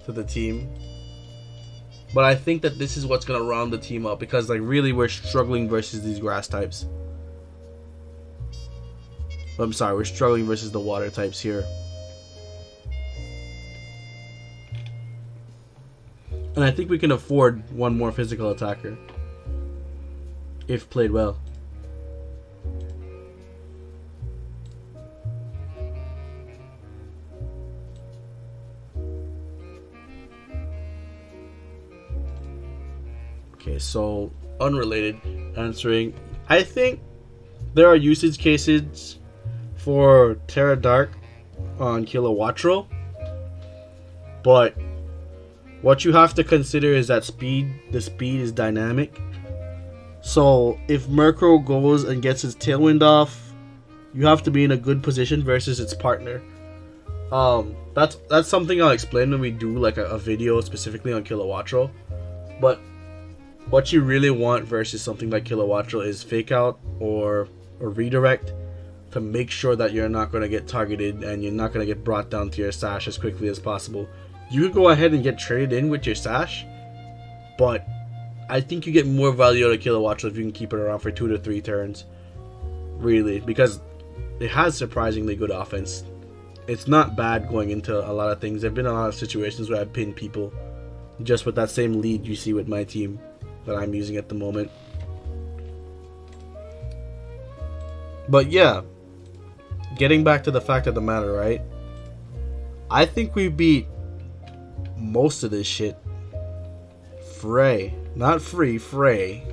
to the team. But I think that this is what's gonna round the team up, because like really we're struggling versus these grass types. I'm sorry, we're struggling versus the water types here. And I think we can afford one more physical attacker if played well. Okay, so unrelated answering. I think there are usage cases for Terra Dark on Kilowattrel, but what you have to consider is that the speed is dynamic. So if Murkrow goes and gets his Tailwind off, you have to be in a good position versus its partner. That's something I'll explain when we do like a video specifically on Kilowattrel. But what you really want versus something like Kilowattrel is Fake Out or Redirect, to make sure that you're not going to get targeted and you're not going to get brought down to your Sash as quickly as possible. You could go ahead and get traded in with your Sash, but I think you get more value out of Kilowattrel if you can keep it around for 2 to 3 turns. Really, because it has surprisingly good offense. It's not bad going into a lot of things. There have been a lot of situations where I've pinned people just with that same lead you see with my team that I'm using at the moment. But yeah, getting back to the fact of the matter, right? I think we beat most of this shit. Frey. Not free, Frey.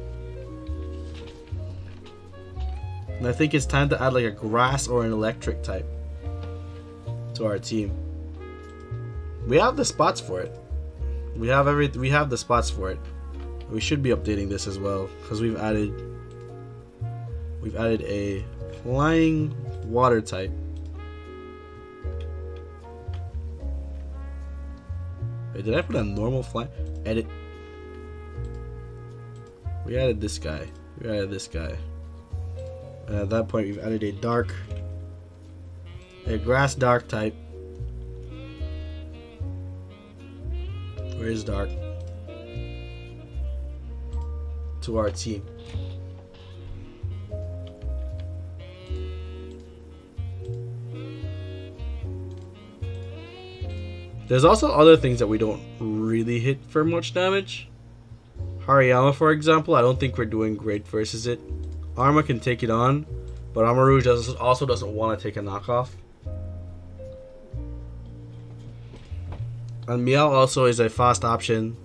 And I think it's time to add like a grass or an electric type to our team. We have the spots for it. We have the spots for it. We should be updating this as well because we've added a flying water type. Wait, did I put a normal fly? Edit. We added this guy. We added this guy. And at that point, we've added a grass dark type. Where is dark? To our team. There's also other things that we don't really hit for much damage. Hariyama, for example, I don't think we're doing great versus it. Arma can take it on, but Amarouge also doesn't want to take a knockoff. And Meow also is a fast option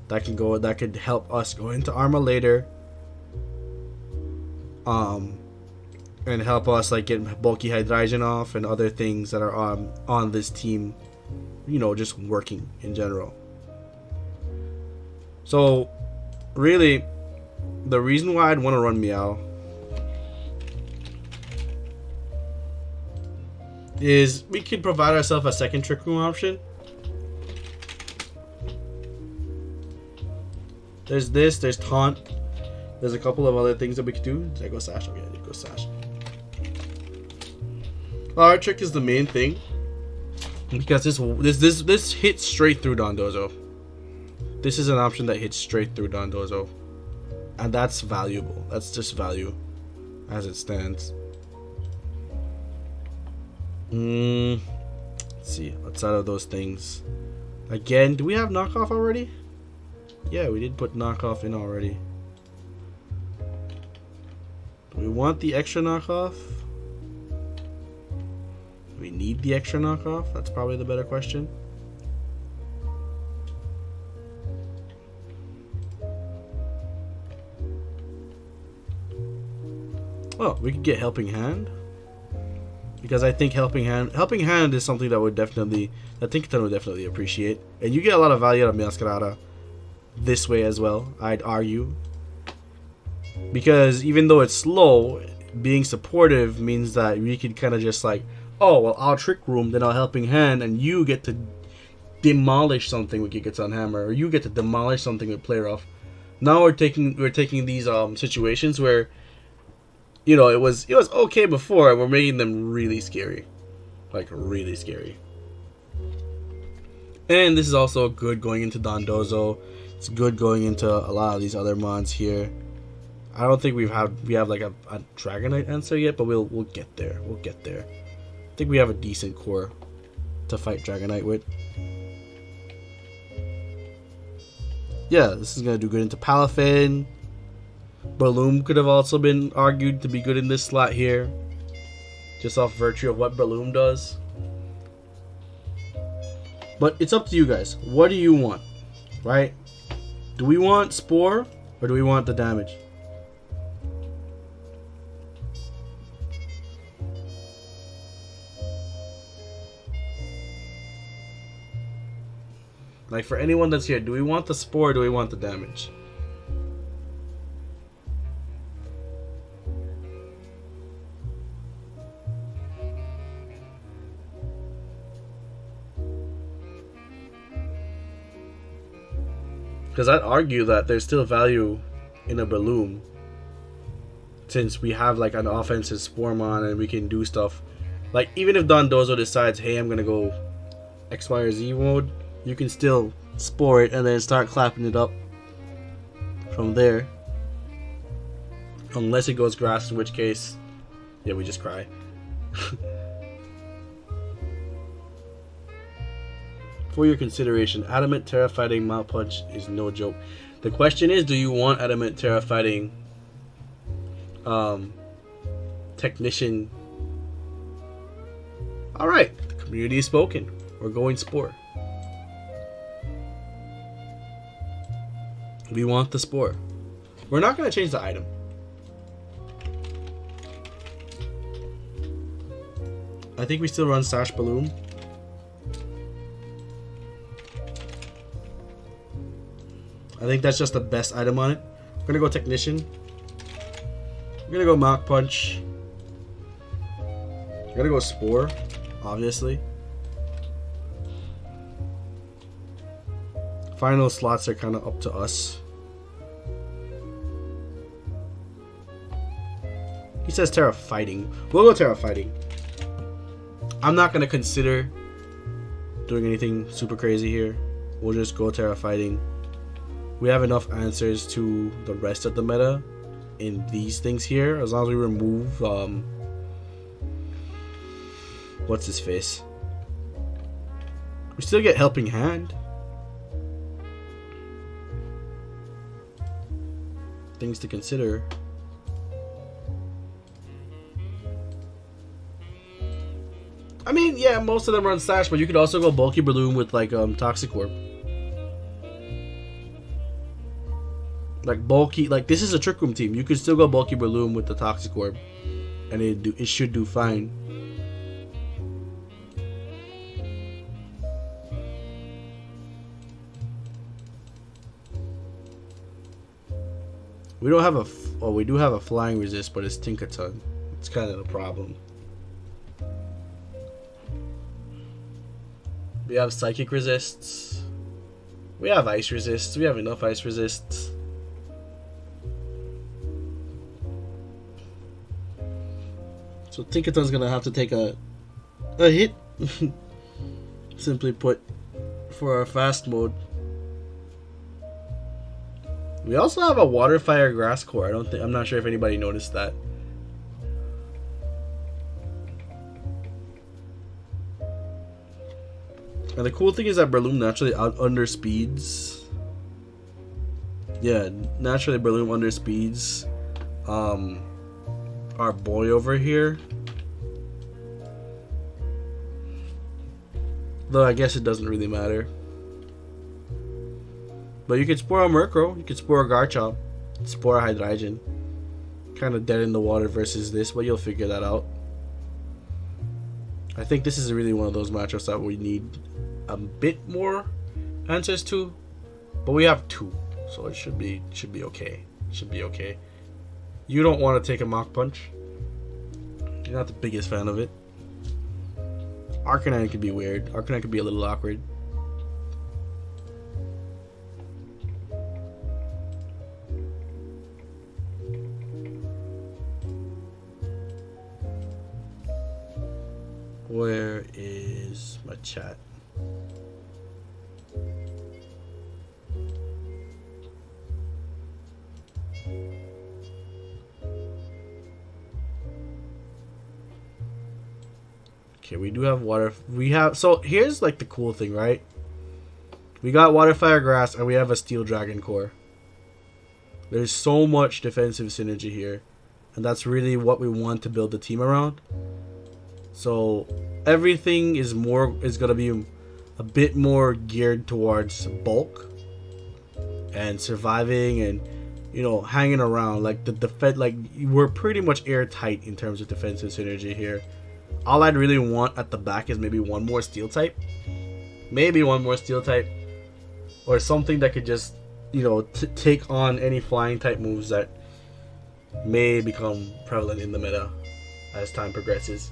that could help us go into Arma later. And help us like get bulky Hydreigon off and other things that are on this team, you know, just working in general. So really the reason why I'd want to run Meow is we could provide ourselves a second Trick Room option. There's this, there's Taunt. There's a couple of other things that we could do. Did I go Sash? Okay, I did go Sash. Our trick is the main thing. Because this hits straight through Dondozo. This is an option that hits straight through Dondozo. And that's valuable. That's just value as it stands. Let's see. Outside of those things. Again, do we have knockoff already? Yeah, we did put knockoff in already. Do we want the extra knockoff? Do we need the extra knockoff? That's probably the better question. Oh, we could get Helping Hand. Because I think Helping Hand is something that would definitely, I think Tintin would definitely appreciate. And you get a lot of value out of Masquerada this way as well, I'd argue. Because even though it's slow, being supportive means that we could kind of just like, oh, well, I'll Trick Room, then I'll Helping Hand, and you get to demolish something with Gigaton Hammer, or you get to demolish something with Play Rough. Now we're taking these situations where, you know, it was okay before, and we're making them really scary. Like, really scary. And this is also good going into Dondozo. It's good going into a lot of these other mons here. I don't think we have like a Dragonite answer yet, but we'll get there. We'll get there. I think we have a decent core to fight Dragonite with. Yeah, this is gonna do good into Palafin. Breloom could have also been argued to be good in this slot here, just off virtue of what Breloom does. But it's up to you guys. What do you want, right? Do we want Spore or do we want the damage? Like, for anyone that's here, do we want the Spore or do we want the damage? Because I'd argue that there's still value in a Breloom, since we have like an offensive Sporemon and we can do stuff. Like, even if Dondozo decides, hey, I'm gonna go X, Y, or Z mode, you can still Spore it and then start clapping it up from there. Unless it goes grass, in which case, yeah, we just cry. For your consideration, Adamant, Terra Fighting, Mount Punch is no joke. The question is, do you want Adamant, Terra Fighting, Technician? Alright, the community is spoken. We're going Spore. We want the Spore. We're not going to change the item. I think we still run Sash Balloon. I think that's just the best item on it. We're gonna go Technician. We're gonna go Mach Punch. We're gonna go Spore, obviously. Final slots are kind of up to us. He says Terra Fighting. We'll go Terra Fighting. I'm not gonna consider doing anything super crazy here. We'll just go Terra Fighting. We have enough answers to the rest of the meta in these things here, as long as we remove what's his face. We still get Helping Hand. Things to consider. I mean, yeah, most of them run Sash, but you could also go Bulky Balloon with like Toxic Orb. Like bulky, like this is a Trick Room team. You could still go Bulky Balloon with the Toxic Orb, and it should do fine. We don't have a, well, we do have a Flying Resist, but it's Tinkaton. It's kind of the problem. We have Psychic Resists. We have Ice Resists. We have enough Ice Resists. So Tinkaton's gonna have to take a hit. Simply put, for our fast mode. We also have a Water, Fire, Grass core. I'm not sure if anybody noticed that. And the cool thing is that Breloom naturally underspeeds. Yeah, naturally Breloom underspeeds our boy over here. Though I guess it doesn't really matter. But you could Spore a Murkrow, you could Spore a Garchomp, Spore a Hydreigon. Kind of dead in the water versus this, but you'll figure that out. I think this is really one of those matchups that we need a bit more answers to, but we have two, so it should be okay. Should be okay. You don't want to take a Mach Punch. You're not the biggest fan of it. Arcanine could be weird. Arcanine could be a little awkward. Where is my chat? Okay, we do have water. So here's like the cool thing, right? We got Water, Fire, Grass, and we have a Steel Dragon core. There's so much defensive synergy here, and that's really what we want to build the team around. So everything is gonna be a bit more geared towards bulk and surviving, and hanging around. Like the defense, like we're pretty much airtight in terms of defensive synergy here. All I'd really want at the back is maybe one more Steel type, or something that could just take on any flying type moves that may become prevalent in the meta as time progresses.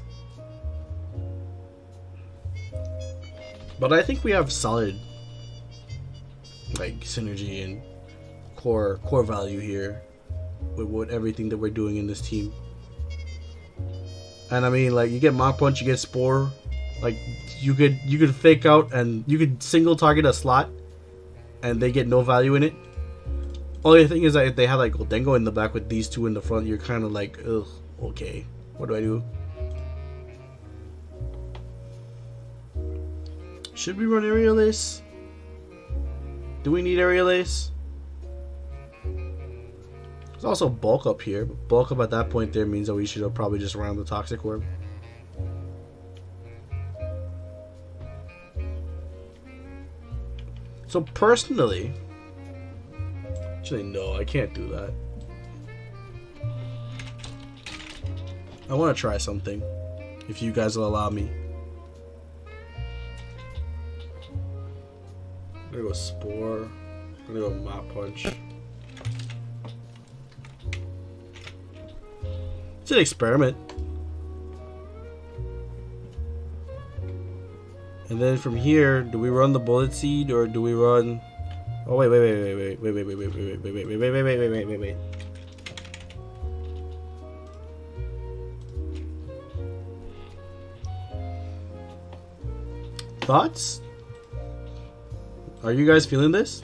But I think we have solid like synergy and core value here with everything that we're doing in this team. And I mean, like, you get Mach Punch, you get Spore, like you could fake out and you could single target a slot and they get no value in it. Only thing is that if they have like Goldengo in the back with these two in the front, you're kind of like, ugh, okay, what do I do? Should we run Aerial Ace? Do we need Aerial Ace? There's also Bulk Up here, but Bulk Up at that point there means that we should have probably just run the Toxic Orb. So personally, actually no, I can't do that. I want to try something. if you guys will allow me. I'm gonna go Spore. I'm gonna go Mop Punch. It's an experiment. And then from here, do we run the Bullet Seed or do we run? Oh wait. Thoughts? Are you guys feeling this?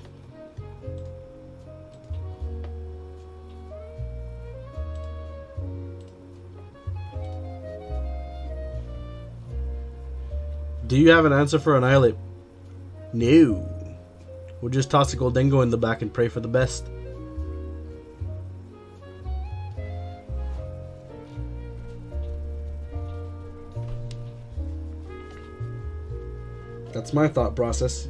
Do you have an answer for Annihilate? No. We'll just toss a Goldengo in the back and pray for the best. That's my thought process.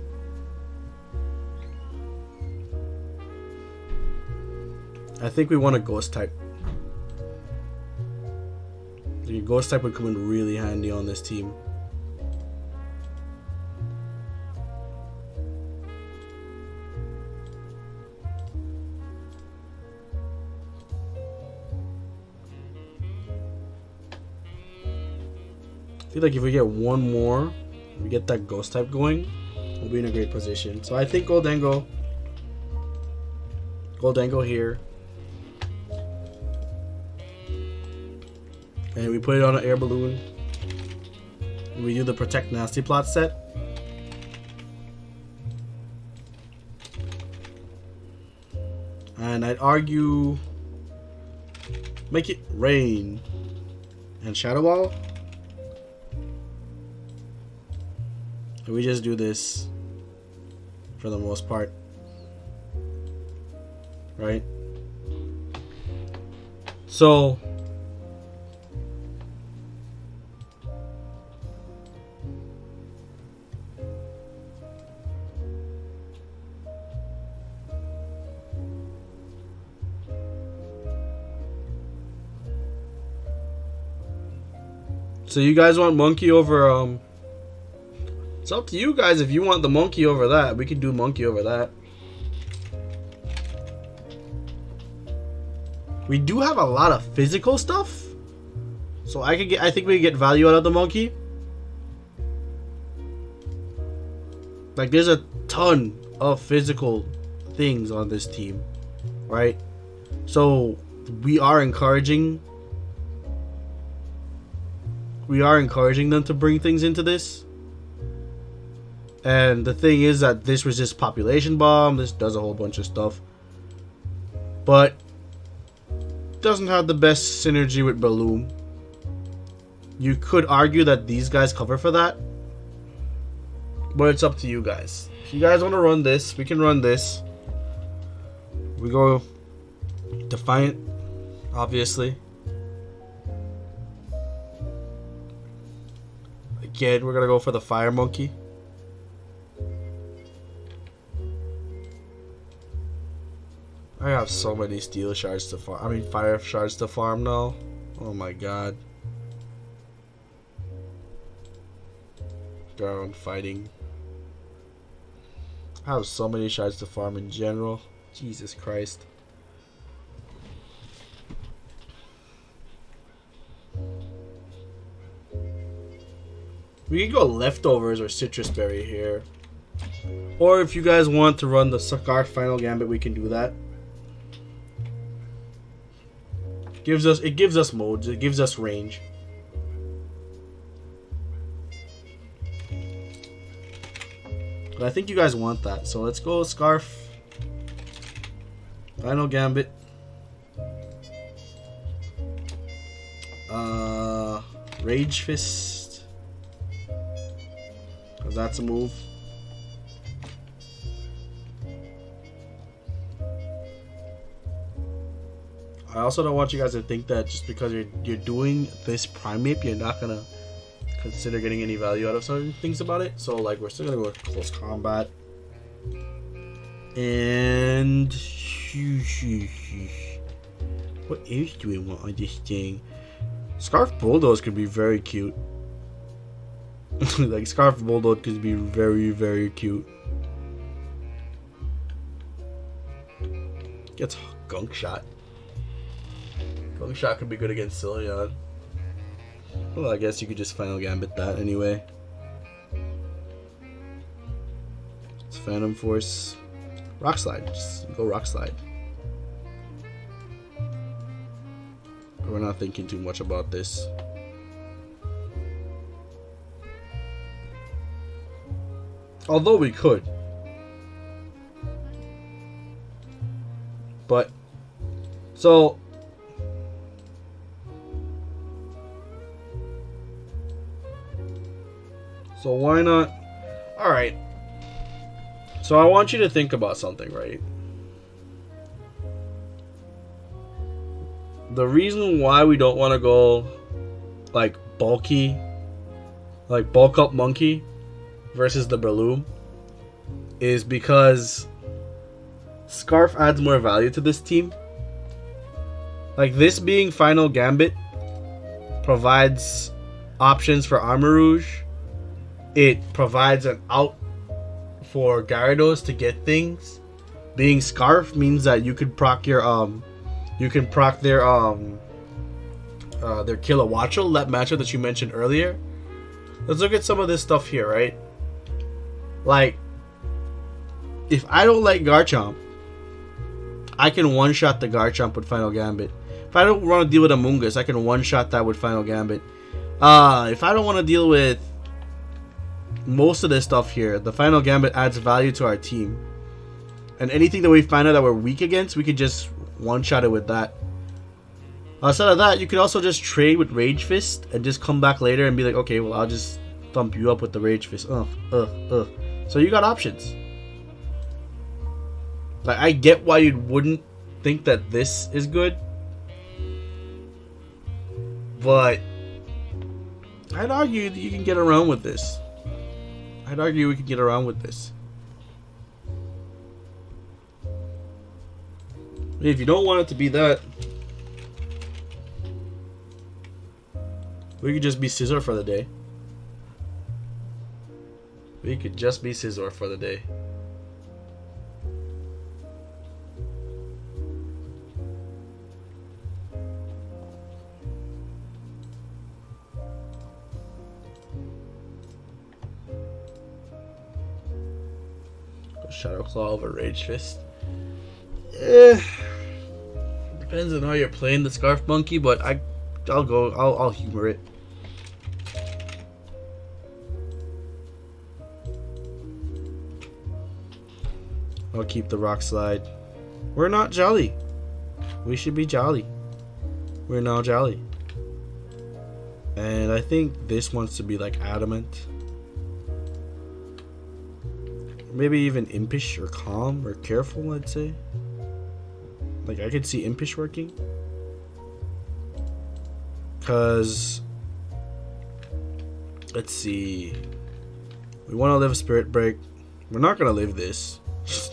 I think we want a Ghost type. The Ghost type would come in really handy on this team. I feel like if we get one more, we get that Ghost type going, we'll be in a great position. So I think Goldengo here. And we put it on an air balloon. And we do the Protect Nasty Plot set. And I'd argue make it Rain and Shadow Ball. And we just do this for the most part. Right? So you guys want Monkey over it's up to you guys if you want the Monkey over that. We can do Monkey over that. We do have a lot of physical stuff. So I think we can get value out of the Monkey. Like there's a ton of physical things on this team, right? So we are encouraging them to bring things into this. And the thing is that this was just Population Bomb. This does a whole bunch of stuff. But doesn't have the best synergy with Balloon. You could argue that these guys cover for that. But it's up to you guys. If you guys want to run this, we can run this. We go Defiant, obviously. Again, we're going to go for the Fire Monkey. I have so many steel shards to farm. I mean, fire shards to farm now. Oh my god. Ground fighting. I have so many shards to farm in general. Jesus Christ. We can go Leftovers or Citrus Berry here. Or if you guys want to run the Scarlet Final Gambit, we can do that. It gives us modes, it gives us range. But I think you guys want that, so let's go Scarf. Final Gambit. Rage Fist. That's a move. I also don't want you guys to think that just because you're doing this Primeape, you're not gonna consider getting any value out of certain things about it. So like we're still gonna go with close combat. And what else do we want on this thing? Scarf Bulldoze could be very cute. Like, Scarf Bulldoze could be very, very cute. Gets Gunk Shot. Gunk Shot could be good against Cillian. Well, I guess you could just Final Gambit that anyway. It's Phantom Force. Rock Slide. Just go Rock Slide. We're not thinking too much about this. Although we could. But, so why not? Alright. So I want you to think about something, right? The reason why we don't want to go like bulky, like bulk up monkey versus the Breloom is because Scarf adds more value to this team. Like, this being Final Gambit provides options for Armor Rouge. It provides an out for Gyarados to get things. Being Scarf means that you could proc your you can proc their Kilowattrel, that matchup that you mentioned earlier. Let's look at some of this stuff here, right? Like, if I don't like Garchomp, I can one-shot the Garchomp with Final Gambit. If I don't want to deal with Amoonguss, I can one-shot that with Final Gambit. If I don't want to deal with most of this stuff here, the Final Gambit adds value to our team. And anything that we find out that we're weak against, we could just one-shot it with that. Outside of that, you could also just trade with Rage Fist and just come back later and be like, okay, well, I'll just thump you up with the Rage Fist. So you got options. Like, I get why you wouldn't think that this is good, but I'd argue that you can get around with this. I'd argue we could get around with this. If you don't want it to be that, we could just be Scizor for the day. We could just be Scizor for the day. Shadow Claw over Rage Fist. Depends on how you're playing the Scarf Monkey, but I'll humor it. I'll keep the Rock Slide. We're not jolly. We should be jolly. We're not jolly. And I think this wants to be like Adamant. Maybe even Impish or Calm or Careful, I'd say. Like, I could see Impish working. Because, let's see. We want to live a Spirit Break. We're not going to live this.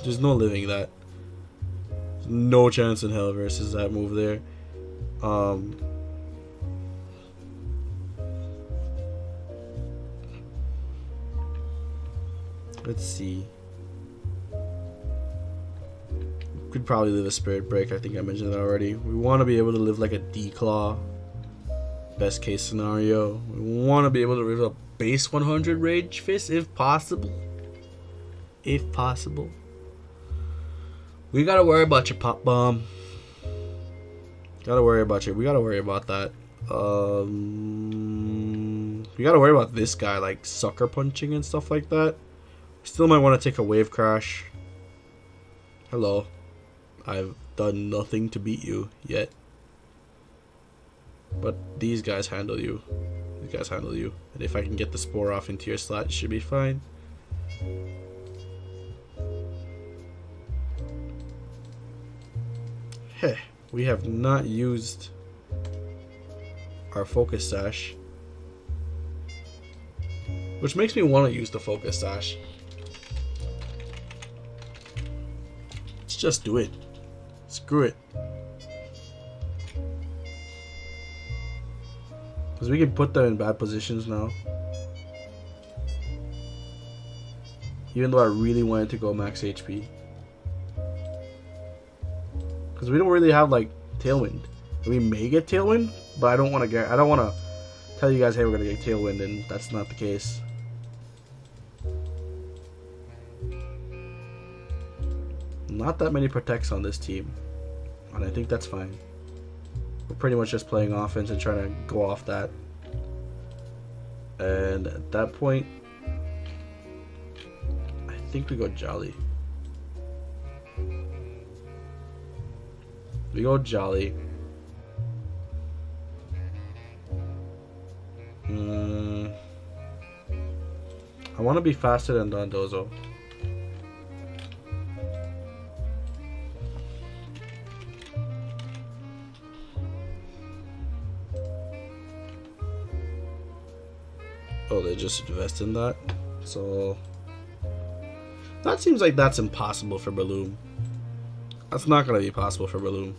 There's no living that. No chance in hell versus that move there. Let's see. Could probably live a Spirit Break. I think I mentioned that already. We want to be able to live like a D-Claw. Best case scenario. We want to be able to live a base 100 Rage Fist if possible. If possible. We gotta worry about your Pop Bomb. Gotta worry about you. We gotta worry about that. We gotta worry about this guy, like Sucker Punching and stuff like that. Still might want to take a Wave Crash. Hello. I've done nothing to beat you yet. But these guys handle you. These guys handle you. And if I can get the Spore off into your slot, it should be fine. Heh. We have not used our Focus Sash. Which makes me want to use the Focus Sash. Let's just do it. Screw it. Because we can put them in bad positions now. Even though I really wanted to go max HP. Because we don't really have like Tailwind. We may get Tailwind, but I don't want to tell you guys, hey, we're gonna get Tailwind, and that's not the case. Not that many protects on this team, and I think that's fine. We're pretty much just playing offense and trying to go off that. And at that point, I think we go Jolly. We go Jolly. I want to be faster than Dondozo. Oh, they just invest in that? So that seems like that's impossible for Balloon. That's not going to be possible for Balloon.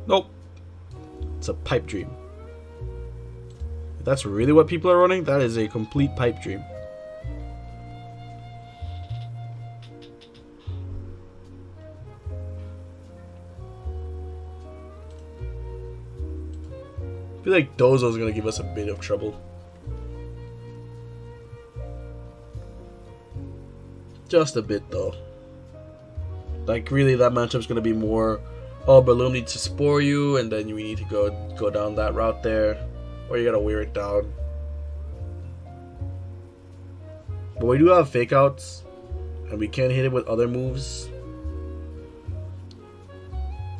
Nope. It's a pipe dream. If that's really what people are running, that is a complete pipe dream. I feel like Dozo's going to give us a bit of trouble. Just a bit, though. Like, really, that matchup's going to be more, oh, Balloon needs to spore you, and then we need to go down that route there. Or you got to wear it down. But we do have fake outs, and we can hit it with other moves.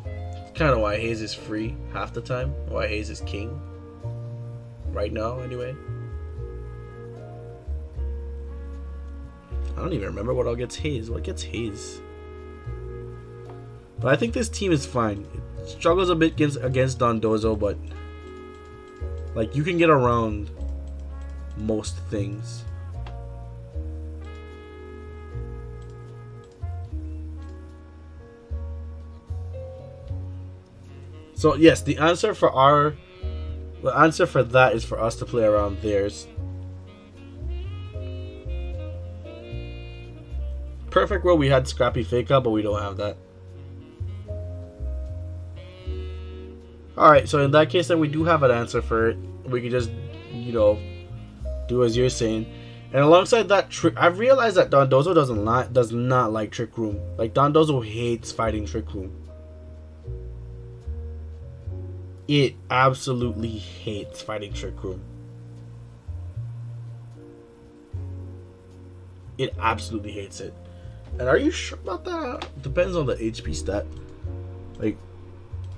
It's kind of why Haze is free half the time. Why Haze is king. Right now, anyway. I don't even remember what all gets Haze. What gets Haze? But I think this team is fine. It struggles a bit against Dondozo, but like you can get around most things. So yes, the answer for that is for us to play around theirs. Perfect world, we had Scrappy Fake Out, but we don't have that. Alright, so in that case, then we do have an answer for it. We can just, do as you're saying. And alongside that, I've realized that Dondozo does not like Trick Room. Like, Dondozo hates fighting Trick Room. It absolutely hates fighting Trick Room. It absolutely hates it. And are you sure about that? Depends on the HP stat. Like,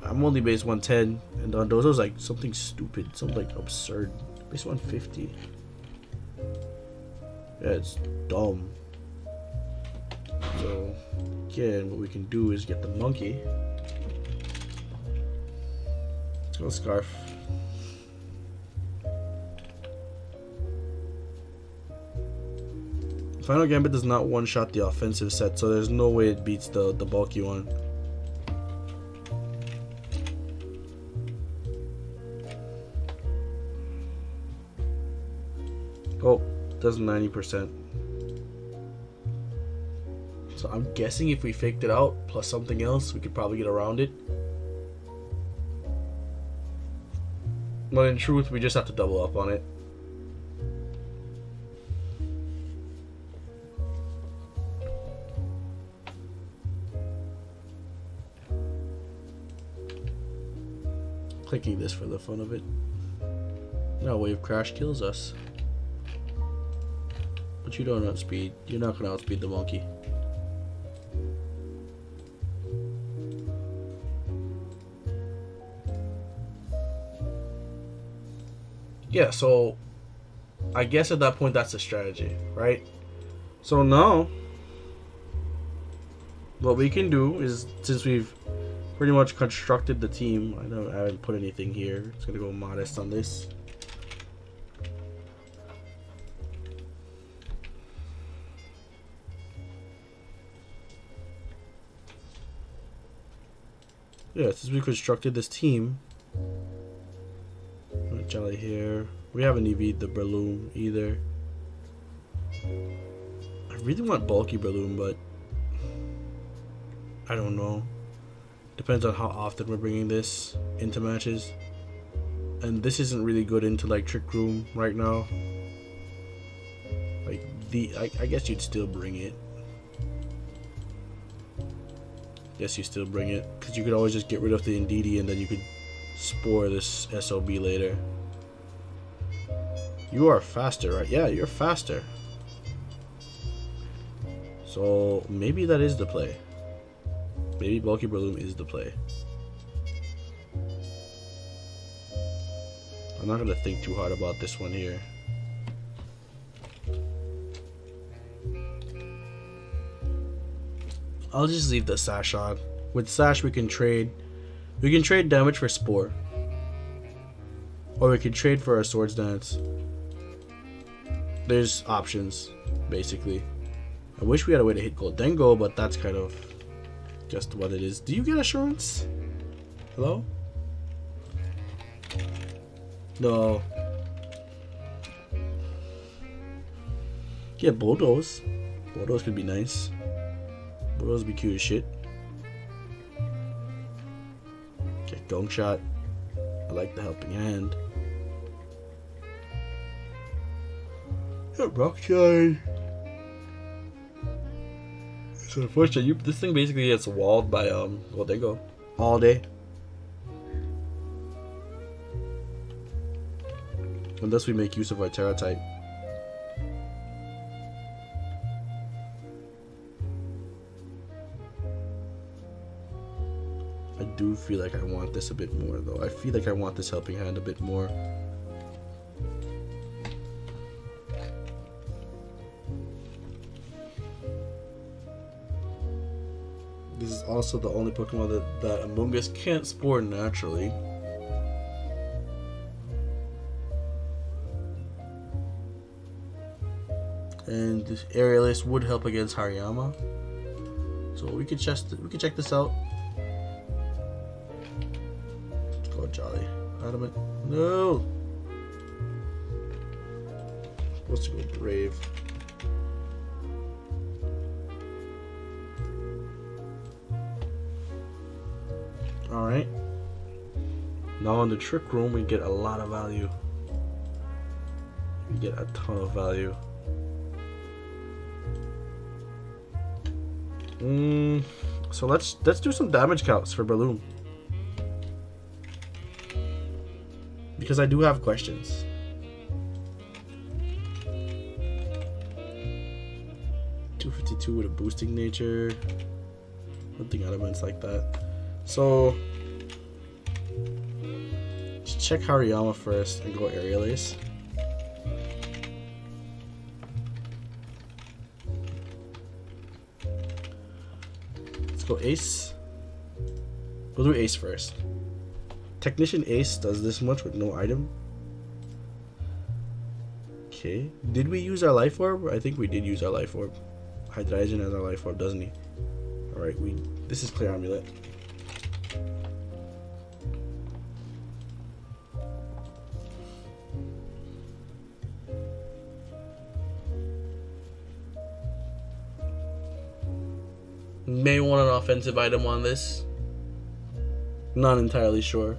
I'm only base 110, and Dondozo's like something stupid, something like absurd. Base 150. Yeah, it's dumb. So, again, what we can do is get the monkey. Let's go Scarf. Final Gambit does not one-shot the offensive set, so there's no way it beats the bulky one. Oh, does 90%. So I'm guessing if we faked it out plus something else, we could probably get around it. But in truth, we just have to double up on it. Clicking this for the fun of it. No, Wave Crash kills us. But you don't outspeed. You're not gonna outspeed the monkey. Yeah, so I guess at that point that's the strategy, right? So now what we can do is, since we've pretty much constructed the team, I haven't put anything here. It's gonna go modest on this. Yeah, since we constructed this team, Jolly here. We haven't EV'd the Breloom either. I really want bulky Breloom, but I don't know. Depends on how often we're bringing this into matches. And this isn't really good into like Trick Room right now. Like I guess you'd still bring it. Yes, you still bring it, because you could always just get rid of the Indeedee and then you could spore this SOB later. You are faster, right? Yeah, you're faster. So maybe that is the play. Maybe bulky Breloom is the play. I'm not gonna think too hard about this one here. I'll just leave the Sash on. With Sash we can trade damage for Spore. Or we can trade for our Swords Dance. There's options, basically. I wish we had a way to hit Goldengo, but that's kind of just what it is. Do you get Assurance? Hello? No. Get Bulldoze. Bulldoze could be nice. Bulldoze would be cute as shit. Get Gong Shot. I like the Helping Hand. Get Rock Slide. It's unfortunate. This thing basically gets walled by Goldengo all day. Unless we make use of our Terra type. I do feel like I want this a bit more though. I feel like I want this Helping Hand a bit more. This is also the only Pokemon that Among Us can't spore naturally. And this Aerialist would help against Hariyama. So we could check this out. Let's go Jolly. Adamant. No! Supposed to go Brave. Alright. Now in the Trick Room we get a lot of value. We get a ton of value. So let's do some damage counts for Breloom. Because I do have questions. .252 with a boosting nature. I don't think Adamant's like that. So let's check Hariyama first and go Aerial Ace. Go Ace. We'll do Ace first. Technician Ace does this much with no item. Okay. Did we use our Life Orb? I think we did use our Life Orb. Hydreigon has our Life Orb, doesn't he? Alright, this is Clear Amulet. May want an offensive item on this. Not entirely sure.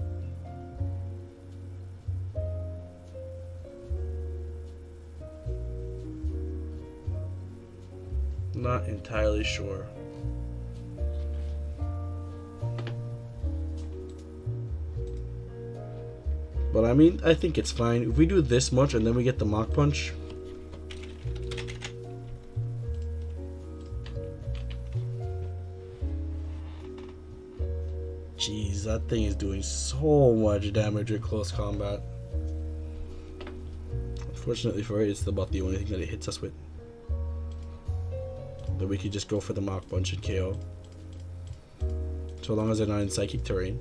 Not entirely sure. But I mean, I think it's fine. If we do this much and then we get the Mach Punch. Jeez, that thing is doing so much damage at close combat. Unfortunately for it, it's about the only thing that it hits us with. But we could just go for the Mach Punch and KO. So long as they're not in Psychic terrain.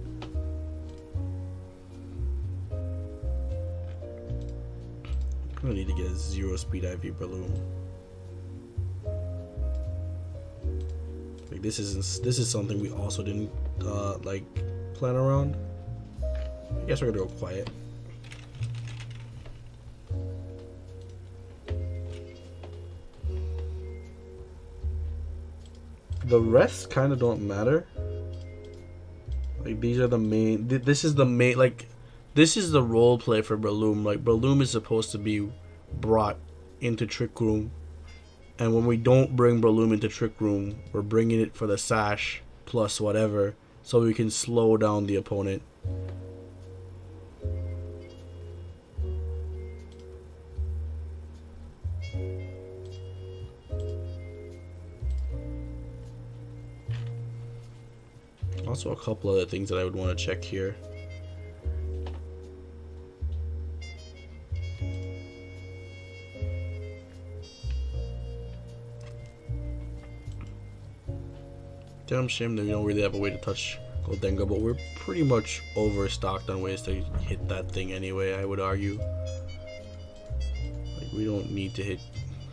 I'm gonna need to get a 0 speed IV Breloom. Like this is something we also didn't like plan around. I guess we're gonna go quiet. The rest kind of don't matter. Like, these are the main... This is the main... Like, this is the role play for Breloom. Like, Breloom is supposed to be brought into Trick Room. And when we don't bring Breloom into Trick Room, we're bringing it for the Sash plus whatever, so we can slow down the opponent. Also, a couple other things that I would want to check here. Damn shame that we don't really have a way to touch Goldengo, but we're pretty much overstocked on ways to hit that thing anyway, I would argue. Like, we don't need to hit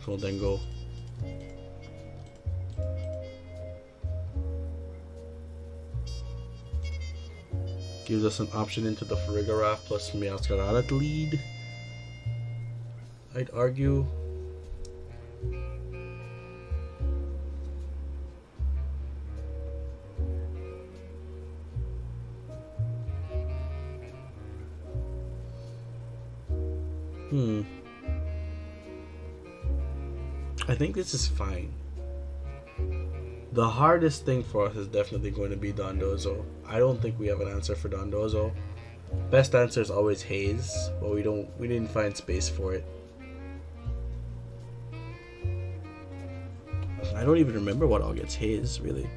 Goldengo. Gives us an option into the Farigiraf plus Meowscarada to lead, I'd argue. I think this is fine. The hardest thing for us is definitely going to be Dondozo. I don't think we have an answer for Dondozo. Best answer is always Haze, but we didn't find space for it. I don't even remember what all gets Haze, really.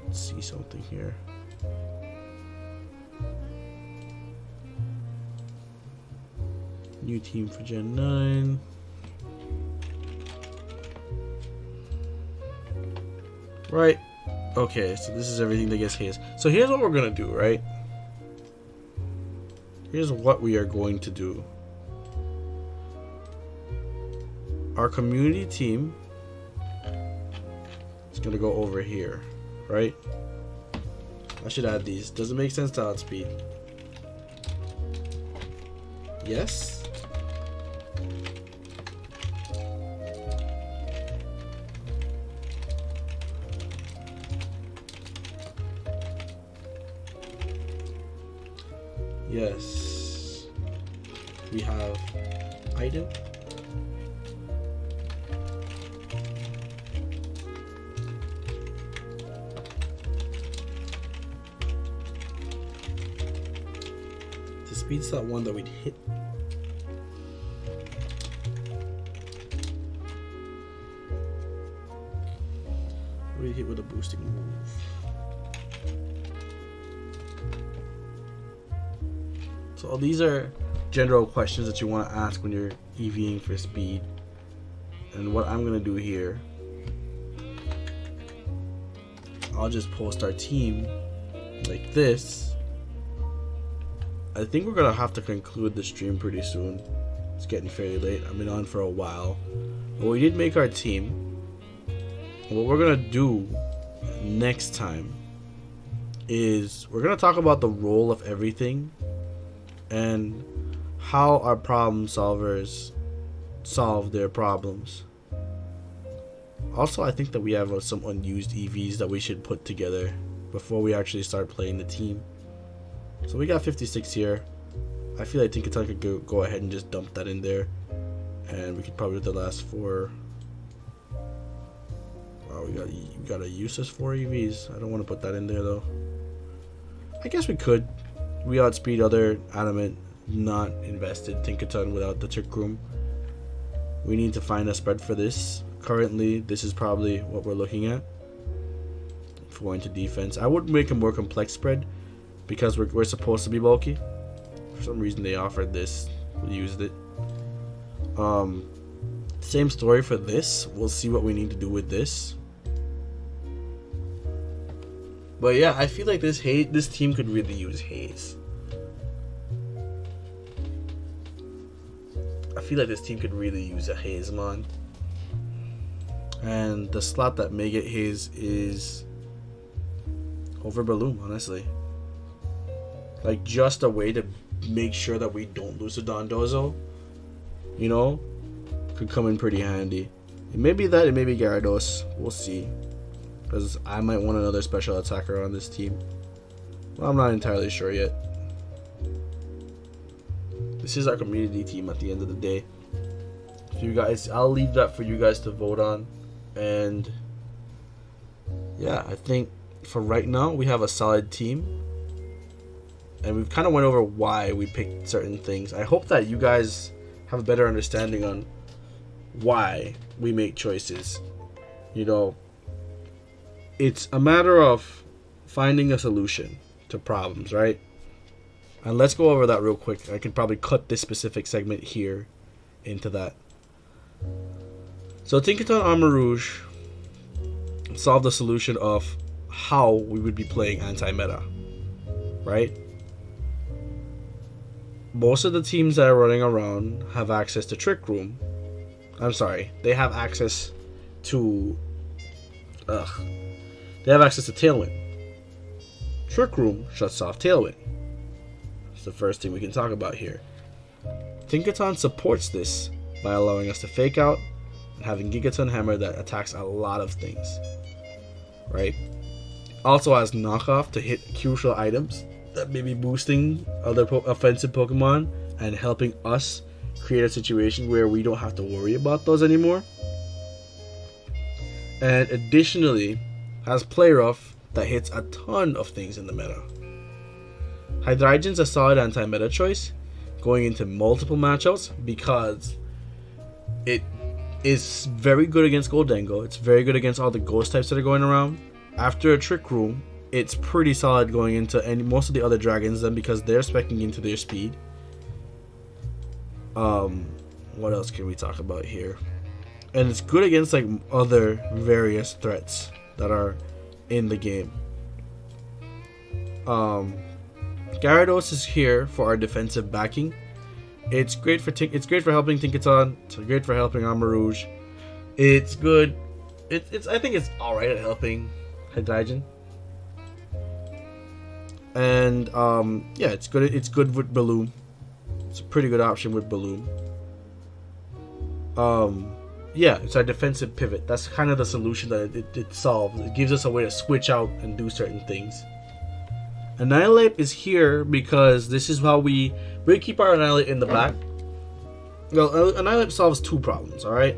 Let's see something here. New team for Gen 9. Right. Okay, so this is everything that gets Haze. So here's what we're gonna do, right? Here's what we are going to do. Our community team is gonna go over here, right? I should add these. Does it make sense to outspeed? Yes. Yes. We have item. The speed's that one that we'd hit. We'd hit with a boosting move. So these are general questions that you want to ask when you're EVing for speed. And what I'm going to do here, I'll just post our team like this. I think we're going to have to conclude the stream pretty soon. It's getting fairly late. I've been on for a while. But we did make our team. And what we're going to do next time is we're going to talk about the role of everything and how our problem solvers solve their problems. Also, I think that we have some unused EVs that we should put together before we actually start playing the team. So we got 56 here. I feel like Tinkaton could go ahead and just dump that in there, and we could probably do the last 4. Wow, we gotta use this 4 EVs. I don't want to put that in there though. I guess we could. We outspeed other adamant, not invested Tinkaton without the Trick Room. We need to find a spread for this. Currently, this is probably what we're looking at. If we're going to defense, I would make a more complex spread because we're supposed to be bulky. For some reason, they offered this. We used it. Same story for this. We'll see what we need to do with this. But yeah, I feel like this team could really use Haze. I feel like this team could really use a Haze mon. And the slot that may get Haze is over Breloom, honestly. Like, just a way to make sure that we don't lose to Dondozo, you know, could come in pretty handy. It may be that, it may be Gyarados. We'll see. Because I might want another special attacker on this team. Well, I'm not entirely sure yet. This is our community team at the end of the day. If you guys, I'll leave that for you guys to vote on. And yeah, I think for right now we have a solid team. And we've kind of went over why we picked certain things. I hope that you guys have a better understanding on why we make choices. You know, it's a matter of finding a solution to problems, right? And let's go over that real quick. I can probably cut this specific segment here into that. So Tinkaton Armor Rouge solved the solution of how we would be playing anti-meta, right? Most of the teams that are running around have access to Trick Room. I'm sorry, they have access to Tailwind. Trick Room shuts off Tailwind. It's the first thing we can talk about here. Tinkaton supports this by allowing us to fake out and having Gigaton Hammer that attacks a lot of things, right? Also has knockoff to hit crucial items that may be boosting other offensive Pokemon and helping us create a situation where we don't have to worry about those anymore. And additionally, has Play Rough that hits a ton of things in the meta. Hydreigon's a solid anti-meta choice going into multiple matchups because it is very good against Goldengo. It's very good against all the ghost types that are going around. After a Trick Room, it's pretty solid going into most of the other dragons then because they're speccing into their speed. What else can we talk about here? And it's good against like other various threats that are in the game. Gyarados is here for our defensive backing. It's great for helping Tinkaton. It's great for helping Armor Rouge. It's good. I think it's all right at helping Hydreigon. And yeah, it's good. It's good with Balloon. It's a pretty good option with Balloon. Yeah, it's our defensive pivot. That's kind of the solution that it solves. It gives us a way to switch out and do certain things. Annihilate is here because this is how we keep our Annihilate in the back. Well, Annihilate solves two problems, alright?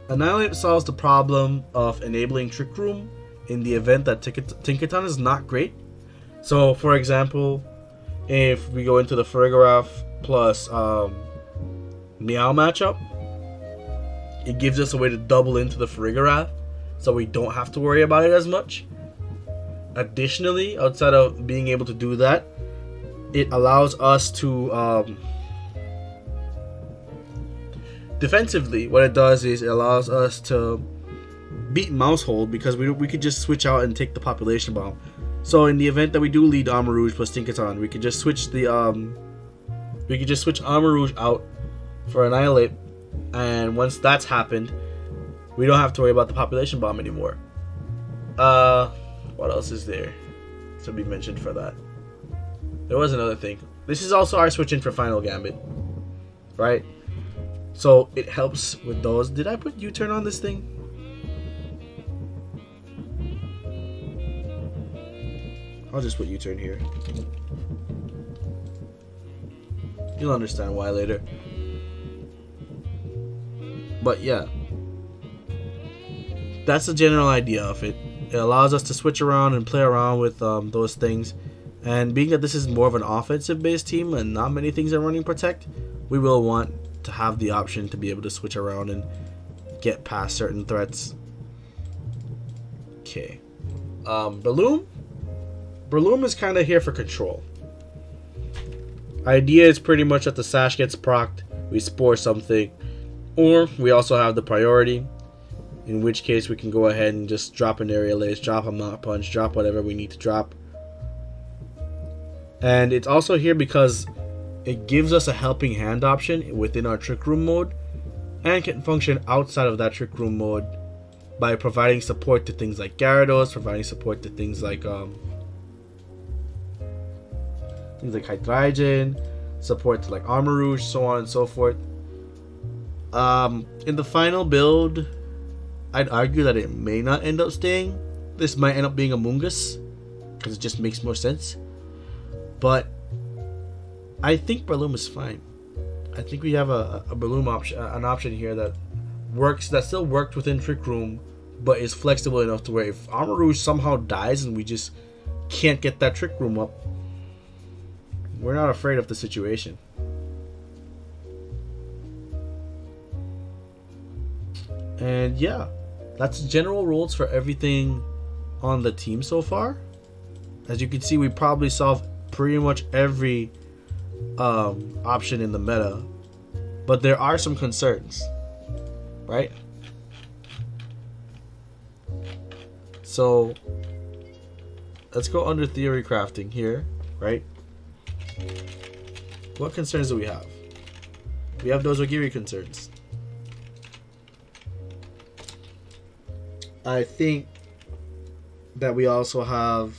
Annihilate solves the problem of enabling Trick Room in the event that Tinkaton is not great. So, for example, if we go into the Farigiraf plus Meow matchup, it gives us a way to double into the Farigiraf, so we don't have to worry about it as much. Additionally, outside of being able to do that, it allows us to defensively, what it does is it allows us to beat Mousehold because we could just switch out and take the Population Bomb. So in the event that we do lead Armor Rouge plus Tinkaton, we could just switch the Armor Rouge out for Annihilate, and once that's happened, we don't have to worry about the Population Bomb anymore. What else is there to be mentioned for that? There was another thing. This is also our switch in for Final Gambit, right? So it helps with those. Did I put U-turn on this thing? I'll just put U-turn here. You'll understand why later. But yeah, that's the general idea of it. It allows us to switch around and play around with those things. And being that this is more of an offensive-based team and not many things are running Protect, we will want to have the option to be able to switch around and get past certain threats. Okay. Balloon? Balloon is kind of here for control. Idea is pretty much that the Sash gets procced, we spore something, or we also have the priority, in which case we can go ahead and just drop an Aerial Ace, drop a Mach Punch, drop whatever we need to drop. And it's also here because it gives us a helping hand option within our Trick Room mode, and can function outside of that Trick Room mode by providing support to things like Gyarados, providing support to things like things like Hydreigon, support to like Armor Rouge, so on and so forth. In the final build, I'd argue that it may not end up staying. This might end up being a Mungus, because it just makes more sense. But I think Breloom is fine. I think we have a Breloom option, an option here that works, that still worked within Trick Room, but is flexible enough to where if Armor Rouge somehow dies and we just can't get that Trick Room up, we're not afraid of the situation. And yeah, that's general rules for everything on the team so far. As you can see, we probably solved pretty much every option in the meta, but there are some concerns, right? So let's go under theory crafting here, right? What concerns do we have? We have those Ogiri concerns. I think that we also have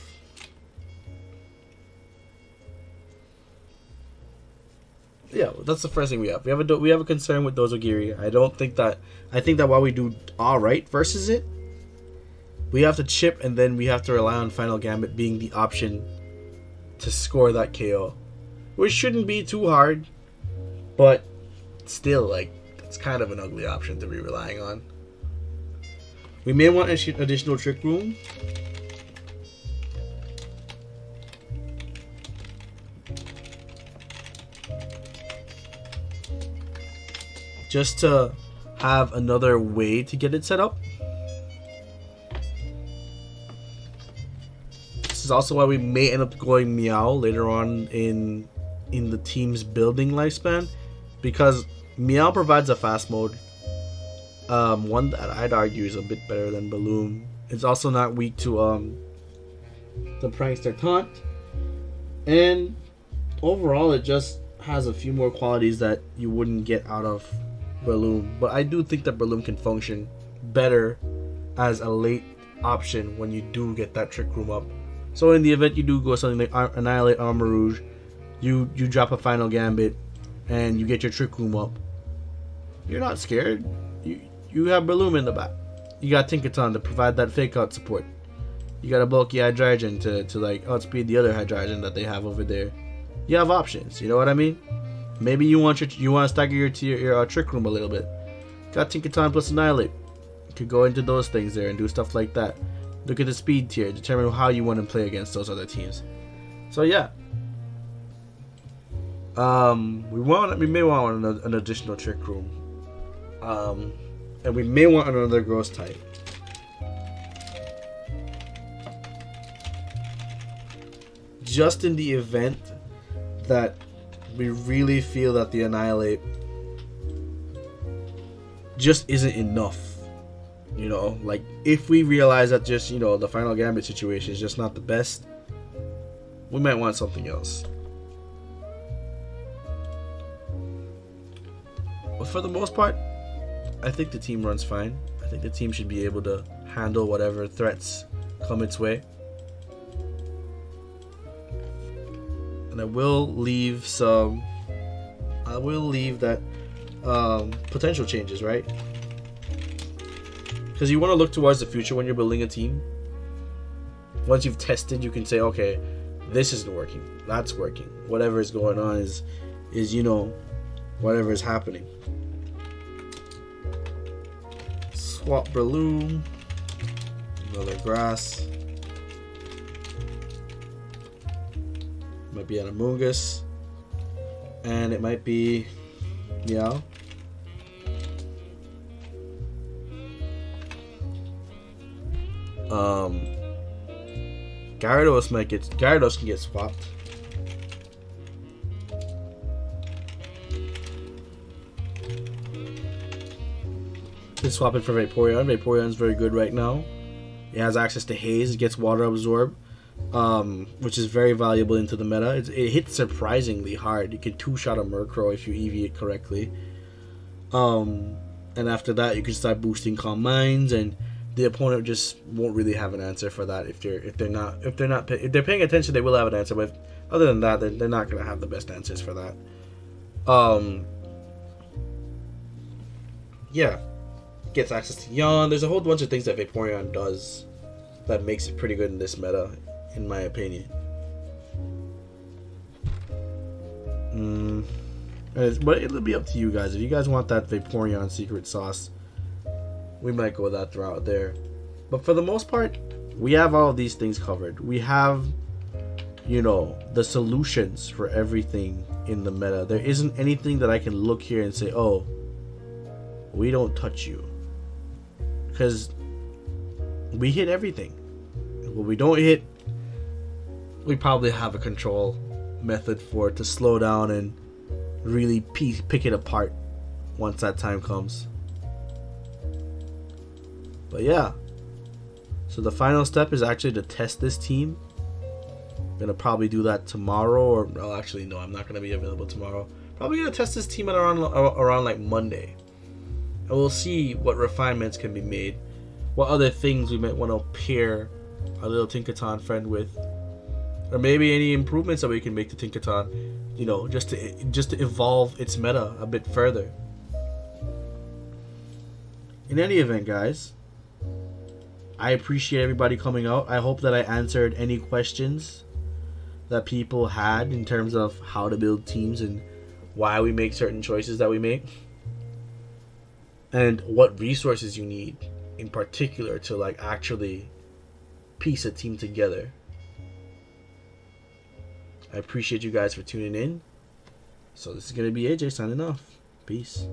that's the first thing we have. We have a concern with those Ogiri. I think that while we do all right versus it, we have to chip, and then we have to rely on Final Gambit being the option to score that KO, which shouldn't be too hard, but still, like, it's kind of an ugly option to be relying on. We may want additional Trick Room. Just to have another way to get it set up. This is also why we may end up going Meow later on in the team's building lifespan, because Meow provides a fast mode. One that I'd argue is a bit better than Breloom. It's also not weak to the Prankster Taunt, and overall it just has a few more qualities that you wouldn't get out of Breloom. But I do think that Breloom can function better as a late option when you do get that Trick Room up. So in the event you do go something like Annihilate Armor Rouge, you drop a Final Gambit and you get your Trick Room up, you're not scared. You have Breloom in the back. You got Tinkaton to provide that fake out support. You got a bulky Hydreigon to like outspeed the other Hydreigon that they have over there. You have options, you know what I mean? Maybe you want to stagger your Trick Room a little bit. Got Tinkaton plus Annihilate. You could go into those things there and do stuff like that. Look at the speed tier, determine how you want to play against those other teams. So yeah. We may want an additional Trick Room. And we may want another Ghost type. Just in the event that we really feel that the Annihilate just isn't enough. You know, like if we realize that just, you know, the Final Gambit situation is just not the best, we might want something else. But for the most part, I think the team runs fine. I think the team should be able to handle whatever threats come its way. And I will leave that potential changes, right? Because you want to look towards the future when you're building a team. Once you've tested, you can say, okay, this isn't working, that's working. Whatever is going on is you know, whatever is happening. Swap Breloom, another grass. Might be an Amoonguss, and it might be Meow. Gyarados can get swapped. Can swap it for Vaporeon. Vaporeon's very good right now. It has access to Haze. It gets Water Absorb, which is very valuable into the meta. It hits surprisingly hard. You can two-shot a Murkrow if you EV it correctly. And after that, you can start boosting Calm Minds, and the opponent just won't really have an answer for that. If they're paying attention, they will have an answer. But Other than that, they're not gonna have the best answers for that. Yeah, gets access to Yon. There's a whole bunch of things that Vaporeon does that makes it pretty good in this meta, in my opinion. But it'll be up to you guys. If you guys want that Vaporeon secret sauce, we might go that route there. But for the most part, we have all of these things covered. We have, you know, the solutions for everything in the meta. There isn't anything that I can look here and say, oh, we don't touch you. Because we hit everything. What we don't hit, we probably have a control method for it to slow down and really pick it apart once that time comes. But yeah, so the final step is actually to test this team. I'm gonna probably do that tomorrow, or well, actually no, I'm not gonna be available tomorrow. Probably gonna test this team at around like Monday, and we'll see what refinements can be made, what other things we might want to pair our little Tinkaton friend with, or maybe any improvements that we can make to Tinkaton, you know, just to evolve its meta a bit further. In any event, guys, I appreciate everybody coming out. I hope that I answered any questions that people had in terms of how to build teams and why we make certain choices that we make, and what resources you need in particular to like actually piece a team together. I appreciate you guys for tuning in. So this is going to be AJ signing off. Peace.